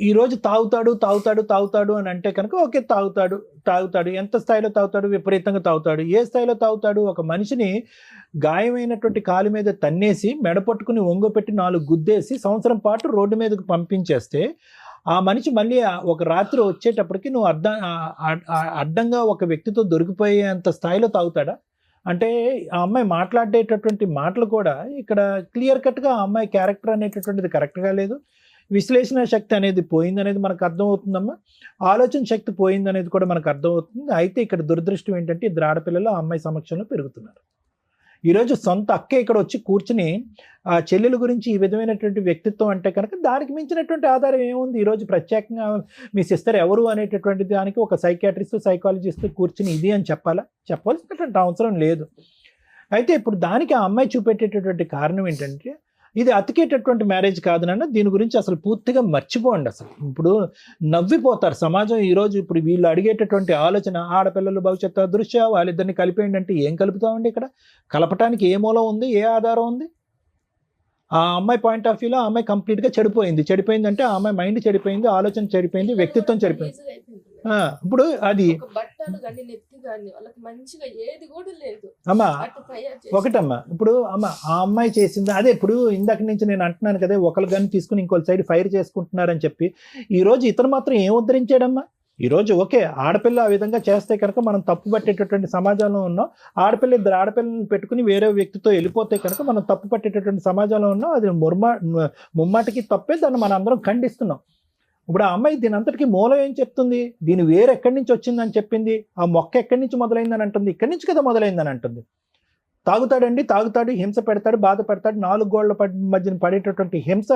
Speaker 3: ఈ రోజు తాగుతాడు అని అంటే కనుక ఓకే, తాగుతాడు ఎంత స్థాయిలో తాగుతాడు? విపరీతంగా తాగుతాడు. ఏ స్థాయిలో తాగుతాడు? ఒక మనిషిని గాయమైనటువంటి కాలు మీద తన్నేసి మెడ పట్టుకుని ఒంగోపెట్టి 4 గుద్దేసి సంవత్సరం పాటు రోడ్డు మీదకు పంపించేస్తే ఆ మనిషి మళ్ళీ ఒక రాత్రి వచ్చేటప్పటికి నువ్వు అడ్డంగా ఒక వ్యక్తితో దొరికిపోయేంత స్థాయిలో తాగుతాడా? అంటే ఆ అమ్మాయి మాట్లాడేటటువంటి మాటలు కూడా ఇక్కడ క్లియర్ కట్గా ఆ అమ్మాయి క్యారెక్టర్ అనేటటువంటిది కరెక్ట్గా లేదు. విశ్లేషణ శక్తి అనేది పోయిందనేది మనకు అర్థమవుతుందమ్మా. ఆలోచన శక్తి పోయిందనేది కూడా మనకు అర్థమవుతుంది. అయితే ఇక్కడ దురదృష్టం ఏంటంటే ఇద్దరు ఆడపిల్లలు ఆ అమ్మాయి సమక్షంలో పెరుగుతున్నారు. ఈరోజు సొంత అక్కే ఇక్కడ వచ్చి కూర్చుని ఆ చెల్లెల గురించి ఈ విధమైనటువంటి వ్యక్తిత్వం అంటే కనుక దానికి మించినటువంటి ఆధారం ఏముంది? ఈరోజు ప్రత్యేకంగా మీ సిస్టర్ ఎవరు అనేటటువంటి దానికి ఒక సైకాట్రిస్ట్ సైకాలజిస్ట్ కూర్చుని ఇది అని చెప్పాల్సినటువంటి అవసరం లేదు. అయితే ఇప్పుడు దానికి ఆ అమ్మాయి చూపెట్టేటటువంటి కారణం ఏంటంటే ఇది అతికేటటువంటి మ్యారేజ్ కాదు నాన్న, దీని గురించి అసలు పూర్తిగా మర్చిపోండి. అసలు ఇప్పుడు నవ్విపోతారు సమాజం. ఈరోజు ఇప్పుడు వీళ్ళు అడిగేటటువంటి ఆలోచన ఆడపిల్లలు భవిష్యత్తు అదృశ్య వాళ్ళిద్దరిని కలిపేయండి అంటే ఏం కలుపుతామండి? ఇక్కడ కలపటానికి ఏ మూలం ఉంది? ఏ ఆధారం ఉంది? ఆ అమ్మాయి పాయింట్ ఆఫ్ వ్యూలో ఆ అమ్మాయి కంప్లీట్గా చెడిపోయింది అంటే ఆ అమ్మాయి మైండ్ చెడిపోయింది, ఆలోచన చెడిపోయింది, వ్యక్తిత్వం చెడిపోయింది. ఇప్పుడు అది అమ్మా ఒకటమ్మా, ఇప్పుడు అమ్మ ఆ అమ్మాయి చేసింది అదే. ఇప్పుడు ఇందాక నుంచి నేను అంటున్నాను కదా, ఒకళ్ళు గన్ తీసుకుని ఇంకో సైడ్ ఫైర్ చేసుకుంటున్నారని చెప్పి. ఈ రోజు ఇతను మాత్రం ఏం ఉద్ధరించాడమ్మా? ఈరోజు ఓకే ఆడపిల్ల ఆ విధంగా చేస్తే కనుక మనం తప్పు పట్టేటటువంటి సమాజంలో ఉన్నాం. ఇద్దరు ఆడపిల్లని పెట్టుకుని వేరే వ్యక్తితో వెళ్ళిపోతే కనుక మనం తప్పు పట్టేటటువంటి సమాజంలో ఉన్నాం. అది ముమ్మాటికి తప్పే, దాన్ని మనం అందరం ఖండిస్తున్నాం. ఇప్పుడు ఆ అమ్మాయి దీని అంతటికి మూలం ఏం చెప్తుంది? దీని వేరు ఎక్కడి నుంచి వచ్చిందని చెప్పింది. ఆ మొక్క ఎక్కడి నుంచి మొదలైందని అంటుంది, ఇక్కడి నుంచి కదా మొదలైందని అంటుంది. తాగుతాడు, హింస పెడతాడు, బాధ పెడతాడు, 4 గోళ్ల మధ్యన పడేటటువంటి హింస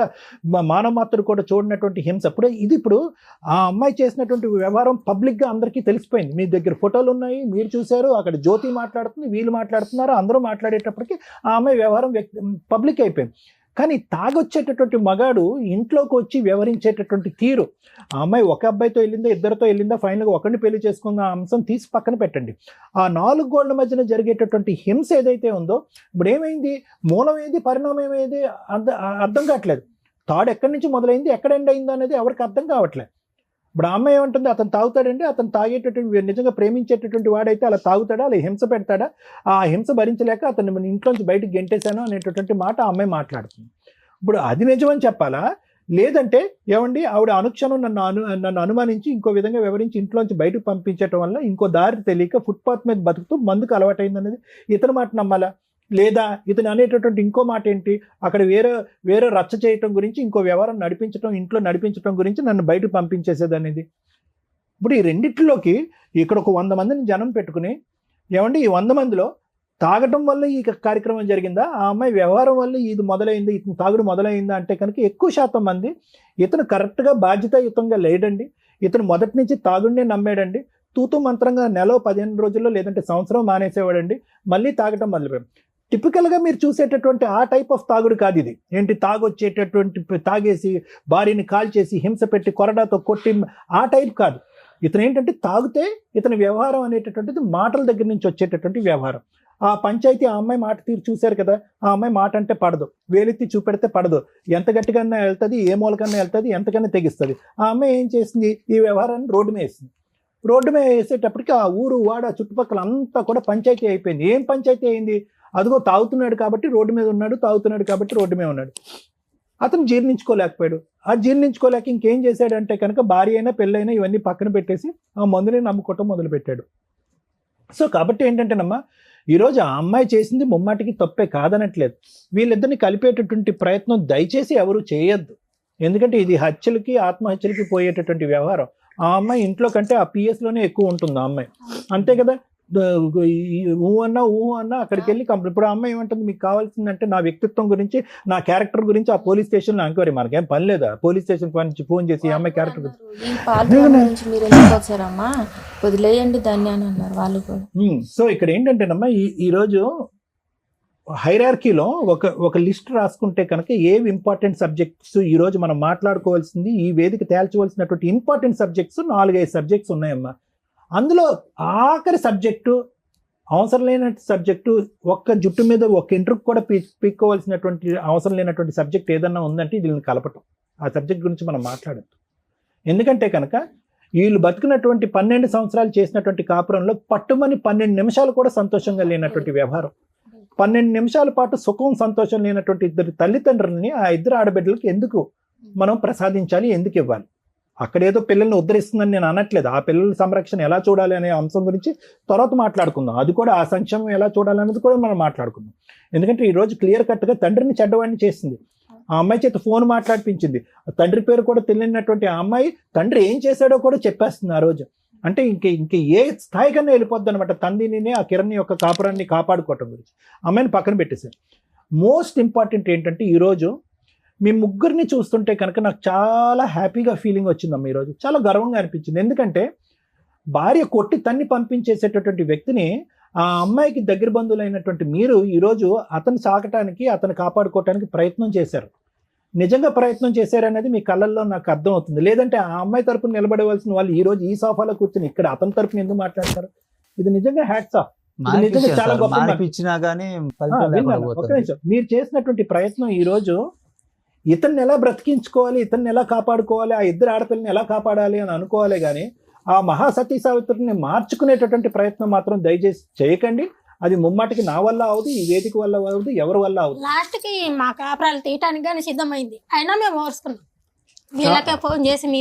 Speaker 3: మానవమాత్రుడు కూడా చూడనటువంటి హింస. ఇప్పుడు ఆ అమ్మాయి చేసినటువంటి వ్యవహారం పబ్లిక్గా అందరికీ తెలిసిపోయింది. మీ దగ్గర ఫోటోలు ఉన్నాయి, మీరు చూశారు. అక్కడ జ్యోతి మాట్లాడుతుంది, వీళ్ళు మాట్లాడుతున్నారు, అందరూ మాట్లాడేటప్పటికి ఆ అమ్మాయి వ్యవహారం పబ్లిక్ అయిపోయింది. కానీ తాగొచ్చేటటువంటి మగాడు ఇంట్లోకి వచ్చి వ్యవహరించేటటువంటి తీరు, ఆ అమ్మాయి ఒక అబ్బాయితో వెళ్ళిందా, ఇద్దరితో వెళ్ళిందా, ఫైనల్గా ఒకరిని పెళ్లి చేసుకున్న అంశం తీసి పక్కన పెట్టండి. ఆ 4 గోళ్ల మధ్యన జరిగేటటువంటి హింస ఏదైతే ఉందో, ఇప్పుడు ఏమైంది? మూలం ఏది, పరిణామం ఏది అర్థం కావట్లేదు. తాడు ఎక్కడి నుంచి మొదలైంది, ఎక్కడ ఎండ్ అయిందో అనేది ఎవరికి అర్థం కావట్లేదు. ఇప్పుడు ఆ అమ్మాయి ఏమంటుంది? అతను తాగుతాడండి, అతను తాగేటటువంటి నిజంగా ప్రేమించేటటువంటి వాడైతే అలా తాగుతాడా, అలా హింస పెడతాడా? ఆ హింస భరించలేక అతన్ని మన ఇంట్లోంచి బయటకు గెంటేశాను అనేటటువంటి మాట ఆ అమ్మాయి మాట్లాడుతుంది. ఇప్పుడు అది నిజమని చెప్పాలా? లేదంటే ఏమండి ఆవిడ అనుక్షణం నన్ను అనుమానించి ఇంకో విధంగా వివరించి ఇంట్లోంచి బయటకు పంపించడం వల్ల ఇంకో దారి తెలియక ఫుట్పాత్ మీద బతుకుతూ మందుకు అలవాటైంది అనేది ఇతని మాట నమ్మాలా? లేదా ఇతను అనేటటువంటి ఇంకో మాట ఏంటి? అక్కడ వేరే రచ్చ చేయటం గురించి, ఇంకో వ్యవహారం నడిపించడం, ఇంట్లో నడిపించడం గురించి నన్ను బయటకు పంపించేసేది అనేది. ఇప్పుడు ఈ రెండిట్లోకి ఇక్కడ ఒక 100 మందిని జనం పెట్టుకుని ఏమండి ఈ 100 మందిలో తాగటం వల్ల ఈ కార్యక్రమం జరిగిందా, ఆ అమ్మాయి వ్యవహారం వల్ల ఇది మొదలైంది, ఇతను తాగుడు మొదలైందా అంటే కనుక ఎక్కువ శాతం మంది ఇతను కరెక్ట్గా బాధ్యతాయుతంగా లేడండి, ఇతను మొదటి నుంచి తాగుడినే నమ్మాడండి, తూతూ మంత్రంగా నెల 15 రోజుల్లో లేదంటే సంవత్సరం మానేసేవాడండి, మళ్ళీ తాగటం మొదలుపెట్టాడు. టిపికల్గా మీరు చూసేటటువంటి ఆ టైప్ ఆఫ్ తాగుడు కాదు ఇది. ఏంటి తాగేసి భార్యని కాల్చేసి హింస పెట్టి కొరడాతో కొట్టి ఆ టైప్ కాదు. ఇతను ఏంటంటే తాగితే ఇతని వ్యవహారం అనేటటువంటిది మాటల దగ్గర నుంచి వచ్చేటటువంటి వ్యవహారం. ఆ పంచాయతీ ఆ అమ్మాయి మాట తీరు చూశారు కదా, ఆ అమ్మాయి మాట అంటే పడదు, వేలెత్తి చూపెడితే పడదు, ఎంత గట్టిగానే వెళ్తుంది, ఏ మూలకన్నా వెళ్తుంది, ఎంతకన్నా తెగిస్తుంది. ఆ అమ్మాయి ఏం చేసింది? ఈ వ్యవహారాన్ని రోడ్డు మీద వేసింది. రోడ్డు మీద వేసేటప్పటికి ఆ ఊరు వాడ చుట్టుపక్కల అంతా కూడా పంచాయతీ అయిపోయింది. ఏం పంచాయతీ అయింది? అదిగో తాగుతున్నాడు కాబట్టి రోడ్డు మీద ఉన్నాడు, తాగుతున్నాడు కాబట్టి రోడ్డు మీద ఉన్నాడు. అతను జీర్ణించుకోలేకపోయాడు. ఆ జీర్ణించుకోలేక ఇంకేం చేశాడంటే కనుక భార్య అయినా పెళ్ళైనా ఇవన్నీ పక్కన పెట్టేసి ఆ మందుని నమ్ముకోవటం మొదలుపెట్టాడు. సో కాబట్టి ఏంటంటేనమ్మా, ఈరోజు ఆ అమ్మాయి చేసింది ముమ్మాటికి తప్పే కాదనట్లేదు. వీళ్ళిద్దరిని కలిపేటటువంటి ప్రయత్నం దయచేసి ఎవరు చేయొద్దు. ఎందుకంటే ఇది హత్యలకి ఆత్మహత్యలకి పోయేటటువంటి వ్యవహారం. ఆ అమ్మాయి ఇంట్లో కంటే ఆ పిఎస్లోనే ఎక్కువ ఉంటుంది ఆ అమ్మాయి, అంతే కదా. ఊహ అన్నా అక్కడికి వెళ్ళి ఇప్పుడు ఆ అమ్మాయి ఏమంటుంది? మీకు కావాల్సిందంటే నా వ్యక్తిత్వం గురించి, నా క్యారెక్టర్ గురించి ఆ పోలీస్ స్టేషన్లో ఎంక్వైరీ. మనకేం పని లేదా పోలీస్ స్టేషన్ నుంచి ఫోన్ చేసి ఈ అమ్మాయి క్యారెక్టర్
Speaker 7: వదిలేయండి దాన్ని అని అన్నారు వాళ్ళు కూడా.
Speaker 3: సో ఇక్కడ ఏంటంటేనమ్మా, ఈరోజు హైరార్కీలో ఒక లిస్ట్ రాసుకుంటే కనుక ఏవి ఇంపార్టెంట్ సబ్జెక్ట్స్ ఈరోజు మనం మాట్లాడుకోవాల్సింది, ఈ వేదిక తేల్చవలసినటువంటి ఇంపార్టెంట్ సబ్జెక్ట్స్ 4-5 సబ్జెక్ట్స్ ఉన్నాయమ్మా. అందులో ఆఖరి సబ్జెక్టు, అవసరం లేనటువంటి సబ్జెక్టు, ఒక్క జుట్టు మీద ఒక ఇంటర్వ్యూ కూడా పీక్కోవాల్సినటువంటి అవసరం లేనటువంటి సబ్జెక్ట్ ఏదన్నా ఉందంటే దీన్ని కలపటం. ఆ సబ్జెక్ట్ గురించి మనం మాట్లాడద్దు. ఎందుకంటే కనుక వీళ్ళు బతికినటువంటి 12 సంవత్సరాలు చేసినటువంటి కాపురంలో పట్టుమని 12 నిమిషాలు కూడా సంతోషంగా లేనటువంటి వ్యవహారం, 12 నిమిషాల పాటు సుఖం సంతోషం లేనటువంటి ఇద్దరు తల్లిదండ్రులని ఆ ఇద్దరు ఆడబిడ్డలకి ఎందుకు మనం ప్రసాదించాలి, ఎందుకు ఇవ్వాలి? అక్కడేదో పిల్లల్ని ఉద్ధరిస్తుందని నేను అనట్లేదు. ఆ పిల్లల సంరక్షణ ఎలా చూడాలి అనే అంశం గురించి తర్వాత మాట్లాడుకుందాం. అది కూడా ఆ సంక్షేమం ఎలా చూడాలనేది కూడా మనం మాట్లాడుకుందాం. ఎందుకంటే ఈరోజు క్లియర్ కట్గా తండ్రిని చెడ్డవాడిని చేసింది. ఆ అమ్మాయి చేత ఫోన్ మాట్లాడిపించింది. తండ్రి పేరు కూడా తెలియనటువంటి ఆ అమ్మాయి తండ్రి ఏం చేశాడో కూడా చెప్పేస్తుంది ఆ రోజు. అంటే ఇంక ఏ స్థాయికన్నా వెళ్ళిపోద్ది అనమాట తండ్రిని, ఆ కిరణ్ యొక్క కాపురాన్ని కాపాడుకోవటం గురించి. అమ్మాయిని పక్కన పెట్టేశారు. మోస్ట్ ఇంపార్టెంట్ ఏంటంటే ఈరోజు మీ ముగ్గురిని చూస్తుంటే కనుక నాకు చాలా హ్యాపీగా ఫీలింగ్ వచ్చిందమ్మ. ఈరోజు చాలా గర్వంగా అనిపించింది. ఎందుకంటే భార్య కొట్టి తన్ని పంపించేసేటటువంటి వ్యక్తిని ఆ అమ్మాయికి దగ్గర బంధువులైనటువంటి మీరు ఈరోజు అతను సాకటానికి, అతను కాపాడుకోవటానికి ప్రయత్నం చేశారు. నిజంగా ప్రయత్నం చేశారనేది మీ కళ్ళల్లో నాకు అర్థం అవుతుంది. లేదంటే ఆ అమ్మాయి తరపున నిలబడవలసిన వాళ్ళు ఈ రోజు ఈ సోఫాలో కూర్చొని ఇక్కడ అతని తరపున ఎందుకు మాట్లాడతారు? ఇది నిజంగా హ్యాట్స్ ఆఫ్. చాలా గొప్ప. మీరు చేసినటువంటి ప్రయత్నం ఈ రోజు ఇతన్ని ఎలా బ్రతికించుకోవాలి, ఇతన్ని ఎలా కాపాడుకోవాలి, ఆ ఇద్దరు ఆడపిల్లని ఎలా కాపాడాలి అని అనుకోవాలి. కానీ ఆ మహాసతీ సావిత్రిని మార్చుకునేటటువంటి ప్రయత్నం మాత్రం దయచేసి చేయకండి. అది ముమ్మాటికి నా వల్ల అవదు, ఈ వేదిక వల్ల అవదు, ఎవరి వల్ల అవదు.
Speaker 8: లాస్ట్ కి మా కాపురాలు తీయటానికి కానీ సిద్ధమైంది, అయినా మేము ఓర్చుకున్నాం. వీళ్ళకే ఫోన్ చేసి మీ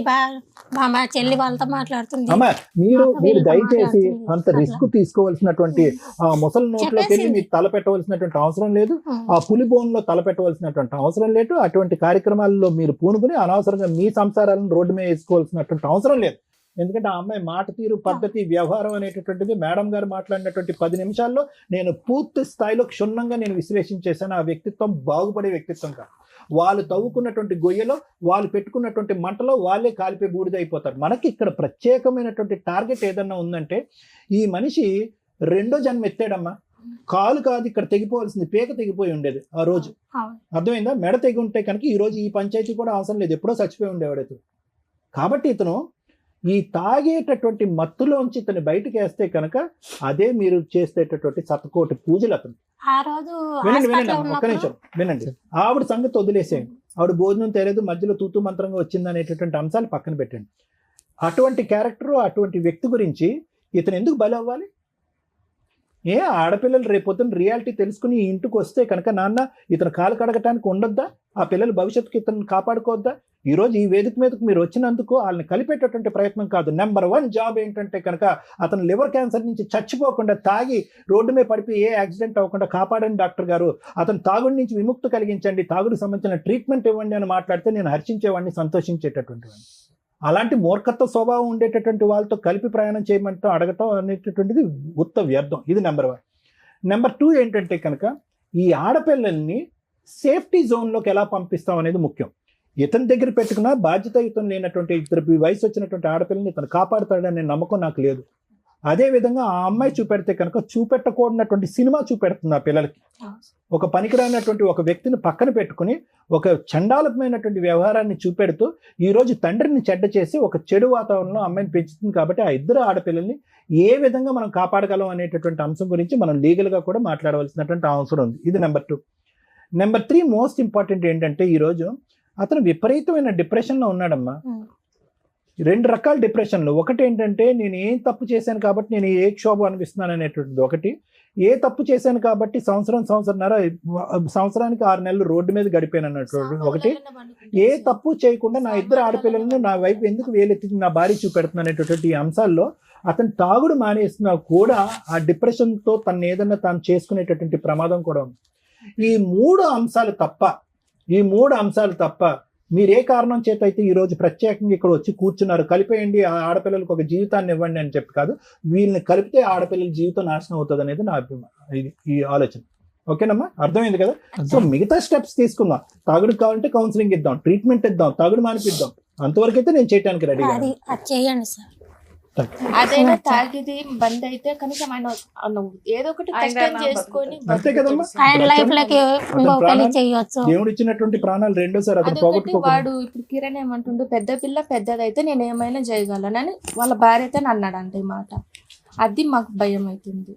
Speaker 8: మా చెల్లి వాళ్ళతో మాట్లాడుతుంది.
Speaker 3: అమ్మా మీరు దయచేసి అంత రిస్క్ తీసుకోవాల్సినటువంటి ఆ ముసలి నోట్లోకి వెళ్ళి మీరు తల పెట్టవలసినటువంటి అవసరం లేదు. ఆ పులి బోన్లో తల పెట్టవలసినటువంటి అవసరం లేదు. అటువంటి కార్యక్రమాల్లో మీరు పూనుకుని అనవసరంగా మీ సంసారాలను రోడ్డు మీద వేసుకోవాల్సినటువంటి అవసరం లేదు. ఎందుకంటే ఆ అమ్మాయి మాట తీరు, పద్ధతి, వ్యవహారం అనేటటువంటిది మేడం గారు మాట్లాడినటువంటి 10 నిమిషాల్లో నేను పూర్తి స్థాయిలో క్షుణ్ణంగా నేను విశ్లేషించేశాను. ఆ వ్యక్తిత్వం బాగుపడే వ్యక్తిత్వం కాదు. వాళ్ళు తవ్వుకున్నటువంటి గొయ్యలో, వాళ్ళు పెట్టుకున్నటువంటి మంటలో వాళ్ళే కాలిపోయి బూడిదైపోతారు. మనకి ఇక్కడ ప్రత్యేకమైనటువంటి టార్గెట్ ఏదన్నా ఉందంటే ఈ మనిషి 2వ జన్మ ఎత్తాడమ్మా. కాలు కాదు ఇక్కడ తెగిపోవాల్సింది, పేక తెగిపోయి ఉండేది ఆ రోజు. అర్థమైందా? మెడ తెగి ఉంటే కనుక ఈ రోజు ఈ పంచాయతీ కూడా అవసరం లేదు, ఎప్పుడో చచ్చిపోయి ఉండేవాడు ఇతను. కాబట్టి ఇతను ఈ తాగేటటువంటి మత్తులోంచి ఇతను బయటకు వేస్తే కనుక అదే మీరు చేసేటటువంటి 100 పూజలు అతను. వినండి ఒక్క నిమిషం వినండి. ఆవిడ సంగతి వదిలేసేయండి. ఆవిడ భోజనం తెలియదు, మధ్యలో తూతు మంత్రంగా వచ్చింది అనేటటువంటి అంశాలు పక్కన పెట్టండి. అటువంటి క్యారెక్టర్, అటువంటి వ్యక్తి గురించి ఇతను ఎందుకు బలి అవ్వాలి? ఆడపిల్లలు రేపొద్దున రియాలిటీ తెలుసుకుని ఈ ఇంటికి వస్తే కనుక నాన్న ఇతను కాలు కడగటానికి ఉండొద్దా? ఆ పిల్లల భవిష్యత్తుకి ఇతను కాపాడుకోవద్దా? ఈరోజు ఈ వేదిక మీదకు మీరు వచ్చినందుకు వాళ్ళని కలిపేటటువంటి ప్రయత్నం కాదు. నెంబర్ 1 జాబ్ ఏంటంటే కనుక అతను లివర్ క్యాన్సర్ నుంచి చచ్చిపోకుండా, తాగి రోడ్డు మీద పడిపోయి ఏ యాక్సిడెంట్ అవ్వకుండా కాపాడండి డాక్టర్ గారు, అతను తాగుడి నుంచి విముక్తి కలిగించండి, తాగుడికి సంబంధించిన ట్రీట్మెంట్ ఇవ్వండి అని మాట్లాడితే నేను హర్షించేవాడిని, సంతోషించేటటువంటి వాడిని. అలాంటి మూర్ఖత్వ స్వభావం ఉండేటటువంటి వాళ్ళతో కలిపి ప్రయాణం చేయమంటాం, అడగటం అనేటటువంటిది ఉత్త వ్యర్థం. ఇది నెంబర్ 1. నెంబర్ 2 ఏంటంటే కనుక ఈ ఆడపిల్లల్ని సేఫ్టీ జోన్లోకి ఎలా పంపిస్తాం అనేది ముఖ్యం. ఇతని దగ్గర పెట్టుకున్న బాధ్యతాయుతం లేనటువంటి ఇద్దరు వయసు వచ్చినటువంటి ఆడపిల్లని ఇతను కాపాడుతాడనే నమ్మకం నాకు లేదు. అదేవిధంగా ఆ అమ్మాయి చూపెడితే కనుక చూపెట్టకూడనటువంటి సినిమా చూపెడుతుంది ఆ పిల్లలకి. ఒక పనికిరానటువంటి ఒక వ్యక్తిని పక్కన పెట్టుకుని ఒక చండాలమైనటువంటి వ్యవహారాన్ని చూపెడుతూ ఈరోజు తండ్రిని చెడ్డ చేసి ఒక చెడు వాతావరణంలో అమ్మాయిని పెంచుతుంది. కాబట్టి ఆ ఇద్దరు ఆడపిల్లల్ని ఏ విధంగా మనం కాపాడగలం అనేటటువంటి అంశం గురించి మనం లీగల్గా కూడా మాట్లాడవలసినటువంటి అవసరం ఉంది. ఇది నెంబర్ 2. నెంబర్ 3 మోస్ట్ ఇంపార్టెంట్ ఏంటంటే ఈరోజు అతను విపరీతమైన డిప్రెషన్లో ఉన్నాడమ్మా. 2 రకాల డిప్రెషన్లు. ఒకటి ఏంటంటే నేను ఏం తప్పు చేశాను కాబట్టి నేను ఏ క్షోభ అనిపిస్తున్నాను అనేటువంటిది ఒకటి. ఏ తప్పు చేశాను కాబట్టి సంవత్సరానికి 6 నెలలు రోడ్డు మీద గడిపాను అన్నటువంటి ఒకటి. ఏ తప్పు చేయకుండా నా ఇద్దరు ఆడపిల్లలను నా వైపు ఎందుకు వేలెత్తి నా భార్య చూపెడుతున్నా అనేటటువంటి అంశాల్లో అతను తాగుడు మానేస్తున్నా కూడా ఆ డిప్రెషన్తో తను ఏదన్నా తాను చేసుకునేటటువంటి ప్రమాదం కూడా ఉంది. ఈ 3 అంశాలు తప్ప మీరు ఏ కారణం చేత అయితే ఈరోజు ప్రత్యేకంగా ఇక్కడ వచ్చి కూర్చున్నారు, కలిపేయండి ఆ ఆడపిల్లలకు ఒక జీవితాన్ని ఇవ్వండి అని చెప్పి కాదు, వీళ్ళని కలిపితే ఆడపిల్లల జీవితం నాశనం అవుతుంది అనేది నా అభిప్రాయం, ఈ ఆలోచన. ఓకేనమ్మా, అర్థమైంది కదా? సో మిగతా స్టెప్స్ తీసుకుందాం. తాగుడు కావాలంటే కౌన్సిలింగ్ ఇద్దాం, ట్రీట్మెంట్ ఇద్దాం, తాగుడు మానిపిద్దాం. అంతవరకు అయితే నేను చేయడానికి రెడీగా.
Speaker 8: చేయండి సార్.
Speaker 7: అదైనా తాగిది బంద్ అయితే కనీసం ఆయన ఏదో ఒకటి కష్టం చేసుకొని
Speaker 3: అంతే కదమ్మా. దేవుడు ఇచ్చినటువంటి ప్రాణాలు రెండోసారి అతను పోగొట్టుకోకూడదు.
Speaker 7: వాడు ఇప్పుడు కిరణ్ ఏమంటుండు, పెద్ద పిల్ల పెద్దదైతే నేను ఏమైనా చేయగలనని వాళ్ళ భార్య అయితే అన్నాడంట ఈ మాట. అది మాకు భయం అవుతుంది.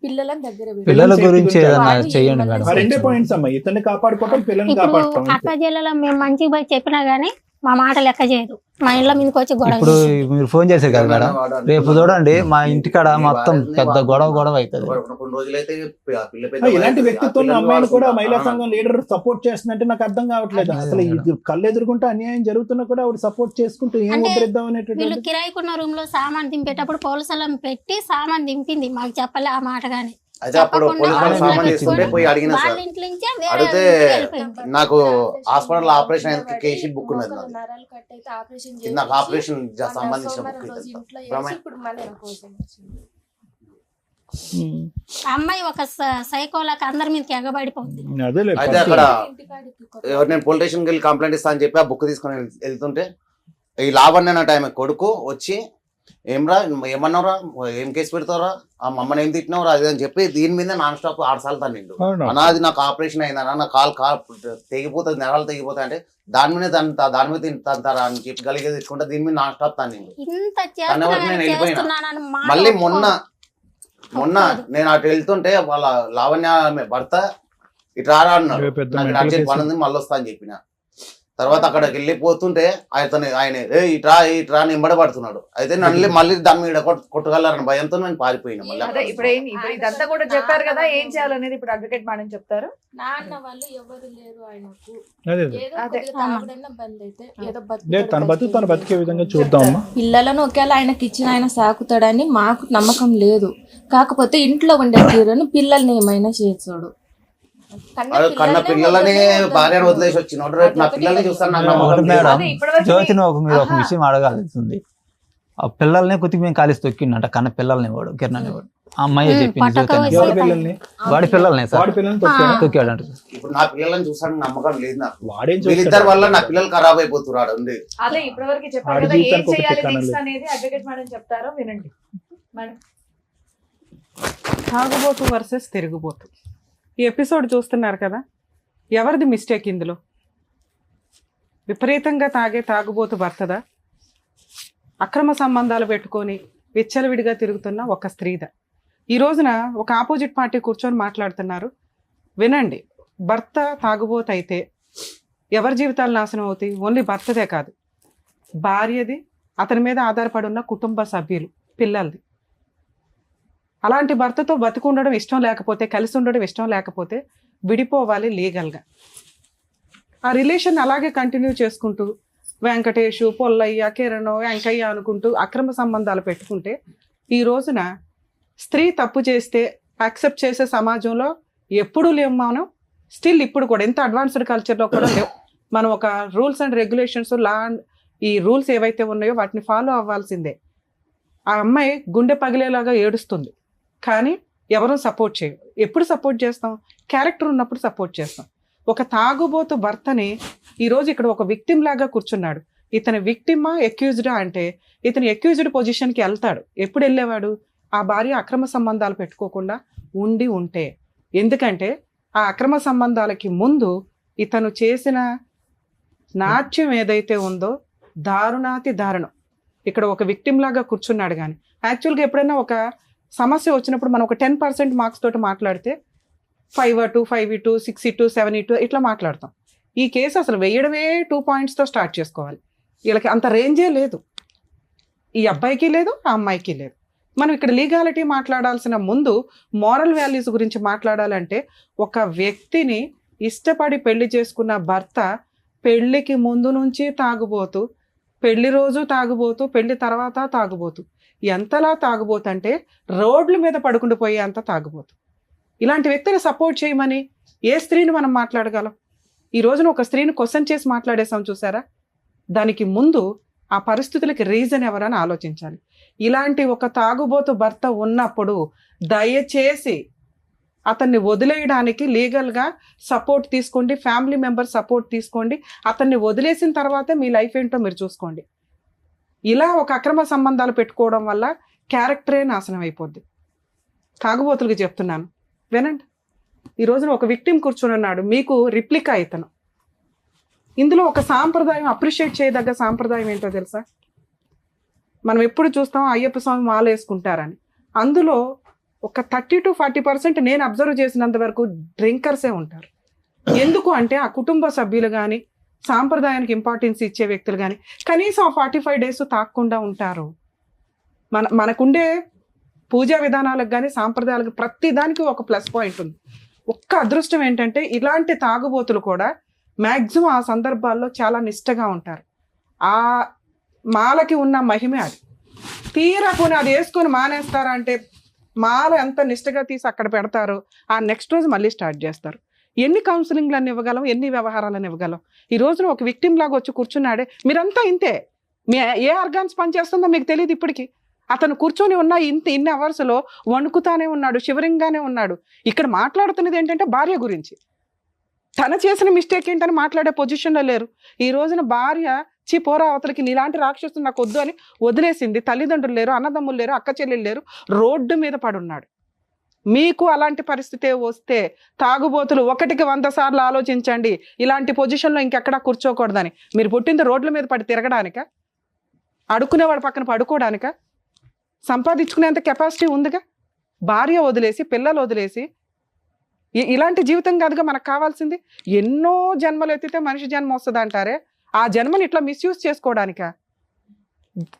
Speaker 7: పిల్లలని దగ్గర పెట్టుకో.
Speaker 4: పిల్లల
Speaker 3: safety
Speaker 4: గురించి
Speaker 3: గురించి
Speaker 4: ఏదైనా
Speaker 7: వాళ్ళు
Speaker 4: చేయండి
Speaker 7: ఏమన్నా
Speaker 3: ఆ
Speaker 4: మేడం.
Speaker 3: రెండే పాయింట్స్ అమ్మా, ఇతన్ని కాపాడుకోవటం, పిల్లల్ని
Speaker 8: ఇప్పుడు
Speaker 3: కాపాడటం.
Speaker 8: అక్క జిల్లాలో మేము మంచిగా పోయి చెప్పినా గానీ మా మాట లెక్క చేయదు. మా ఇళ్ళ మీదకి వచ్చి గొడవ
Speaker 4: ఇప్పుడు
Speaker 8: చేస్తుంది.
Speaker 4: మీరు ఫోన్ చేశారు కదా మేడం, రేపు చూడండి మా ఇంటికాడ మొత్తం పెద్ద గొడవ అవుతుంది.
Speaker 2: కొన్ని రోజులైతే
Speaker 3: ఇలాంటి వ్యక్తిత్వం అమ్మాయిని కూడా మహిళా సంఘం లీడర్ సపోర్ట్ చేస్తుందంటే నాకు అర్థం కావట్లేదు. అసలు ఇది కళ్ళు ఎదుర్కొంటే అన్యాయం జరుగుతున్నా కూడా ఆవిడ సపోర్ట్ చేసుకుంటూ ఏం
Speaker 8: అంటే
Speaker 3: ఉద్ధరిద్దాం
Speaker 8: వీళ్ళు
Speaker 3: అనేటువంటి.
Speaker 8: కిరాయికున్న రూమ్ లో సామాన్ దింపేటప్పుడు పోలీసులను పెట్టి సామాన్ దింపింది, మాకు చెప్పలే ఆ మాట గానీ.
Speaker 2: అయితే అప్పుడు పోలీసు వాళ్ళు సామాన్ తీసుకుంటే పోయి అడిగిన
Speaker 8: వాళ్ళ
Speaker 2: సార్
Speaker 8: ఇంట్లో నుంచే వేరే
Speaker 2: అడిగితే
Speaker 8: ఇంటికి వెళ్ళిపోయింది.
Speaker 2: నాకు హాస్పిటల్ ఆపరేషన్ అయితే కేసీ బుక్ ఉన్నది నాది.
Speaker 7: నరాలు కట్ అయితే ఆపరేషన్
Speaker 2: ఇది నాకు ఆపరేషన్ సంబంధించిన
Speaker 7: సోమవారం
Speaker 2: బుక్
Speaker 7: రోజు
Speaker 2: ఇది.
Speaker 7: ఇంట్లో
Speaker 2: ప్రమే-
Speaker 7: వేసి ఇప్పుడు మళ్ళీ నాకు కోసం వచ్చింది.
Speaker 8: ఆ అమ్మాయి ఒక సైకోలకు అందరి మీదకి ఎగబడిపోతుంది.
Speaker 3: అదేలే
Speaker 2: అయితే అక్కడ
Speaker 7: ఇంటికాడికి
Speaker 2: నేను పోలీస్ స్టేషన్కి వెళ్ళి కంప్లైంట్ ఇస్తా అని చెప్పి ఆ బుక్ తీసుకొని వెళ్తుంటే ఈ లావణ్య అన్న టైం కొడుకు వచ్చి ఏమరా ఏమన్నారా, ఏం కేసు పెడతారా, ఆ మమ్మల్ని ఏం తిట్టినవరా అది అని చెప్పి దీని మీద నాన్ స్టాప్ 6 సార్లు తన్నిండు.
Speaker 3: అవును.
Speaker 2: అన్నది నాకు ఆపరేషన్ అయిందన్నా, నా కాలు తెగిపోతుంది, నరాలు తెగిపోతాయి అంటే దాని మీద దాని మీద తంతారా అని చెప్పి గలిగే తీసుకుంటే దీని మీద నాన్ స్టాప్ తన్నిండు.
Speaker 8: ఇంత
Speaker 2: వరకు నేను వెళ్ళిపోయినా.
Speaker 8: చేస్తున్నానని మాట
Speaker 2: మళ్ళీ
Speaker 8: ఒప్పుకోదు.
Speaker 2: మొన్న నేను అటు వెళ్తుంటే వాళ్ళ లావణ్య ఆమె భర్త ఇటు రారా అన్నాడు.
Speaker 3: ఏ పెద్ద
Speaker 2: నాకు
Speaker 3: mental
Speaker 2: అర్జెంట్ పని
Speaker 3: case.
Speaker 2: ఉంది మళ్ళీ వస్తా అని చెప్పిన తర్వాత అక్కడికి వెళ్ళిపోతుంటే ఆయన ఇట్రా అని ఎంబడబడుతున్నాడు. అయితే నన్ను మళ్ళీ దాని మీద కొట్టగలరని భయంతో నేను పారిపోయినా. మళ్ళీ
Speaker 1: అదే ఇప్పుడు ఇదంతా కూడా చెప్పారు కదా, ఏం చేయాలనేది ఇప్పుడు అడ్వకేట్ మేడం చెప్తారు.
Speaker 7: నాన్న వాళ్ళు ఎవరు లేరు ఆయనకు.
Speaker 3: అదే
Speaker 7: ఏదో
Speaker 1: అదే.
Speaker 7: కొద్దిగా తాగుడన్నా బంద్ అయితే ఏదో
Speaker 3: లేదు, తన బతుకు తను
Speaker 7: బతుకుతాడు.
Speaker 3: బతికే విధంగా చూద్దామమ్మా.
Speaker 7: పిల్లలను ఒకేలా ఆయనకి ఇచ్చిన ఆయన సాకుతాడని మాకు నమ్మకం లేదు. కాకపోతే ఇంట్లో ఉండే తీరును పిల్లల్ని ఏమైనా చేసాడు.
Speaker 2: కన్న పిల్లలని భార్యను వదిలేసి వచ్చినోడు రేపు నా పిల్లల్ని చూస్తాను నాకు
Speaker 4: ఒకటి
Speaker 2: నమ్మకం లేదు.
Speaker 4: మేడం,
Speaker 1: అదే ఇప్పటివరకు
Speaker 4: జ్యోతిని మీరు ఒక
Speaker 1: ఆహా.
Speaker 4: విషయం అడగాల్సింది. ఆ పిల్లల్ని కొద్దిగా మేము కలిసి తొక్కిండంట, కన్న పిల్లల్ని వాడు కిరణ్ వాడు. ఆ అమ్మాయి చెప్పింది
Speaker 8: పట్టక
Speaker 4: జ్యోతి అని.
Speaker 3: ఎవరి పిల్లల్ని?
Speaker 4: వాడి పిల్లల్ని సార్
Speaker 3: వాడి పిల్లల్ని తొక్కాడా?
Speaker 4: తొక్కాడంట.
Speaker 2: ఇప్పుడు నా పిల్లల్ని చూస్తాను నమ్మకం లేదు నాకు.
Speaker 3: వాడేం
Speaker 2: వీళ్ళిద్దరి
Speaker 3: చూస్తాడు?
Speaker 2: వల్ల నా పిల్లలు ఖరాబ్ అయిపోతున్నాడు ఉంది.
Speaker 1: అదే ఇప్పటివరకు చెప్పారు
Speaker 3: ఆడి
Speaker 1: కదా, ఏం
Speaker 3: జీవితానికి ఒక
Speaker 1: చేయాలి
Speaker 3: టిక్
Speaker 1: నెక్స్ట్
Speaker 3: అనేది.
Speaker 1: అనేది అడ్వకేట్ మేడం చెప్తారో వినండి మేడం.
Speaker 6: తాగుబోతు వర్సెస్ తిరుగుబోతు. ఈ ఎపిసోడ్ చూస్తున్నారు కదా, ఎవరిది మిస్టేక్ ఇందులో? విపరీతంగా తాగుబోతు భర్తదా, అక్రమ సంబంధాలు పెట్టుకొని విచ్చలవిడిగా తిరుగుతున్న ఒక స్త్రీదా? ఈ రోజున ఒక ఆపోజిట్ పార్టీ కూర్చొని మాట్లాడుతున్నారు. వినండి, భర్త తాగుబోతు అయితే ఎవరి జీవితాలు నాశనం అవుతాయి? ఓన్లీ భర్తదే కాదు, భార్యది, అతని మీద ఆధారపడి ఉన్న కుటుంబ సభ్యులు, పిల్లలది. అలాంటి భర్తతో బతికుండడం ఇష్టం లేకపోతే, కలిసి ఉండడం ఇష్టం లేకపోతే విడిపోవాలి లీగల్గా. ఆ రిలేషన్ అలాగే కంటిన్యూ చేసుకుంటూ వెంకటేషు, పొల్లయ్య, కిరణ్, వెంకయ్య అనుకుంటూ అక్రమ సంబంధాలు పెట్టుకుంటే ఈ రోజున స్త్రీ తప్పు చేస్తే యాక్సెప్ట్ చేసే సమాజంలో ఎప్పుడూ లేవు మనం. స్టిల్ ఇప్పుడు కూడా ఎంత అడ్వాన్స్డ్ కల్చర్లో కూడా లేవు. మనం ఒక రూల్స్ అండ్ రెగ్యులేషన్స్, లా, ఈ రూల్స్ ఏవైతే ఉన్నాయో వాటిని ఫాలో అవ్వాల్సిందే. ఆ అమ్మాయి గుండె పగిలేలాగా ఏడుస్తుంది, కానీ ఎవరూ సపోర్ట్ చేయరు. ఎప్పుడు సపోర్ట్ చేస్తాం? క్యారెక్టర్ ఉన్నప్పుడు సపోర్ట్ చేస్తాం. ఒక తాగుబోతు భర్తని ఈరోజు ఇక్కడ ఒక విక్టిమ్ లాగా కూర్చున్నాడు. ఇతని విక్టిమా ఎక్యూజ్డా అంటే ఇతను ఎక్యూజ్డ్ పొజిషన్కి వెళ్తాడు. ఎప్పుడు వెళ్ళేవాడు? ఆ భార్య అక్రమ సంబంధాలు పెట్టుకోకుండా ఉంటే. ఎందుకంటే ఆ అక్రమ సంబంధాలకి ముందు ఇతను చేసిన నాట్యం ఏదైతే ఉందో దారుణాతి దారుణం. ఇక్కడ ఒక విక్టిమ్ లాగా కూర్చున్నాడు. కానీ యాక్చువల్గా ఎప్పుడైనా ఒక సమస్య వచ్చినప్పుడు మనం ఒక 10% మార్క్స్ తోటి మాట్లాడితే 5 5 6 7 ఇట్లా మాట్లాడతాం. ఈ కేసు అసలు వేయడమే 2 పాయింట్స్తో స్టార్ట్ చేసుకోవాలి. వీళ్ళకి అంత రేంజే లేదు, ఈ అబ్బాయికి లేదు, ఆ అమ్మాయికి లేదు. మనం ఇక్కడ లీగాలిటీ మాట్లాడాల్సిన ముందు మోరల్ వాల్యూస్ గురించి మాట్లాడాలంటే, ఒక వ్యక్తిని ఇష్టపడి పెళ్లి చేసుకున్న భర్త పెళ్లికి ముందు నుంచి తాగుబోతూ, పెళ్లి రోజు తాగుబోతూ, పెళ్లి తర్వాత తాగుబోతూ, ఎంతలా తాగుబోతు అంటే రోడ్ల మీద పడుకుంటూ పోయే అంత తాగుబోతు. ఇలాంటి వ్యక్తిని సపోర్ట్ చేయమని ఏ స్త్రీని మనం మాట్లాడగలం? ఈ రోజున ఒక స్త్రీని క్వశ్చన్ చేసి మాట్లాడేసాం చూసారా? దానికి ముందు ఆ పరిస్థితులకి రీజన్ ఎవరని ఆలోచించాలి. ఇలాంటి ఒక తాగుబోతు భర్త ఉన్నప్పుడు దయచేసి అతన్ని వదిలేయడానికి లీగల్గా సపోర్ట్ తీసుకోండి, ఫ్యామిలీ మెంబర్ సపోర్ట్ తీసుకోండి. అతన్ని వదిలేసిన తర్వాతే మీ లైఫ్ ఏంటో మీరు చూసుకోండి. ఇలా ఒక అక్రమ సంబంధాలు పెట్టుకోవడం వల్ల క్యారెక్టరే నాశనం అయిపోద్ది. తాగుబోతులకి చెప్తున్నాను, వినండి. ఈ రోజున ఒక విక్టిమ్ కూర్చొని ఉన్నాడు, మీకు రిప్లికా ఇతను. ఇందులో ఒక సాంప్రదాయం, అప్రిషియేట్ చేయదగ్గ సాంప్రదాయం ఏంటో తెలుసా? మనం ఎప్పుడు చూస్తాం అయ్యప్ప స్వామి మాల వేసుకుంటారని. అందులో ఒక 30 to 40% నేను అబ్జర్వ్ చేసినంత వరకు డ్రింకర్సే ఉంటారు. ఎందుకు అంటే ఆ కుటుంబ సభ్యులు కానీ సాంప్రదాయానికి ఇంపార్టెన్స్ ఇచ్చే వ్యక్తులు కానీ కనీసం 45 days తాగకుండా ఉంటారు. మనకుండే పూజా విధానాలకు కానీ సాంప్రదాయాలకు ప్రతి దానికి ఒక ప్లస్ పాయింట్ ఉంది. ఒక్క అదృష్టం ఏంటంటే ఇలాంటి తాగుబోతులు కూడా మ్యాక్సిమం ఆ సందర్భాల్లో చాలా నిష్టగా ఉంటారు. ఆ మాలకి ఉన్న మహిమే అది. తీరా పోనీ అది వేసుకొని మానేస్తారా అంటే మాల ఎంత నిష్టగా తీసి అక్కడ పెడతారో ఆ నెక్స్ట్ రోజు మళ్ళీ స్టార్ట్ చేస్తారు. ఎన్ని కౌన్సిలింగ్లను ఇవ్వగలం, ఎన్ని వ్యవహారాలను ఇవ్వగలం? ఈ రోజున ఒక విక్టిమ్ లాగా వచ్చి కూర్చున్నాడే, మీరంతా ఇంతే. మీ ఏ ఆర్గాన్స్ పనిచేస్తుందో మీకు తెలియదు ఇప్పటికీ. అతను కూర్చొని ఉన్న ఇన్ని అవర్స్లో వణుకుతానే ఉన్నాడు, శివరింగానే ఉన్నాడు. ఇక్కడ మాట్లాడుతున్నది ఏంటంటే భార్య గురించి. తన చేసిన మిస్టేక్ ఏంటని మాట్లాడే పొజిషన్లో లేరు. ఈ రోజున భార్య పోరా అవతలకి, నీలాంటి రాక్షసు నాకు వద్దు అని వదిలేసింది. తల్లిదండ్రులు లేరు, అన్నదమ్ములు లేరు, అక్క చెల్లెలు లేరు, రోడ్డు మీద పడున్నాడు. మీకు అలాంటి పరిస్థితి వస్తే తాగుబోతులు 1కి 100 సార్లు ఆలోచించండి. ఇలాంటి పొజిషన్లో ఇంకెక్కడా కూర్చోకూడదని. మీరు పుట్టింది రోడ్ల మీద పడి తిరగడానిక, అడుక్కునేవాడు పక్కన పడుకోవడానిక? సంపాదించుకునేంత కెపాసిటీ ఉందిగా. భార్య వదిలేసి, పిల్లలు వదిలేసి ఇలాంటి జీవితం కాదుగా మనకు కావాల్సింది. ఎన్నో జన్మలు ఎత్తితే మనిషి జన్మ వస్తుంది అంటారే, ఆ జన్మని ఇట్లా మిస్యూజ్ చేసుకోవడానిక?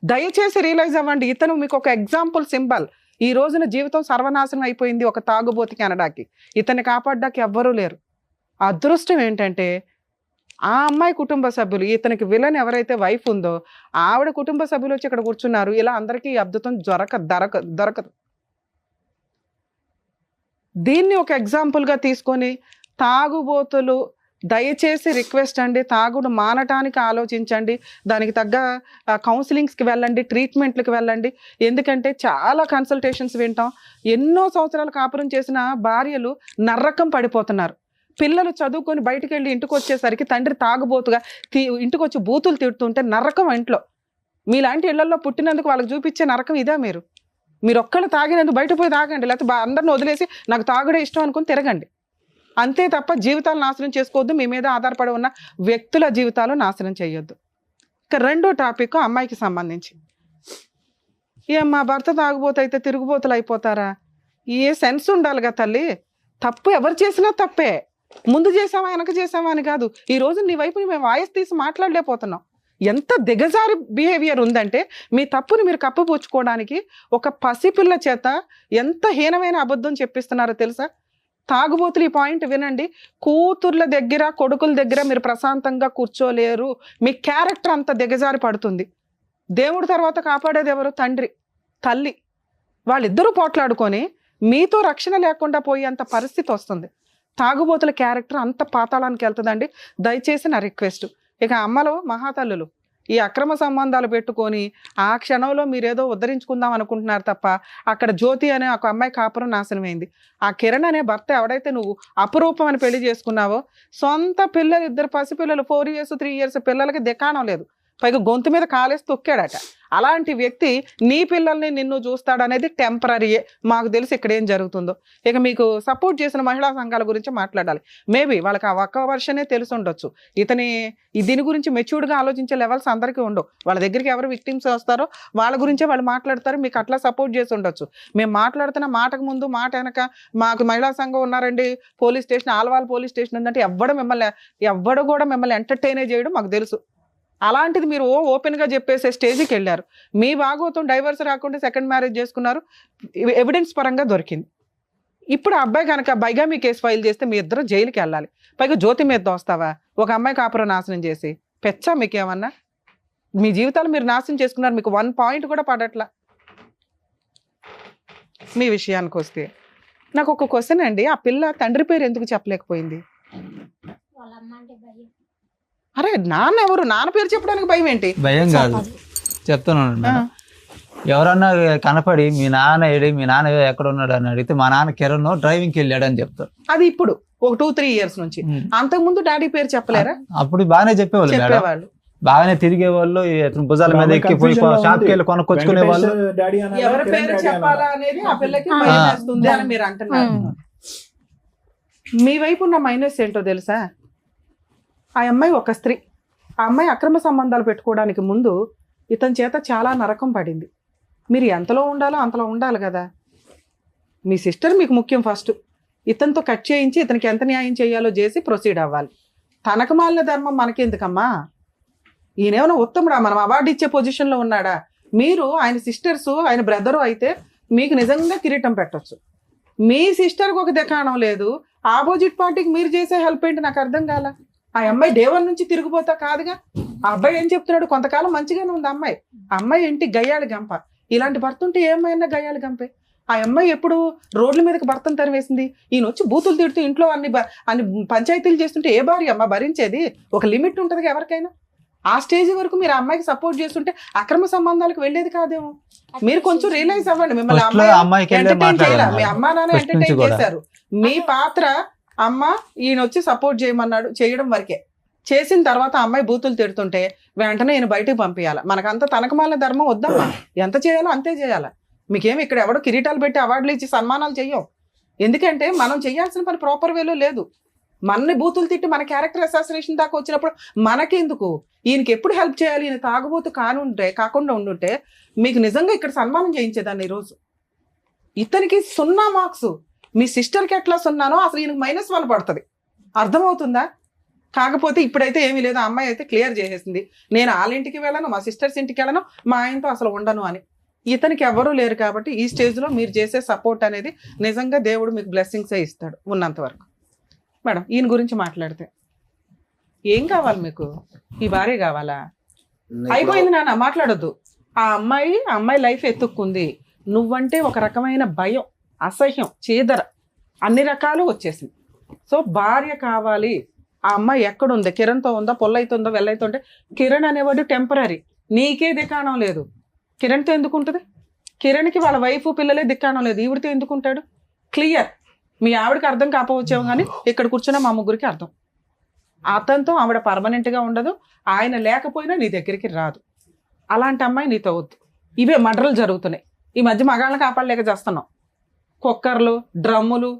Speaker 6: దయచేసి రియలైజ్ అవ్వండి. ఇతను మీకు ఒక ఎగ్జాంపుల్, సింబల్. ఈ రోజున జీవితం సర్వనాశనం అయిపోయింది ఒక తాగుబోతికి అనడానికి. ఇతన్ని కాపాడడానికి ఎవ్వరూ లేరు. అదృష్టం ఏంటంటే ఆ అమ్మాయి కుటుంబ సభ్యులు, ఇతనికి విలన్ ఎవరైతే వైఫ్ ఉందో ఆవిడ కుటుంబ సభ్యులు వచ్చి ఇక్కడ కూర్చున్నారు. ఇలా అందరికీ అద్భుతం దొరకదు. దీన్ని ఒక ఎగ్జాంపుల్గా తీసుకొని తాగుబోతులు దయచేసి రిక్వెస్ట్ అండి, తాగుడు మానటానికి ఆలోచించండి. దానికి తగ్గ కౌన్సిలింగ్స్కి వెళ్ళండి, ట్రీట్మెంట్లకు వెళ్ళండి. ఎందుకంటే చాలా కన్సల్టేషన్స్ వింటాం. ఎన్నో సంవత్సరాలు కాపురం చేసిన భార్యలు నర్రకం పడిపోతున్నారు. పిల్లలు చదువుకొని బయటికి వెళ్ళి ఇంటికి వచ్చేసరికి తండ్రి తాగుబోతుగా ఇంటికి వచ్చి బూతులు తిడుతుంటే నరకం ఇంట్లో. మీలాంటి ఇళ్లలో పుట్టినందుకు వాళ్ళకి చూపించే నరకం ఇదే. మీరు ఒక్కళ్ళు తాగినందుకు బయట పోయి తాగండి, లేకపోతే అందరిని వదిలేసి నాకు తాగుడే ఇష్టం అనుకుని తిరగండి. అంతే తప్ప జీవితాలు నాశనం చేసుకోవద్దు. మీ మీద ఆధారపడి ఉన్న వ్యక్తుల జీవితాలు నాశనం చేయొద్దు. ఇక రెండో టాపిక్ అమ్మాయికి సంబంధించి. మా భర్త తాగుబోతు అయితే తిరుగుబోతులు అయిపోతారా? ఏ సెన్స్ ఉండాలిగా తల్లి. తప్పు ఎవరు చేసినా తప్పే. ముందు చేసావా వెనక చేసావా అని కాదు. ఈ రోజు నీ వైపు మేము వాయిస్ తీసి మాట్లాడలేకపోతున్నాం. ఎంత దిగజారి బిహేవియర్ ఉందంటే మీ తప్పుని మీరు కప్పుపుచ్చుకోవడానికి ఒక పసిపిల్ల చేత ఎంత హీనమైన అబద్ధం చెప్పిస్తున్నారో తెలుసా? తాగుబోతులు ఈ పాయింట్ వినండి. కూతుర్ల దగ్గర, కొడుకుల దగ్గర మీరు ప్రశాంతంగా కూర్చోలేరు. మీ క్యారెక్టర్ అంత దిగజారి పడుతుంది. దేవుడి తర్వాత కాపాడేది ఎవరు? తండ్రి, తల్లి. వాళ్ళిద్దరూ పోట్లాడుకొని మీతో రక్షణ లేకుండా పోయేంత పరిస్థితి వస్తుంది. తాగుబోతుల క్యారెక్టర్ అంత పాతాళానికి వెళ్తుందండి. దయచేసి నా రిక్వెస్ట్. ఇక అమ్మలు, మహాతల్లులు, ఈ అక్రమ సంబంధాలు పెట్టుకొని ఆ క్షణంలో మీరేదో ఉద్ధరించుకుందాం అనుకుంటున్నారు తప్ప అక్కడ జ్యోతి అనే ఒక అమ్మాయి కాపురం నాశనమైంది. ఆ కిరణ్ అనే భర్త ఎవడైతే నువ్వు అపురూపం అని పెళ్లి చేసుకున్నావో, సొంత పిల్లలు, 2 పసిపిల్లలు, 4 years 3 years పిల్లలకి దికాణం లేదు. పైగా గొంతు మీద కాలేసి తొక్కాడట. అలాంటి వ్యక్తి నీ పిల్లల్ని నిన్ను చూస్తాడనేది టెంపరీయే. మాకు తెలిసి ఇక్కడ ఏం జరుగుతుందో. ఇక మీకు సపోర్ట్ చేసిన మహిళా సంఘాల గురించి మాట్లాడాలి. మేబీ వాళ్ళకి ఆ ఒక్క వర్షనే తెలిసి ఉండొచ్చు. దీని గురించి మెచ్యూర్డ్గా ఆలోచించే లెవెల్స్ అందరికీ ఉండవు. వాళ్ళ దగ్గరికి ఎవరు విక్టిమ్స్ వస్తారో వాళ్ళ గురించే వాళ్ళు మాట్లాడతారు. మీకు అట్లా సపోర్ట్ చేసి ఉండొచ్చు. మేము మాట్లాడుతున్న మాటకు ముందు మాట వెనక మాకు మహిళా సంఘం ఉన్నారండి, police station, Alwal police station ఉందంటే ఎవ్వడు కూడా మిమ్మల్ని ఎంటర్టైనే చేయడం మాకు తెలుసు. అలాంటిది మీరు ఓపెన్గా చెప్పేసే స్టేజ్కి వెళ్ళారు. మీ భాగోతం డైవర్స్ రాకుండా సెకండ్ మ్యారేజ్ చేసుకున్నారు, ఎవిడెన్స్ పరంగా దొరికింది. ఇప్పుడు ఆ అబ్బాయి కనుక బైగామీ కేసు ఫైల్ చేస్తే మీ ఇద్దరు జైలుకి వెళ్ళాలి. పైగా జ్యోతి మీద దోస్తావా? ఒక అమ్మాయి కాపురం నాశనం చేసి పెచ్చా మీకేమన్నా? మీ జీవితాలు మీరు నాశనం చేసుకున్నారు. మీకు 1 point కూడా పడట్లా. మీ విషయానికి వస్తే నాకు ఒక క్వశ్చన్ అండి. ఆ పిల్ల తండ్రి పేరు ఎందుకు చెప్పలేకపోయింది? అరే నాన్న ఎవరు? నాన్న పేరు చెప్పడానికి భయం ఏంటి?
Speaker 4: భయం కాదు, చెప్తున్నాను మేడం. ఎవరన్నా కనపడి మీ నాన్న ఏడి, మీ నాన్న ఎక్కడ ఉన్నాడు అని అడిగితే మా నాన్న కిరణ్ డ్రైవింగ్కి వెళ్ళాడు అని చెప్తారు.
Speaker 6: అది ఇప్పుడు ఒక 2-3 years నుంచి. అంతకుముందు డాడీ పేరు చెప్పలేరా?
Speaker 4: అప్పుడు బాగానే చెప్పేవాళ్ళు మేడం. బాగానే తిరిగే వాళ్ళు, భుజాల మీద ఎక్కి పోయి షాప్కి వెళ్ళి కొనుక్కొచ్చుకునే వాళ్ళు.
Speaker 6: ఎవరి పేరు చెప్పాలా అనేది ఆ పిల్లకి భయం వేస్తుంది అని మీరు అంటున్నారు. మీ వైపు ఉన్న మైనస్ ఏంటో తెలుసా? ఆ అమ్మాయి ఒక స్త్రీ. ఆ అమ్మాయి అక్రమ సంబంధాలు పెట్టుకోవడానికి ముందు ఇతని చేత చాలా నరకం పడింది. మీరు ఎంతలో ఉండాలో అంతలో ఉండాలి కదా. మీ సిస్టర్ మీకు ముఖ్యం ఫస్ట్. ఇతనితో కట్ చేయించి ఇతనికి ఎంత న్యాయం చేయాలో చేసి ప్రొసీడ్ అవ్వాలి. తనకు మాలిన ధర్మం మనకెందుకమ్మా? ఈయనేమైనా ఉత్తముడా? మనం అవార్డు ఇచ్చే పొజిషన్లో ఉన్నాడా? మీరు ఆయన సిస్టర్స్, ఆయన బ్రదరు అయితే మీకు నిజంగా కిరీటం పెట్టొచ్చు. మీ సిస్టర్కి ఒక దుకాణం లేదు, ఆపోజిట్ పార్టీకి మీరు చేసే హెల్ప్ ఏంటి నాకు అర్థం కాల. ఆ అమ్మాయి దేవన్ నుంచి తిరిగిపోతా కాదుగా. ఆ అబ్బాయి ఏం చెప్తున్నాడు, కొంతకాలం మంచిగానే ఉంది అమ్మాయి. అమ్మాయి ఏంటి గయ్యాళి గంప. ఇలాంటి భర్త ఉంటే ఏమైనా గయ్యాళి గంపే. ఆ అమ్మాయి ఎప్పుడు రోడ్ల మీదకి భర్తను తరివేసింది. ఈయన వచ్చి బూతులు తిడుతూ ఇంట్లో అన్ని పంచాయతీలు చేస్తుంటే ఏ భార్య అమ్మ భరించేది? ఒక లిమిట్ ఉంటుంది ఎవరికైనా. ఆ స్టేజ్ వరకు మీరు ఆ అమ్మాయికి సపోర్ట్ చేస్తుంటే అక్రమ సంబంధాలకు వెళ్ళేది కాదేమో. మీరు కొంచెం రియలైజ్ అవ్వండి. మిమ్మల్ని ఎంటర్టైన్ చేయాలి, మీ అమ్మా నాన్న ఎంటర్టైన్ చేశారు. మీ పాత్ర అమ్మ ఈయన వచ్చి సపోర్ట్ చేయమన్నాడు, చేయడం వరకే. చేసిన తర్వాత అమ్మాయి బూతులు తిడుతుంటే వెంటనే ఈయన బయటకు పంపించాలి. మనకంతా తనకు మాలిన ధర్మం వద్దమ్మా. ఎంత చేయాలో అంతే చేయాలి. మీకేమి ఇక్కడ ఎవడో కిరీటాలు పెట్టి అవార్డులు ఇచ్చి సన్మానాలు చెయ్యం. ఎందుకంటే మనం చేయాల్సిన పని ప్రాపర్ వేలో లేదు. మనని బూతులు తిట్టి మన క్యారెక్టర్ అసాసినేషన్ దాకా వచ్చినప్పుడు మనకెందుకు? ఈయనకి ఎప్పుడు హెల్ప్ చేయాలి? ఈయన తాగుబోతు కాకుండా ఉండుంటే మీకు నిజంగా ఇక్కడ సన్మానం చేయించేదాన్ని ఈరోజు. ఇతనికి 0 మార్క్స్, మీ సిస్టర్కి ఎట్లా 0నో అసలు ఈయనకి -1 పడుతుంది. అర్థమవుతుందా? కాకపోతే ఇప్పుడైతే ఏమీ లేదు. ఆ అమ్మాయి అయితే క్లియర్ చేసేసింది, నేను వాళ్ళ ఇంటికి వెళ్ళను, మా సిస్టర్స్ ఇంటికి వెళ్ళను, మా ఆయనతో అసలు ఉండను అని. ఇతనికి ఎవరూ లేరు కాబట్టి ఈ స్టేజ్లో మీరు చేసే సపోర్ట్ అనేది నిజంగా దేవుడు మీకు బ్లెస్సింగ్సే ఇస్తాడు ఉన్నంత వరకు. మేడం, ఈయన గురించి మాట్లాడితే ఏం కావాలి మీకు? ఈ భార్య కావాలా? అయిపోయింది నాన్న, మాట్లాడొద్దు. ఆ అమ్మాయి లైఫ్ ఎత్తుక్కుంది. నువ్వంటే ఒక రకమైన భయం, అసహ్యం, చీదర అన్ని రకాలు వచ్చేసింది. సో భార్య కావాలి. ఆ అమ్మాయి ఎక్కడుంది? కిరణ్తో ఉందా, పొల్లైతుందో, వెళ్ళైతుంటే? కిరణ్ అనేవాడు టెంపరీ. నీకే దిక్కాణం లేదు. కిరణ్తో ఎందుకు ఉంటుంది? కిరణ్కి వాళ్ళ వైఫ్ పిల్లలే దిక్కాణం లేదు, ఈవిడితో ఎందుకుంటాడు? క్లియర్. మీ ఆవిడకి అర్థం కాకపోవచ్చేమో కానీ ఇక్కడ కూర్చున్న మా ముగ్గురికి అర్థం. అతనితో ఆవిడ పర్మనెంట్గా ఉండదు, ఆయన లేకపోయినా నీ దగ్గరికి రాదు. అలాంటి అమ్మాయి నీతో వద్దు. ఇవే మర్డర్లు జరుగుతున్నాయి ఈ మధ్య. మగాళ్ళని కాపాడలేక చేస్తున్నాం. కుక్కర్లు, డ్రమ్ములు,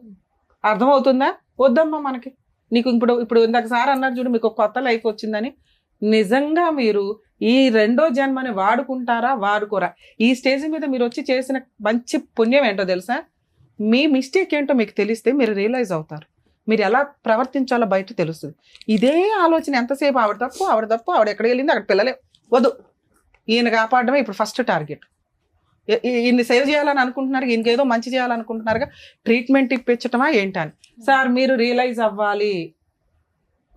Speaker 6: అర్థమవుతుందా? వద్దమ్మా మనకి. నీకు ఇప్పుడు ఇందాక సార్ అన్నారు చూడు, మీకు కొత్త లైఫ్ వచ్చిందని. నిజంగా మీరు ఈ 2వ జన్మని వాడుకుంటారా వాడుకోరా? ఈ స్టేజ్ మీద మీరు వచ్చి చేసిన మంచి పుణ్యం ఏంటో తెలుసా? మీ మిస్టేక్ ఏంటో మీకు తెలిస్తే మీరు రియలైజ్ అవుతారు. మీరు ఎలా ప్రవర్తించాలో బయట తెలుస్తుంది. ఇదే ఆలోచన ఎంతసేపు ఆవిడ తప్పు, ఆవిడ ఎక్కడికి వెళ్ళింది, అక్కడ పిల్లలే వద్దు. ఈయన కాపాడడమే ఇప్పుడు ఫస్ట్ టార్గెట్. ఈయన్ని సేవ్ చేయాలని అనుకుంటున్నారు, ఈయనకి ఏదో మంచి చేయాలనుకుంటున్నారుగా. ట్రీట్మెంట్ ఇప్పించటమా ఏంటని? సార్ మీరు రియలైజ్ అవ్వాలి,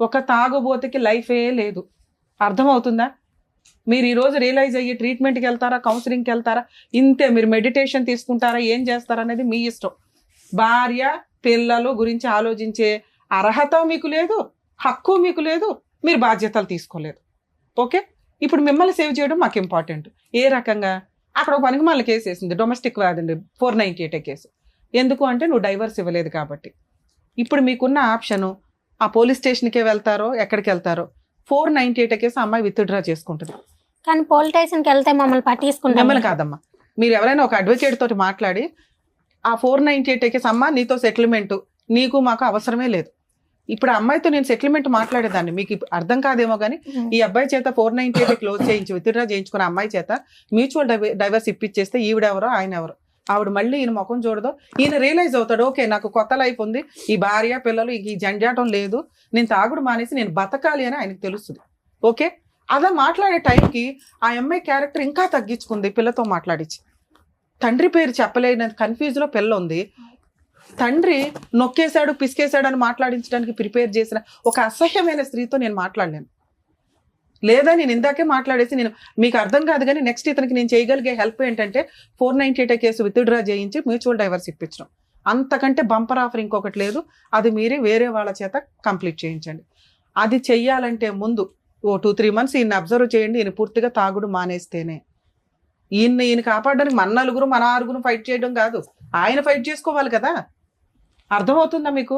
Speaker 6: ఒక తాగుబోతుకి లైఫే లేదు. అర్థమవుతుందా? మీరు ఈరోజు రియలైజ్ అయ్యి ట్రీట్మెంట్కి వెళ్తారా, కౌన్సిలింగ్కి వెళ్తారా, ఇంతే. మీరు మెడిటేషన్ తీసుకుంటారా, ఏం చేస్తారా అనేది మీ ఇష్టం. భార్య పిల్లలు గురించి ఆలోచించే అర్హత మీకు లేదు, హక్కు మీకు లేదు, మీరు బాధ్యతలు తీసుకోలేదు. ఓకే, ఇప్పుడు మిమ్మల్ని సేవ్ చేయడం మాకు ఇంపార్టెంట్. ఏ రకంగా? అక్కడ ఒక పనికి మళ్ళీ కేసు వేసింది, డొమెస్టిక్ వ్యాధి 498 కేసు. ఎందుకు అంటే నువ్వు డైవర్స్ ఇవ్వలేదు కాబట్టి. ఇప్పుడు మీకున్న ఆప్షను ఆ పోలీస్ స్టేషన్కే వెళ్తారో ఎక్కడికి వెళ్తారో. 498 కేసు అమ్మాయి విత్డ్రా చేసుకుంటుంది.
Speaker 8: కానీ పోలీస్ స్టేషన్కి వెళ్తే మమ్మల్ని పట్టించుకుంటాం.
Speaker 6: మిమ్మల్ని కాదమ్మా, మీరు ఎవరైనా ఒక అడ్వకేట్ తోటి మాట్లాడి ఆ 498 కేసు అమ్మ నీతో సెటిల్మెంట్ నీకు మాకు అవసరమే లేదు. ఇప్పుడు ఆ అమ్మాయితో నేను సెటిల్మెంట్ మాట్లాడేదాన్ని, మీకు అర్థం కాదేమో కానీ ఈ అబ్బాయి చేత 498 క్లోజ్ చేయించి విత్డ్రా చేయించుకున్న అమ్మాయి చేత మ్యూచువల్ డైవర్స్ ఇప్పించేస్తే ఈవిడెవరో ఆయన ఎవరో, ఆవిడ మళ్ళీ ఈయన ముఖం చూడదు. ఈయన రియలైజ్ అవుతాడు, ఓకే నాకు కొత్త లైఫ్ ఉంది, ఈ భార్య పిల్లలు ఈ జంజాటం లేదు, నేను తాగుడు మానేసి నేను బతకాలి అని ఆయనకు తెలుస్తుంది. ఓకే, అలా మాట్లాడే టైంకి ఆ అమ్మాయి క్యారెక్టర్ ఇంకా తగ్గించుకుంది. పిల్లతో మాట్లాడించి తండ్రి పేరు చెప్పలేని కన్ఫ్యూజ్లో పిల్ల ఉంది. తండ్రి నొక్కేశాడు, పిసికేశాడు అని మాట్లాడించడానికి ప్రిపేర్ చేసిన ఒక అసహ్యమైన స్త్రీతో నేను మాట్లాడలేను. లేదా నేను ఇందాకే మాట్లాడేసి నేను మీకు అర్థం కాదు కానీ నెక్స్ట్ ఇతనికి నేను చేయగలిగే హెల్ప్ ఏంటంటే 498 కేసు విత్డ్రా చేయించి మ్యూచువల్ డైవర్స్ ఇప్పించడం. అంతకంటే బంపర్ ఆఫర్ ఇంకొకటి లేదు. అది మీరే వేరే వాళ్ళ చేత కంప్లీట్ చేయించండి. అది చెయ్యాలంటే ముందు ఓ 2-3 మంత్స్ ఈయన్ని అబ్జర్వ్ చేయండి. ఈయన పూర్తిగా తాగుడు మానేస్తేనే. ఈయన కాపాడడానికి మన 4 మన 6 ఫైట్ చేయడం కాదు, ఆయన ఫైట్ చేసుకోవాలి కదా. అర్థమవుతుందా మీకు?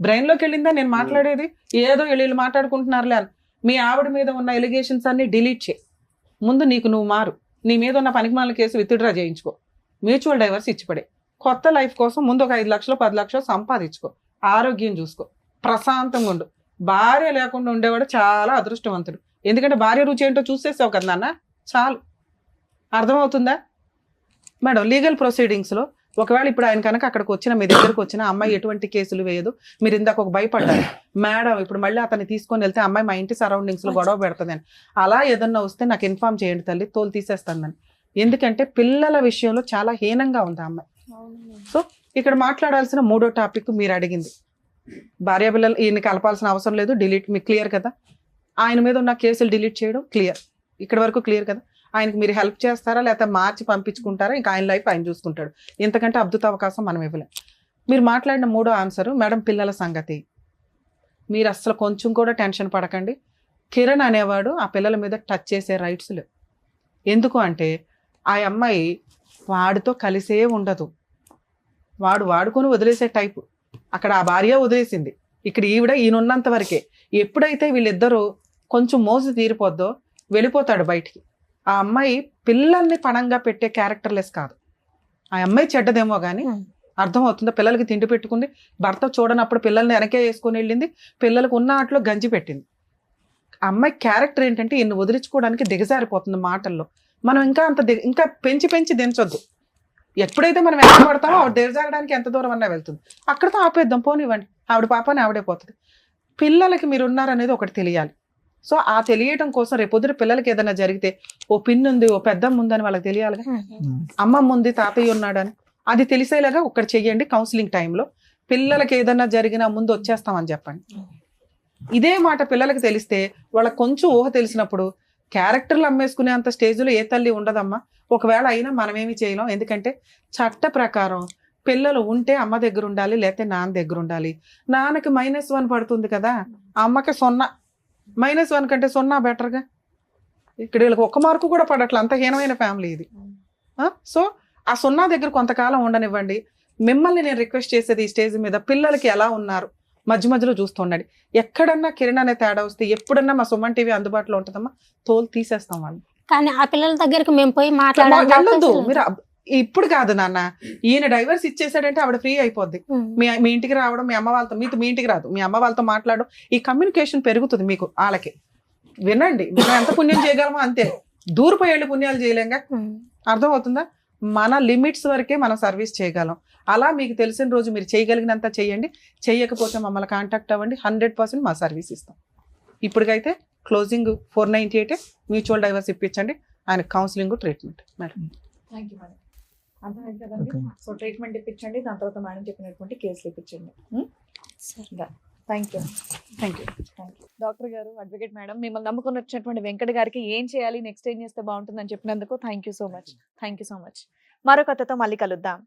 Speaker 6: బ్రెయిన్లోకి వెళ్ళిందా నేను మాట్లాడేది? ఏదో వీళ్ళు మాట్లాడుకుంటున్నారులే అని. మీ ఆవిడ మీద ఉన్న ఎలిగేషన్స్ అన్ని డిలీట్ చేయి. ముందు నీకు నువ్వు మారు. నీ మీద ఉన్న పనికిమాల కేసు విత్డ్రా చేయించుకో, మ్యూచువల్ డైవర్స్ ఇచ్చిపడే. కొత్త లైఫ్ కోసం ముందు ఒక 5 లక్షలు 10 లక్షలు సంపాదించుకో, ఆరోగ్యం చూసుకో, ప్రశాంతంగా ఉండు. భార్య లేకుండా ఉండేవాడు చాలా అదృష్టవంతుడు. ఎందుకంటే భార్య రుచి ఏంటో చూసేసావు కదా నాన్న, చాలు. అర్థమవుతుందా మేడం? లీగల్ ప్రొసీడింగ్స్లో ఒకవేళ ఇప్పుడు ఆయన కనుక అక్కడికి వచ్చిన మీ దగ్గరకు వచ్చిన అమ్మాయి ఎటువంటి కేసులు వేయదు. మీరు ఇందాక ఒక భయపడ్డారు మేడం, ఇప్పుడు మళ్ళీ అతన్ని తీసుకొని వెళ్తే అమ్మాయి మా ఇంటి సరౌండింగ్స్ లో గొడవ పెడుతుందని. అలా ఏదన్నా వస్తే నాకు ఇన్ఫార్మ్ చేయండి తల్లి, తోలు తీసేస్తాను. ఎందుకంటే పిల్లల విషయంలో చాలా హీనంగా ఉంది ఆ అమ్మాయి. సో ఇక్కడ మాట్లాడాల్సిన 3వ టాపిక్ మీరు అడిగింది, భార్య పిల్లలు ఈయన కలపాల్సిన అవసరం లేదు, డిలీట్. మీకు క్లియర్ కదా? ఆయన మీద ఉన్న కేసులు డిలీట్ చేయడం క్లియర్, ఇక్కడ వరకు క్లియర్ కదా? ఆయనకి మీరు హెల్ప్ చేస్తారా లేకపోతే మార్చి పంపించుకుంటారా? ఇంకా ఆయన లైఫ్ ఆయన చూసుకుంటాడు. ఇంతకంటే అద్భుత అవకాశం మనం ఇవ్వలేం. మీరు మాట్లాడిన 3వ ఆన్సర్ మేడం పిల్లల సంగతి. మీరు అసలు కొంచెం కూడా టెన్షన్ పడకండి. కిరణ్ అనేవాడు ఆ పిల్లల మీద టచ్ చేసే రైట్స్ లేవు. ఎందుకు అంటే ఆ అమ్మాయి వాడితో కలిసే ఉండదు, వాడు వాడుకొని వదిలేసే టైపు. అక్కడ ఆ భార్య వదిలేసింది, ఇక్కడ ఈయనున్నంత వరకే. ఎప్పుడైతే వీళ్ళిద్దరూ కొంచెం మోజు తీరిపోద్దో వెళ్ళిపోతాడు బయటికి. ఆ అమ్మాయి పిల్లల్ని పణంగా పెట్టే క్యారెక్టర్లెస్ కాదు. ఆ అమ్మాయి చెడ్డదేమో కానీ అర్థమవుతుందా? పిల్లలకి తిండి పెట్టుకుంది, భర్త చూడనప్పుడు పిల్లల్ని వెనకే వేసుకొని వెళ్ళింది, పిల్లలకు ఉన్న ఆటలో గంజి పెట్టింది. ఆ అమ్మాయి క్యారెక్టర్ ఏంటంటే ఇన్ని వదిలించుకోవడానికి దిగజారిపోతుంది మాటల్లో. మనం ఇంకా ఇంకా పెంచి దించొద్దు. ఎప్పుడైతే మనం ఎంత పడతామో ఆవిడ దిగజారడానికి ఎంత దూరం అన్నా వెళ్తుంది. అక్కడితో ఆపేద్దాం, పోనివ్వండి, ఆవిడ పాపని ఆవిడే పోతుంది. పిల్లలకి మీరు ఉన్నారనేది ఒకటి తెలియాలి. సో ఆ తెలియటం కోసం రేపొద్దున పిల్లలకి ఏదైనా జరిగితే ఓ పిన్ ఉంది, ఓ పెద్దమ్మ ఉందని వాళ్ళకి తెలియాలిగా. అమ్మమ్మ ఉంది, తాతయ్య ఉన్నాడని అది తెలిసేలాగా ఒకటి చెయ్యండి. కౌన్సిలింగ్ టైంలో పిల్లలకి ఏదైనా జరిగినా ముందు వచ్చేస్తామని చెప్పండి. ఇదే మాట పిల్లలకి తెలిస్తే వాళ్ళకి కొంచెం ఊహ తెలిసినప్పుడు క్యారెక్టర్లు అమ్మేసుకునే అంత స్టేజ్లో ఏ తల్లి ఉండదమ్మా. ఒకవేళ అయినా మనమేమి చేయలేం. ఎందుకంటే చట్ట ప్రకారం పిల్లలు ఉంటే అమ్మ దగ్గర ఉండాలి, లేకపోతే నాన్న దగ్గర ఉండాలి. నాన్నకి -1 పడుతుంది కదా, అమ్మకి 0. -1 కంటే 0 బెటర్గా. ఇక్కడ వీళ్ళకి 1 మార్కు కూడా పడట్ల, అంత హీనమైన ఫ్యామిలీ ఇది. సో ఆ 0 దగ్గర కొంతకాలం ఉండనివ్వండి. మిమ్మల్ని నేను రిక్వెస్ట్ చేసేది ఈ స్టేజ్ మీద పిల్లలకి ఎలా ఉన్నారు మధ్యలో చూస్తూ ఉండండి. ఎక్కడన్నా కిరణ్ అనే తేడా వస్తే ఎప్పుడన్నా మా సుమన్ టీవీ అందుబాటులో ఉంటుందమ్మా, తోలు తీసేస్తాం వాళ్ళు.
Speaker 8: కానీ ఆ పిల్లల దగ్గరికి మేము పోయి
Speaker 6: వెళ్ళొద్దు
Speaker 8: మాట్లాడదు.
Speaker 6: మీరు. ఇప్పుడు కాదు నాన్న, ఈయన డైవర్స్ ఇచ్చేసాడంటే ఆవిడ ఫ్రీ అయిపోద్ది. మీ ఇంటికి రావడం, మీ అమ్మ వాళ్ళతో, మీ ఇంటికి రాదు, మీ అమ్మ వాళ్ళతో మాట్లాడడం, ఈ కమ్యూనికేషన్ పెరుగుతుంది మీకు. వాళ్ళకి వినండి, మనం ఎంత పుణ్యం చేయగలమో అంతే, దూరపోయేళ్ళు పుణ్యాలు చేయలేంగా. అర్థం అవుతుందా? మన లిమిట్స్ వరకే మనం సర్వీస్ చేయగలం. అలా మీకు తెలిసిన రోజు మీరు చేయగలిగినంత చేయండి. చేయకపోతే మమ్మల్ని కాంటాక్ట్ అవ్వండి, 100% మా సర్వీస్ ఇస్తాం. ఇప్పటికైతే క్లోజింగ్ 498 మ్యూచువల్ డైవర్స్ ఇప్పించండి. ఆయన counselling, treatment. Madam
Speaker 1: thank you madam. అర్థమైంది కదండి. సో ట్రీట్మెంట్ ఇప్పించండి, దాని తర్వాత మేడం చెప్పినటువంటి కేసులు ఇప్పించండి. Thank you. డాక్టర్ గారు, అడ్వకేట్ మేడం, మిమ్మల్ని నమ్ముకుని వచ్చినటువంటి వెంకట గారికి ఏం చేయాలి, నెక్స్ట్ ఏం చేస్తే బాగుంటుందని చెప్పినందుకు థ్యాంక్ యూ సో మచ్. మరో కథతో మళ్ళీ కలుద్దాం.